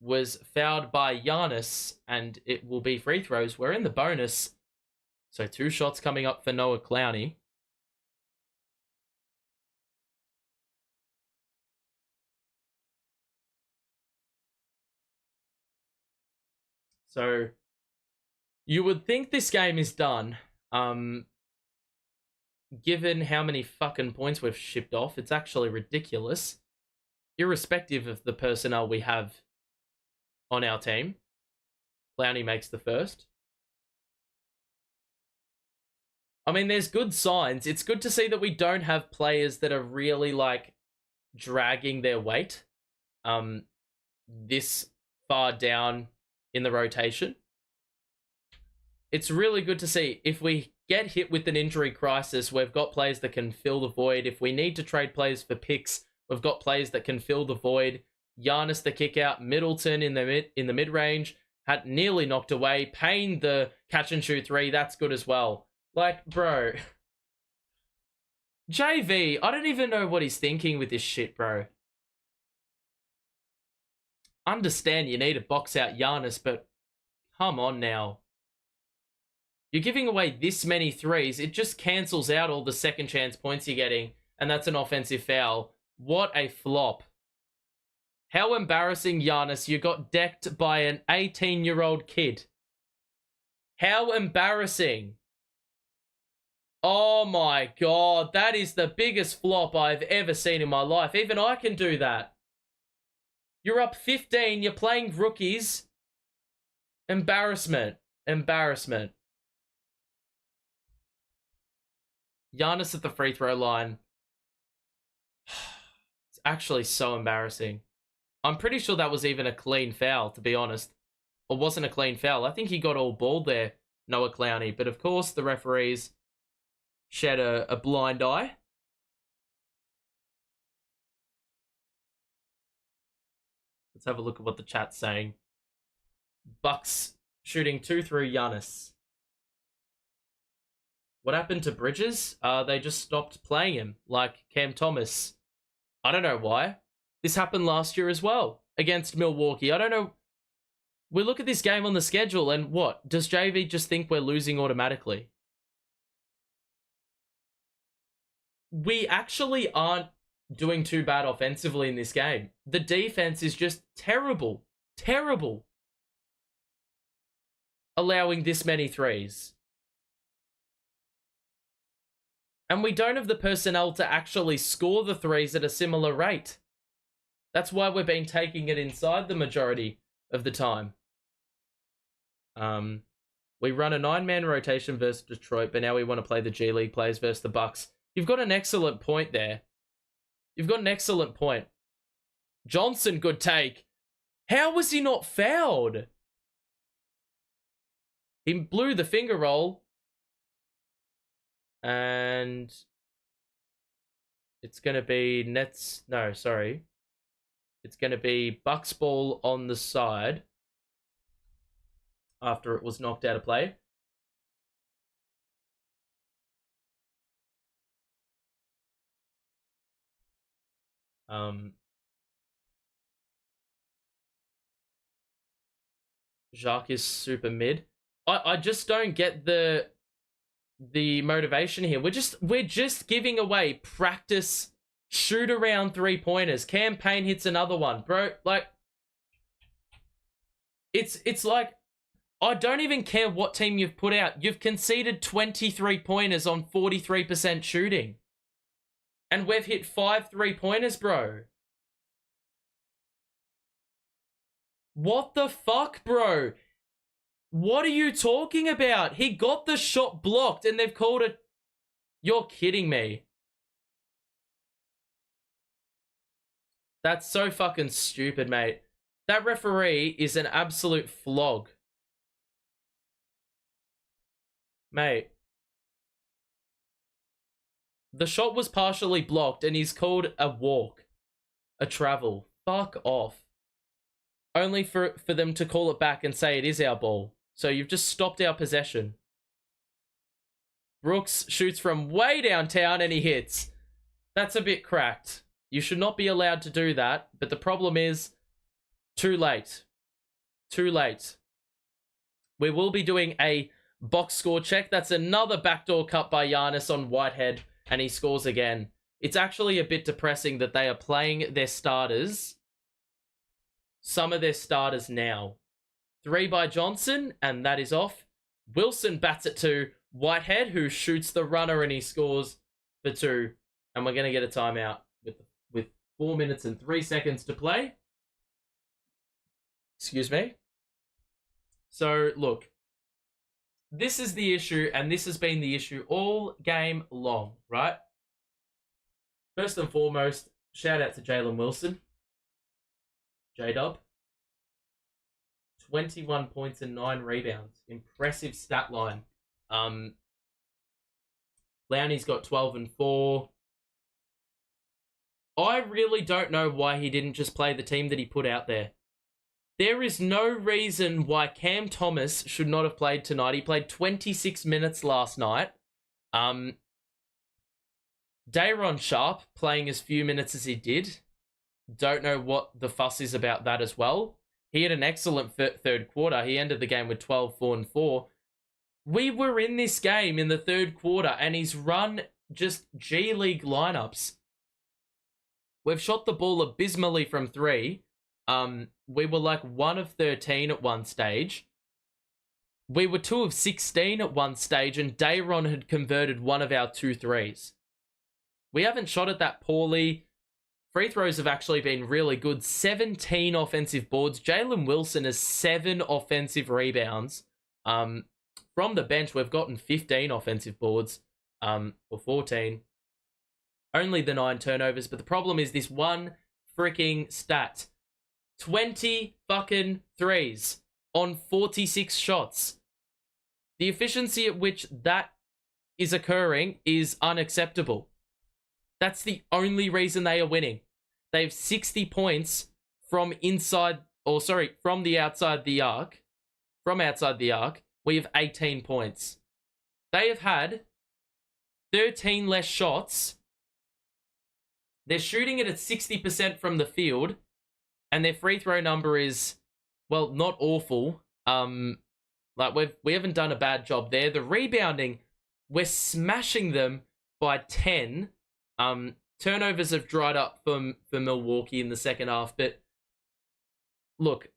was fouled by Giannis, and it will be free throws. We're in the bonus, so 2 shots coming up for Noah Clowney. So you would think this game is done. Given how many fucking points we've shipped off, it's actually ridiculous. Irrespective of the personnel we have on our team. Clowney makes the first. I mean, there's good signs. It's good to see that we don't have players that are really, dragging their weight this far down in the rotation. It's really good to see. If we get hit with an injury crisis, we've got players that can fill the void. If we need to trade players for picks, we've got players that can fill the void. Giannis the kick out, Middleton in the mid-range, had nearly knocked away. Payne the catch and shoot 3, that's good as well. Bro. JV, I don't even know what he's thinking with this shit, bro. Understand you need to box out Giannis, but come on now. You're giving away this many 3s, it just cancels out all the second chance points you're getting, and that's an offensive foul. What a flop. How embarrassing, Giannis. You got decked by an 18-year-old kid. How embarrassing. Oh my god, that is the biggest flop I've ever seen in my life. Even I can do that. You're up 15, you're playing rookies. Embarrassment. Embarrassment. Giannis at the free throw line. It's actually so embarrassing. I'm pretty sure that was even a clean foul, to be honest. Or wasn't a clean foul. I think he got all balled there, Noah Clowney. But of course, the referees shed a blind eye. Let's have a look at what the chat's saying. Bucks shooting 2 through Giannis. What happened to Bridges? They just stopped playing him, like Cam Thomas. I don't know why. This happened last year as well, against Milwaukee. I don't know. We look at this game on the schedule, and what? Does JV just think we're losing automatically? We actually aren't doing too bad offensively in this game. The defense is just terrible. Terrible. Allowing this many 3s. And we don't have the personnel to actually score the 3s at a similar rate. That's why we've been taking it inside the majority of the time. We run a 9-man rotation versus Detroit, but now we want to play the G League players versus the Bucks. You've got an excellent point there. You've got an excellent point. Johnson, good take. How was he not fouled? He blew the finger roll. And it's going to be Nets. No, sorry. It's going to be Bucks ball on the side after it was knocked out of play. Jacques is super mid. I just don't get the motivation here. We're just giving away practice shoot around 3-pointers. Cam Payne hits another one, bro. Like, it's like, I don't even care what team you've put out. You've conceded 23-pointers on 43% shooting. And we've hit 5 3-pointers, bro. What the fuck, bro? What are you talking about? He got the shot blocked and they've called it... You're kidding me. That's so fucking stupid, mate. That referee is an absolute flog. Mate. The shot was partially blocked and he's called a walk. A travel. Fuck off. Only for them to call it back and say it is our ball. So you've just stopped our possession. Brooks shoots from way downtown and he hits. That's a bit cracked. You should not be allowed to do that. But the problem is, too late. Too late. We will be doing a box score check. That's another backdoor cut by Giannis on Whitehead. And he scores again. It's actually a bit depressing that they are playing their starters. Some of their starters now. 3 by Johnson, and that is off. Wilson bats it to Whitehead, who shoots the runner, and he scores for 2. And we're going to get a timeout with 4 minutes and 3 seconds to play. Excuse me. So, look. This is the issue, and this has been the issue all game long, right? First and foremost, shout out to Jalen Wilson. J-Dub. 21 points and 9 rebounds. Impressive stat line. Lowney's got 12 and 4. I really don't know why he didn't just play the team that he put out there. There is no reason why Cam Thomas should not have played tonight. He played 26 minutes last night. Day'Ron Sharpe playing as few minutes as he did. Don't know what the fuss is about that as well. He had an excellent third quarter. He ended the game with 12, 4, and 4. We were in this game in the third quarter, and he's run just G League lineups. We've shot the ball abysmally from 3. We were like 1 of 13 at one stage. We were 2 of 16 at one stage, and Day'Ron had converted 1 of our 2 threes. We haven't shot it that poorly. Free throws have actually been really good. 17 offensive boards. Jalen Wilson has 7 offensive rebounds. From the bench, we've gotten 15 offensive boards, or 14. Only the 9 turnovers, but the problem is this one freaking stat. 20 fucking threes on 46 shots. The efficiency at which that is occurring is unacceptable. That's the only reason they are winning. They have 60 points from the outside the arc. From outside the arc, we have 18 points. They have had 13 less shots. They're shooting it at 60% from the field, and their free throw number is, well, not awful. We haven't done a bad job there. The rebounding, we're smashing them by 10. Turnovers have dried up for Milwaukee in the second half, but look,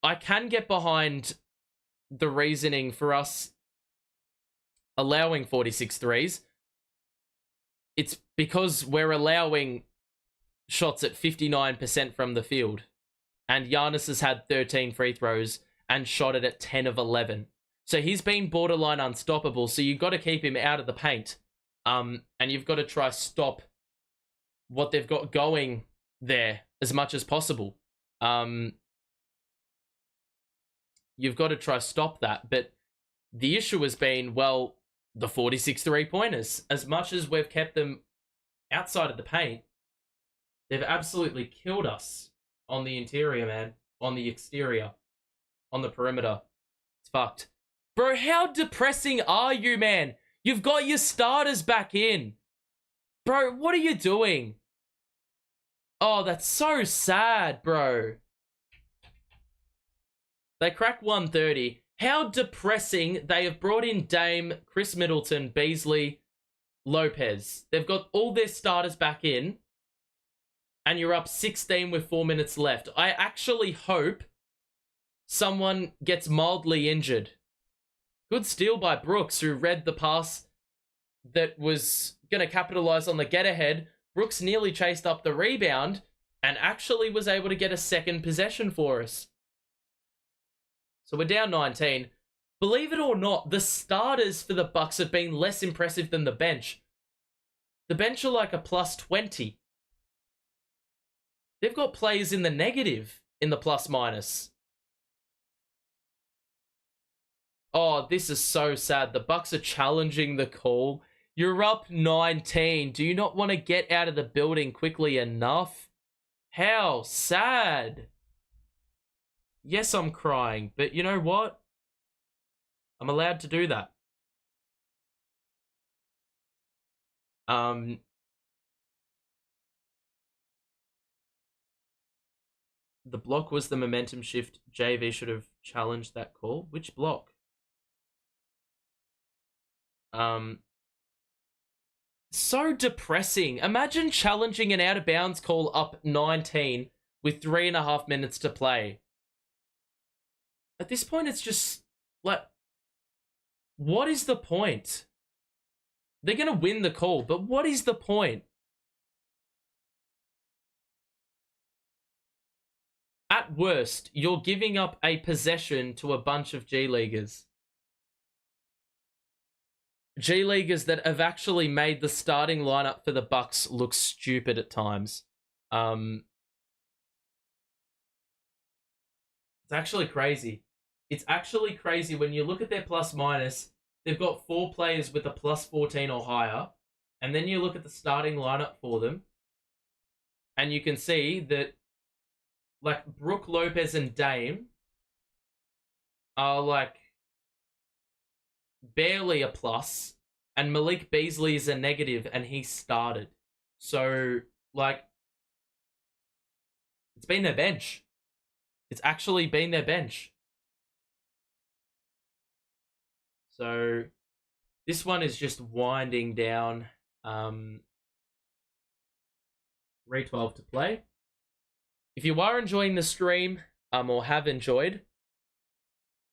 I can get behind the reasoning for us allowing 46 threes. It's because we're allowing shots at 59% from the field, and Giannis has had 13 free throws and shot it at 10 of 11. So he's been borderline unstoppable, so you've got to keep him out of the paint, and you've got to try stop what they've got going there as much as possible. You've got to try stop that. But The issue has been, well, the 46 3-pointers. As much as we've kept them outside of the paint, they've absolutely killed us on the interior, man. On the exterior. On the perimeter. It's fucked. Bro, how depressing are you, man? You've got your starters back in. Bro, what are you doing? Oh, that's so sad, bro. They crack 130. How depressing. They have brought in Dame, Chris Middleton, Beasley, Lopez. They've got all their starters back in. And you're up 16 with 4 minutes left. I actually hope someone gets mildly injured. Good steal by Brooks, who read the pass that was going to capitalize on the get-ahead. Brooks nearly chased up the rebound and actually was able to get a second possession for us. So we're down 19. Believe it or not, the starters for the Bucks have been less impressive than the bench. The bench are like a plus 20. They've got players in the negative in the plus-minus. Oh, this is so sad. The Bucks are challenging the call. You're up 19. Do you not want to get out of the building quickly enough? How sad. Yes, I'm crying, but you know what? I'm allowed to do that. The block was the momentum shift. JV should have challenged that call. Which block? So depressing. Imagine challenging an out-of-bounds call up 19 with 3.5 minutes to play. At this point, it's just, like, what is the point? They're going to win the call, but what is the point? At worst, you're giving up a possession to a bunch of G-Leaguers. G-Leaguers that have actually made the starting lineup for the Bucks look stupid at times. It's actually crazy. It's actually crazy when you look at their plus-minus. They've got 4 players with a plus 14 or higher. And then you look at the starting lineup for them. And you can see that, like, Brook Lopez and Dame are, like, barely a plus, and Malik Beasley is a negative, and he started. So, like, it's been their bench. It's actually been their bench. So, this one is just winding down. 3:12 to play. If you are enjoying the stream, or have enjoyed,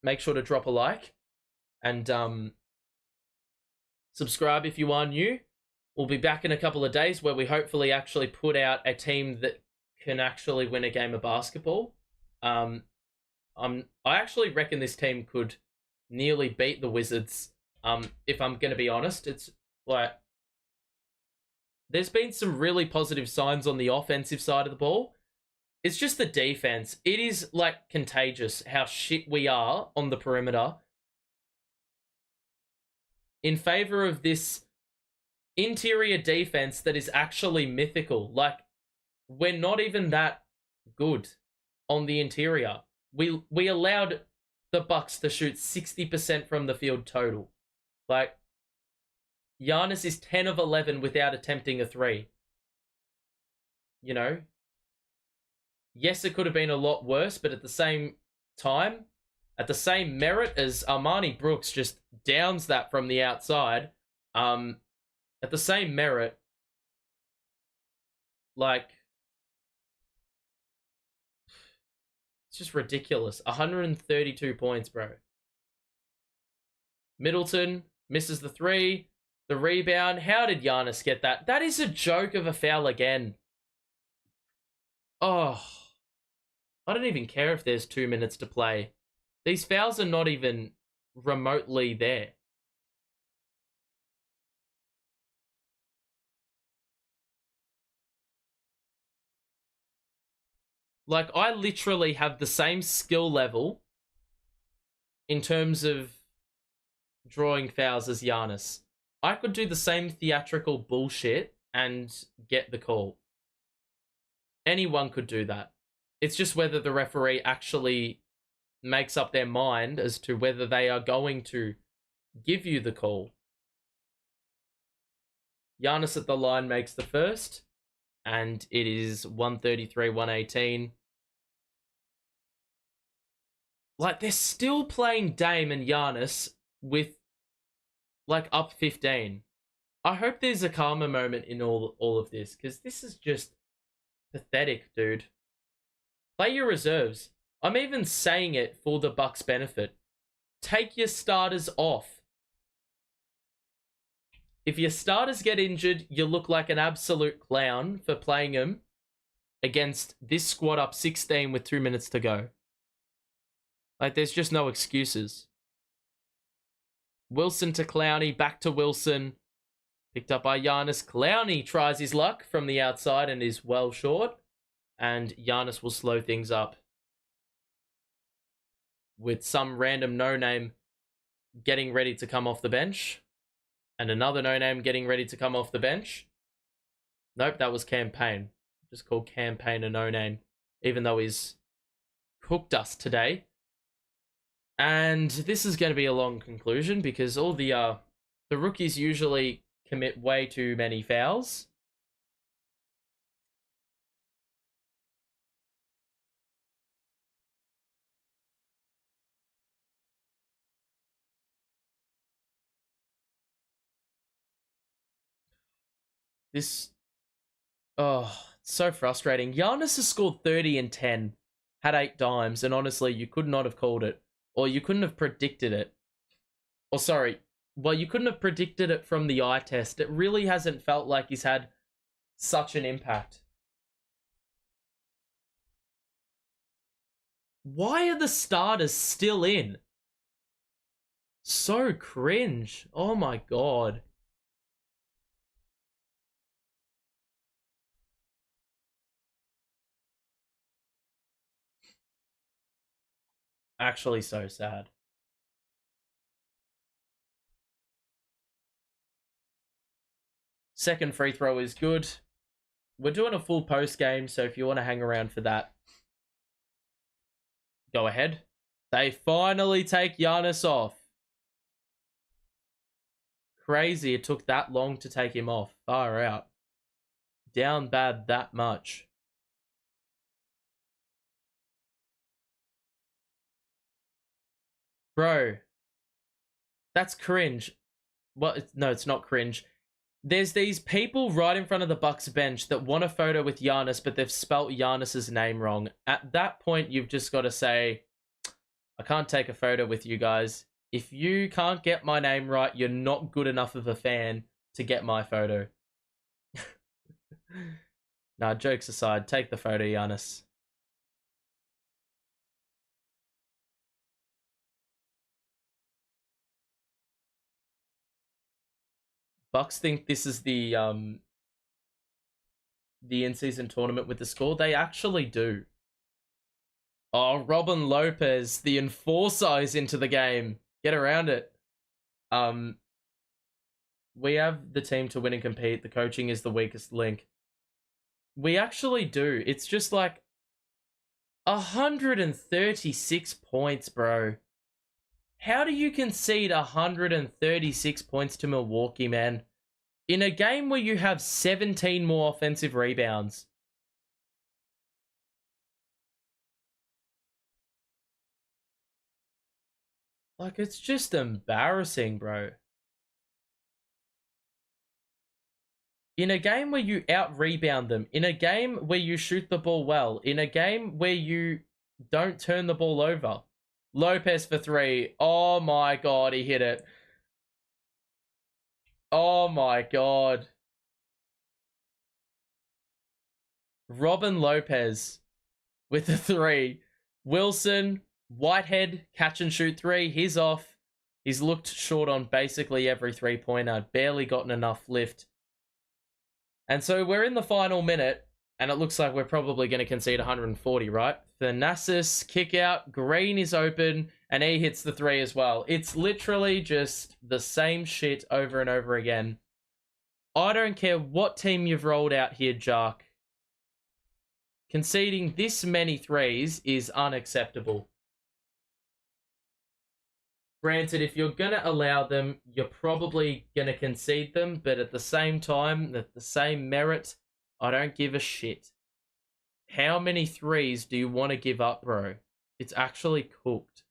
make sure to drop a like. And subscribe if you are new. We'll be back in a couple of days where we hopefully actually put out a team that can actually win a game of basketball. I actually reckon this team could nearly beat the Wizards. If I'm going to be honest, it's like there's been some really positive signs on the offensive side of the ball. It's just the defense. It is like contagious how shit we are on the perimeter in favor of this interior defense that is actually mythical. Like, we're not even that good on the interior. We allowed the Bucks to shoot 60% from the field total. Like, Giannis is 10 of 11 without attempting a 3. You know? Yes, it could have been a lot worse, but at the same time, at the same merit as Armani Brooks just downs that from the outside, at the same merit, like, it's just ridiculous. 132 points, bro. Middleton misses the 3, the rebound. How did Giannis get that? That is a joke of a foul again. Oh, I don't even care if there's 2 minutes to play. These fouls are not even remotely there. Like, I literally have the same skill level in terms of drawing fouls as Giannis. I could do the same theatrical bullshit and get the call. Anyone could do that. It's just whether the referee actually makes up their mind as to whether they are going to give you the call. Giannis at the line makes the first, and it is 133-118. Like, they're still playing Dame and Giannis with, like, up 15. I hope there's a calmer moment in all of this, because this is just pathetic, dude. Play your reserves. I'm even saying it for the Bucks' benefit. Take your starters off. If your starters get injured, you look like an absolute clown for playing them against this squad up 16 with 2 minutes to go. Like, there's just no excuses. Wilson to Clowney, back to Wilson. Picked up by Giannis. Clowney tries his luck from the outside and is well short. And Giannis will slow things up with some random no-name getting ready to come off the bench. And another no-name getting ready to come off the bench. Nope, that was Campaign. Just called Campaign a no-name, even though he's cooked us today. And this is going to be a long conclusion because all the rookies usually commit way too many fouls. This, oh, it's so frustrating. Giannis has scored 30 and 10, had 8 dimes, and honestly, you could not have called it. Or you couldn't have predicted it. Or sorry, well, you couldn't have predicted it from the eye test. It really hasn't felt like he's had such an impact. Why are the starters still in? So cringe. Oh my god. Actually so sad. Second free throw is good. We're doing a full post game, so if you want to hang around for that, go ahead. They finally take Giannis off. Crazy it took that long to take him off. Far out. Down bad that much. Bro, that's cringe. Well, no, it's not cringe. There's these people right in front of the Bucks bench that want a photo with Giannis, but they've spelt Giannis's name wrong. At that point, you've just got to say, I can't take a photo with you guys. If you can't get my name right, you're not good enough of a fan to get my photo. Nah, jokes aside, take the photo, Giannis. Bucks think this is the in-season tournament with the score. They actually do. Oh, Robin Lopez, the enforcer, is into the game. Get around it. We have the team to win and compete. The coaching is the weakest link. We actually do. It's just like 136 points, bro. How do you concede 136 points to Milwaukee, man? In a game where you have 17 more offensive rebounds. Like, it's just embarrassing, bro. In a game where you out-rebound them, in a game where you shoot the ball well, in a game where you don't turn the ball over. Lopez for 3. Oh my god, he hit it. Oh my god. Robin Lopez with the 3. Wilson, Whitehead, catch and shoot 3. He's off. He's looked short on basically every 3-pointer. Barely gotten enough lift. And so we're in the final minute, and it looks like we're probably going to concede 140, right? Thanasis, kick out. Green is open, And he hits the three as well. It's literally just the same shit over and over again. I don't care what team you've rolled out here, Jark. Conceding this many threes is unacceptable. Granted, if you're going to allow them, you're probably going to concede them, but at the same time, at the same merit, I don't give a shit. How many threes do you want to give up, bro? It's actually cooked.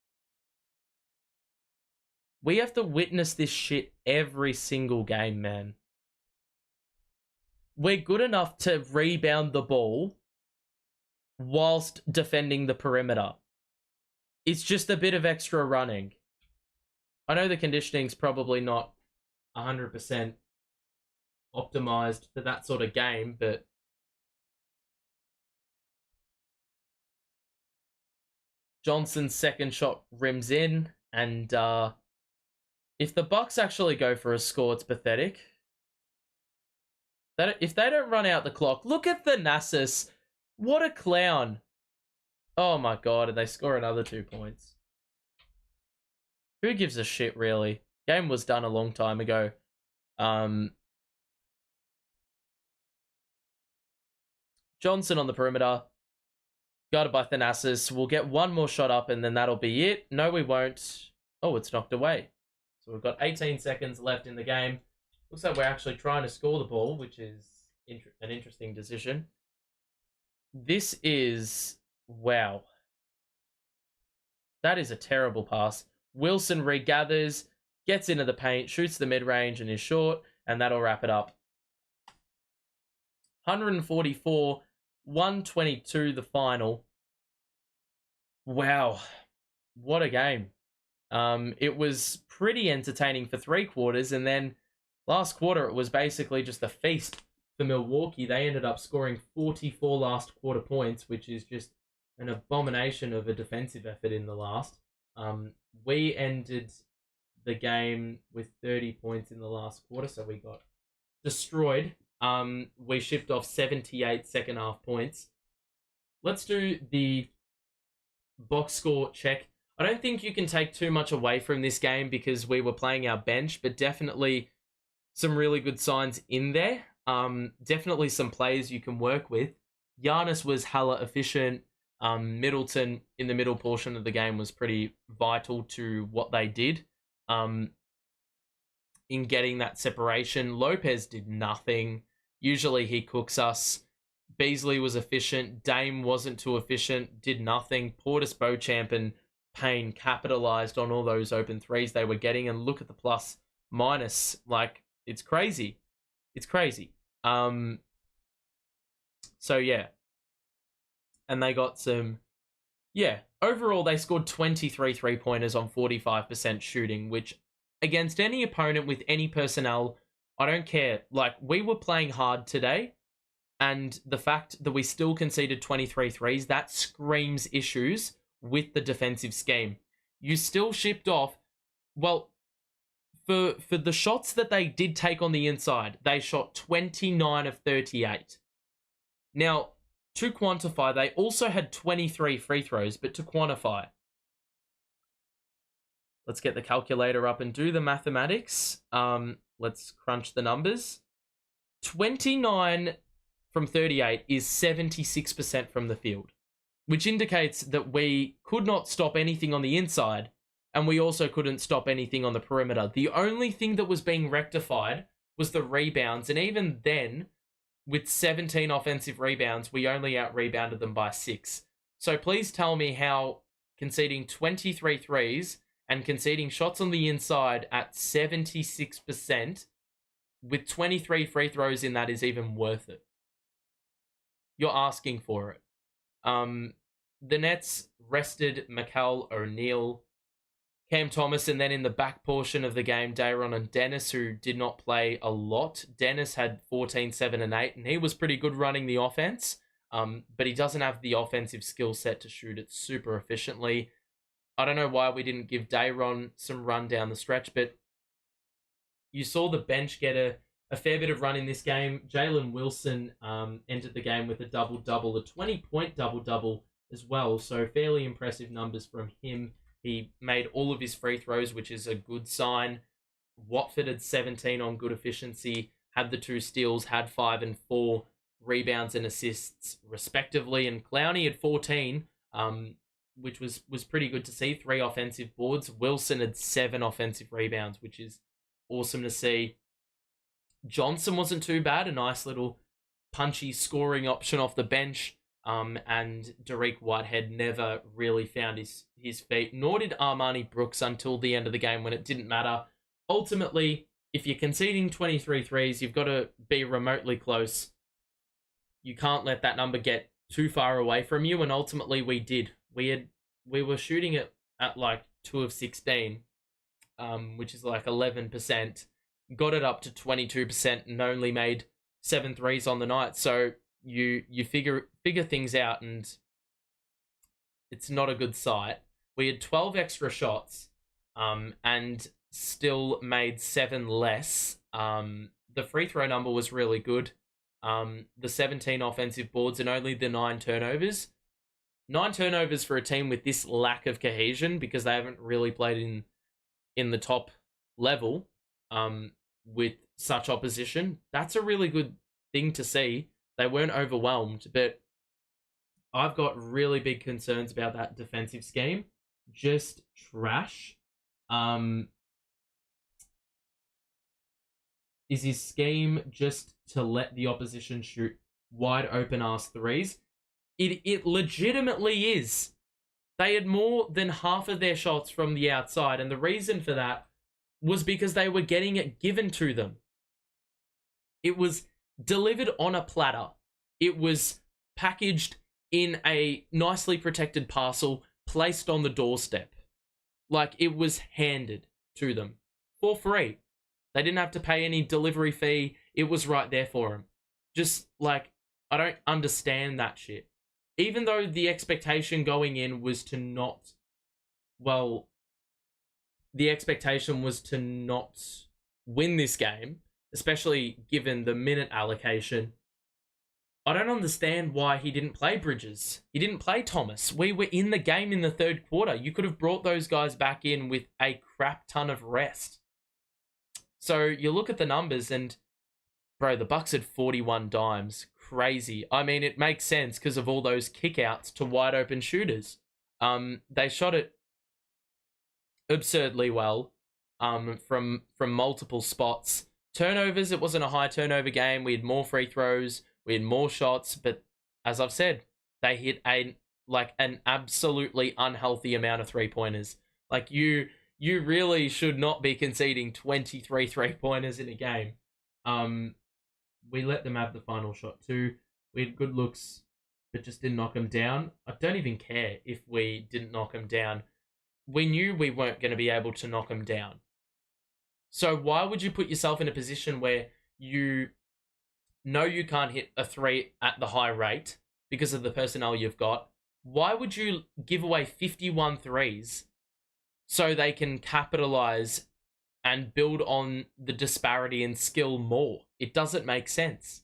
We have to witness this shit every single game, man. We're good enough to rebound the ball whilst defending the perimeter. It's just a bit of extra running. I know the conditioning's probably not 100% optimized for that sort of game, but Johnson's second shot rims in, and if the Bucks actually go for a score, it's pathetic. If they don't run out the clock, look at Thanasis. What a clown. Oh my god, and they score another 2 points. Who gives a shit, really? Game was done a long time ago. Johnson on the perimeter. Guarded by Thanasis. We'll get one more shot up and then that'll be it. No, we won't. Oh, it's knocked away. So we've got 18 seconds left in the game. Looks like we're actually trying to score the ball, which is an interesting decision. This is... wow. That is a terrible pass. Wilson regathers, gets into the paint, shoots the mid-range and is short, and that'll wrap it up. 144, 122 the final. Wow. What a game. It was pretty entertaining for 3 quarters, and then last quarter it was basically just a feast for Milwaukee. They ended up scoring 44 last quarter points, which is just an abomination of a defensive effort in the last. We ended the game with 30 points in the last quarter, so we got destroyed. We shipped off 78 second half points. Let's do the box score check. I don't think you can take too much away from this game because we were playing our bench, but definitely some really good signs in there. Definitely some players you can work with. Giannis was hella efficient. Middleton in the middle portion of the game was pretty vital to what they did in getting that separation. Lopez did nothing. Usually he cooks us. Beasley was efficient. Dame wasn't too efficient, did nothing. Portis, Beauchamp, and Payne capitalized on all those open threes they were getting, and look at the plus minus. Like, it's crazy. It's crazy. So yeah. And they got some, overall they scored 23 3-pointers on 45% shooting, which against any opponent with any personnel, I don't care. Like, we were playing hard today, and the fact that we still conceded 23 threes, that screams issues with the defensive scheme. You still shipped off, well, for the shots that they did take on the inside, they shot 29 of 38. Now, to quantify, they also had 23 free throws, but to quantify, let's get the calculator up and do the mathematics. Let's crunch the numbers. 29 from 38 is 76% from the field, which indicates that we could not stop anything on the inside, and we also couldn't stop anything on the perimeter. The only thing that was being rectified was the rebounds, and even then, with 17 offensive rebounds, we only out-rebounded them by 6. So please tell me how conceding 23 threes and conceding shots on the inside at 76% with 23 free throws in that is even worth it. You're asking for it. The Nets rested Mikal O'Neal, Cam Thomas, and then in the back portion of the game, Dayron and Dennis, who did not play a lot. Dennis had 14, 7, and 8, and he was pretty good running the offense, but he doesn't have the offensive skill set to shoot it super efficiently. I don't know why we didn't give Dayron some run down the stretch, but you saw the bench get a fair bit of run in this game. Jalen Wilson entered the game with a double-double, a 20-point double-double as well, so fairly impressive numbers from him. He made all of his free throws, which is a good sign. Watford had 17 on good efficiency, had the 2 steals, had 5 and 4 rebounds and assists respectively, and Clowney had 14, which was pretty good to see. 3 offensive boards. Wilson had 7 offensive rebounds, which is awesome to see. Johnson wasn't too bad, a nice little punchy scoring option off the bench. And Derek Whitehead never really found his feet, nor did Armani Brooks until the end of the game when it didn't matter. Ultimately, if you're conceding 23 threes, you've got to be remotely close. You can't let that number get too far away from you, and ultimately we did. We were shooting it at like 2 of 16, which is like 11%. Got it up to 22% and only made 7 threes on the night. So you figure things out, and it's not a good sight. We had 12 extra shots, and still made 7 less. The free throw number was really good. The 17 offensive boards and only the 9 turnovers. 9 turnovers for a team with this lack of cohesion, because they haven't really played in the top level with such opposition. That's a really good thing to see. They weren't overwhelmed, but I've got really big concerns about that defensive scheme. Just trash. Is his scheme just to let the opposition shoot wide open ass threes? It legitimately is. They had more than half of their shots from the outside, and the reason for that was because they were getting it given to them. It was delivered on a platter. It was packaged in a nicely protected parcel, placed on the doorstep. Like, it was handed to them for free. They didn't have to pay any delivery fee. It was right there for them. Just, like, I don't understand that shit. Even though the expectation going in was to not... Well, the expectation was to not win this game, especially given the minute allocation. I don't understand why he didn't play Bridges. He didn't play Thomas. We were in the game in the third quarter. You could have brought those guys back in with a crap ton of rest. So you look at the numbers and, bro, the Bucks had 41 dimes. Crazy. I mean, it makes sense because of all those kickouts to wide open shooters. They shot it absurdly well from multiple spots. Turnovers, it wasn't a high turnover game. We had more free throws. We had more shots. But as I've said, they hit an absolutely unhealthy amount of three-pointers. Like, you really should not be conceding 23 three-pointers in a game. We let them have the final shot too. We had good looks, but just didn't knock them down. I don't even care if we didn't knock them down. We knew we weren't going to be able to knock them down. So why would you put yourself in a position where you know you can't hit a 3 at the high rate because of the personnel you've got? Why would you give away 51 threes so they can capitalize and build on the disparity in skill more? It doesn't make sense.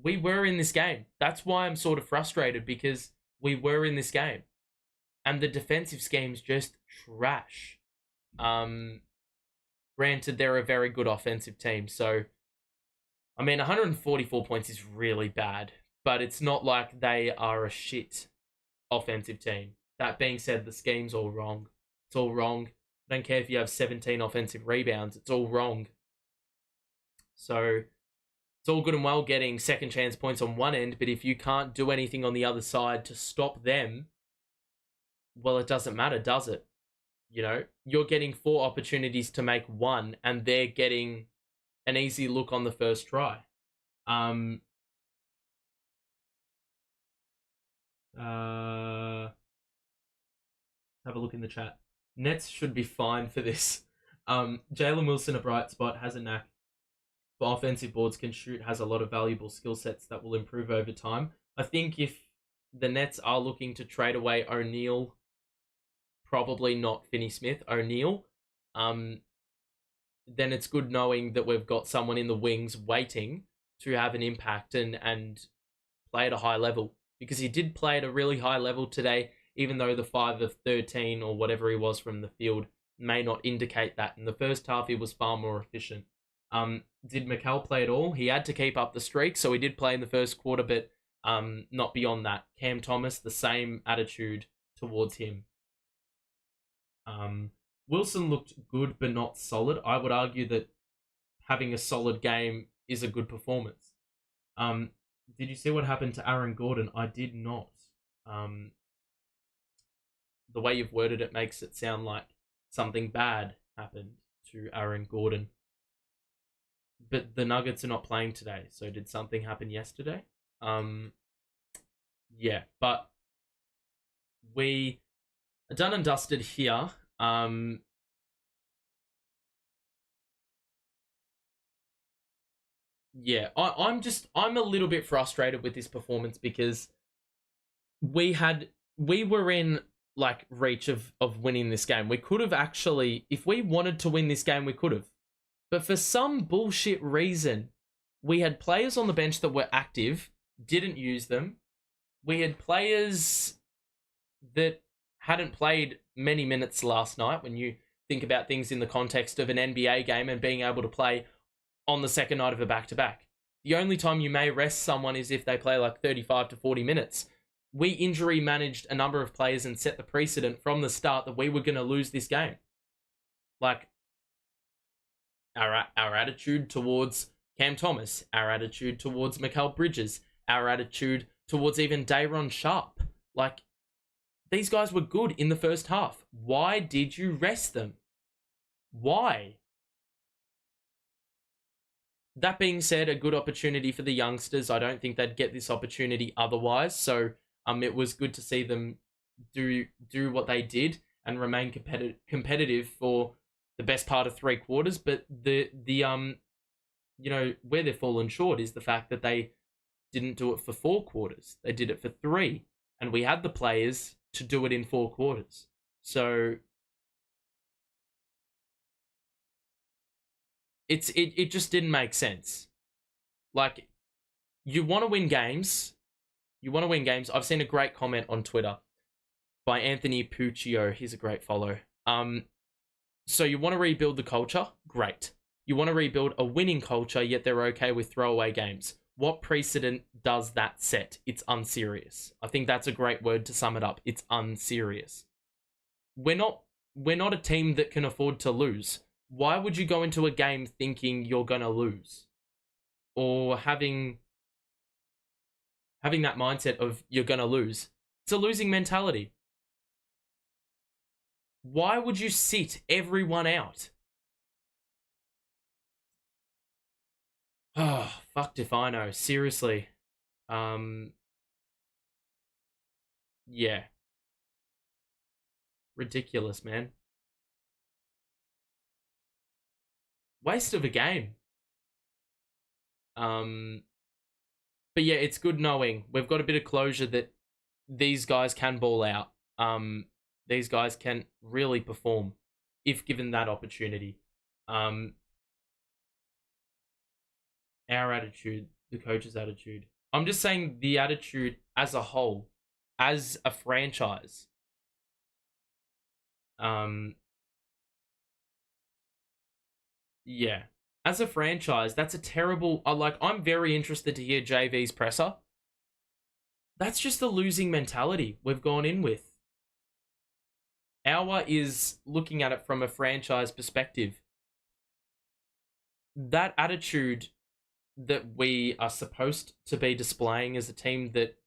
We were in this game. That's why I'm sort of frustrated, because we were in this game. And the defensive scheme's just trash. Granted, they're a very good offensive team. So, I mean, 144 points is really bad. But it's not like they are a shit offensive team. That being said, the scheme's all wrong. It's all wrong. I don't care if you have 17 offensive rebounds. It's all wrong. So, it's all good and well getting second chance points on one end, but if you can't do anything on the other side to stop them, well, it doesn't matter, does it? You know, you're getting 4 opportunities to make 1, and they're getting an easy look on the first try. Have a look in the chat. Nets should be fine for this. Jalen Wilson, a bright spot, has a knack for offensive boards, can shoot, has a lot of valuable skill sets that will improve over time. I think if the Nets are looking to trade away O'Neal, probably not Finney-Smith, O'Neal, then it's good knowing that we've got someone in the wings waiting to have an impact and play at a high level. Because he did play at a really high level today. even though the 5 of 13 or whatever he was from the field may not indicate that. In the first half, he was far more efficient. Did Mikal play at all? He had to keep up the streak, so he did play in the first quarter, but not beyond that. Cam Thomas, the same attitude towards him. Wilson looked good, but not solid. I would argue that having a solid game is a good performance. Did you see what happened to Aaron Gordon? I did not. The way you've worded it makes it sound like something bad happened to Aaron Gordon. But the Nuggets are not playing today, so did something happen yesterday? Yeah, but we are done and dusted here. Yeah, I'm a little bit frustrated with this performance because we were in like reach of winning this game. We could have actually, if we wanted to win this game, we could have. But for some bullshit reason, we had players on the bench that were active, didn't use them. We had players that hadn't played many minutes last night when you think about things in the context of an NBA game and being able to play on the second night of a back-to-back. The only time you may rest someone is if they play like 35 to 40 minutes. We injury managed a number of players and set the precedent from the start that we were going to lose this game. Like, our attitude towards Cam Thomas, our attitude towards Mikal Bridges, our attitude towards even Day'Ron Sharpe. Like, these guys were good in the first half. Why did you rest them? Why? That being said, a good opportunity for the youngsters. I don't think they'd get this opportunity otherwise. So it was good to see them do what they did and remain competitive for the best part of 3 quarters. But the where they've fallen short is the fact that they didn't do it for 4 quarters. They did it for 3, and we had the players to do it in 4 quarters. So it just didn't make sense. Like, you want to win games. I've seen a great comment on Twitter by Anthony Puccio. He's a great follow. So you want to rebuild the culture? Great. You want to rebuild a winning culture, yet they're okay with throwaway games. What precedent does that set? It's unserious. I think that's a great word to sum it up. It's unserious. We're not a team that can afford to lose. Why would you go into a game thinking you're going to lose? Or having that mindset of you're going to lose? It's a losing mentality. Why would you sit everyone out? Oh, fucked if I know. Seriously. Yeah. Ridiculous, man. Waste of a game. But yeah, it's good knowing we've got a bit of closure that these guys can ball out. These guys can really perform if given that opportunity. Our attitude, the coach's attitude. I'm just saying the attitude as a whole, as a franchise. Yeah. As a franchise, that's a terrible... I'm very interested to hear JV's presser. That's just the losing mentality we've gone in with. Our is looking at it from a franchise perspective. That attitude that we are supposed to be displaying as a team that,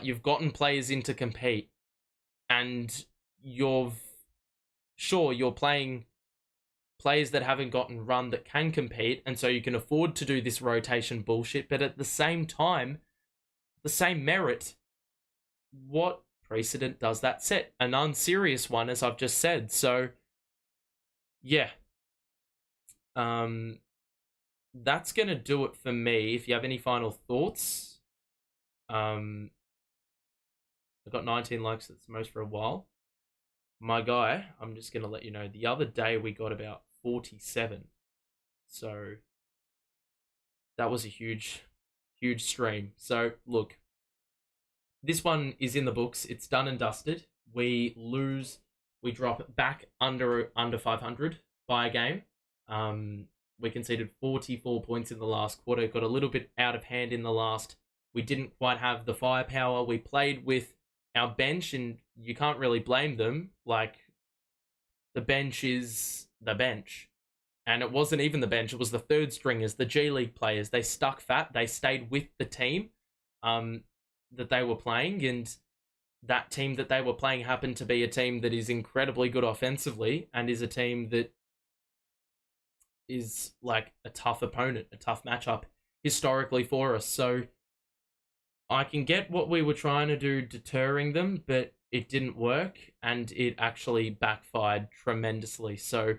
you've gotten players in to compete, and you're playing players that haven't gotten run that can compete, and so you can afford to do this rotation bullshit, but at the same time, the same merit, what precedent does that set? An unserious one, as I've just said. So, yeah. That's going to do it for me. If you have any final thoughts, I got 19 likes. That's the most for a while. My guy, I'm just going to let you know, the other day we got about 47. So that was a huge, huge stream. So look, this one is in the books. It's done and dusted. We lose. We drop back under 500 by a game. We conceded 44 points in the last quarter. Got a little bit out of hand in the last. We didn't quite have the firepower. We played with our bench, and you can't really blame them. Like, the bench is the bench. And it wasn't even the bench. It was the third stringers, the G League players. They stuck fat. They stayed with the team that they were playing. And that team that they were playing happened to be a team that is incredibly good offensively and is a team that is like a tough opponent, a tough matchup historically for us. So I can get what we were trying to do deterring them, but it didn't work and it actually backfired tremendously. So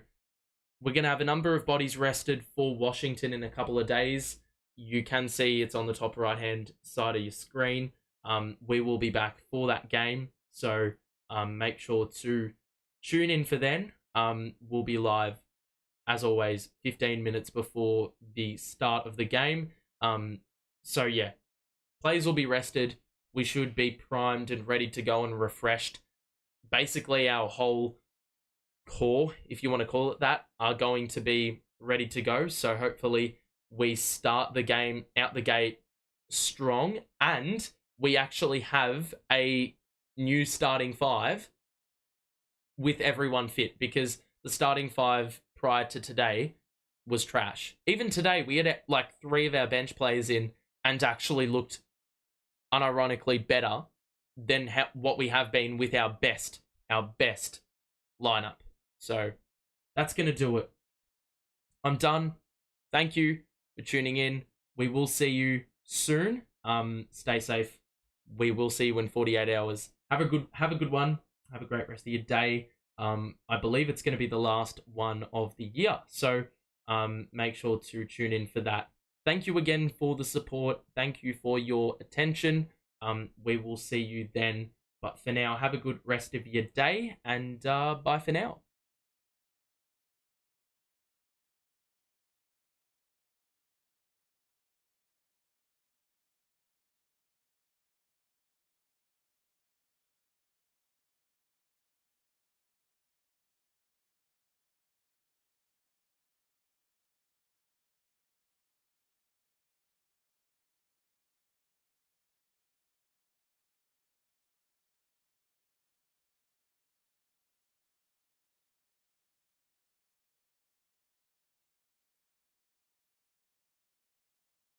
we're going to have a number of bodies rested for Washington in a couple of days. You can see it's on the top right-hand side of your screen. We will be back for that game. So make sure to tune in for then. We'll be live, as always, 15 minutes before the start of the game. So yeah, players will be rested. We should be primed and ready to go and refreshed. Basically, our whole core, if you want to call it that, are going to be ready to go. So hopefully we start the game out the gate strong, and we actually have a new starting five with everyone fit, because the starting five prior to today was trash. Even today, we had like 3 of our bench players in and actually looked unironically better than what we have been with our best lineup. So that's going to do it. I'm done. Thank you for tuning in. We will see you soon. Stay safe. We will see you in 48 hours. Have a good one. Have a great rest of your day. I believe it's going to be the last one of the year. So make sure to tune in for that. Thank you again for the support. Thank you for your attention. We will see you then. But for now, have a good rest of your day, and bye for now.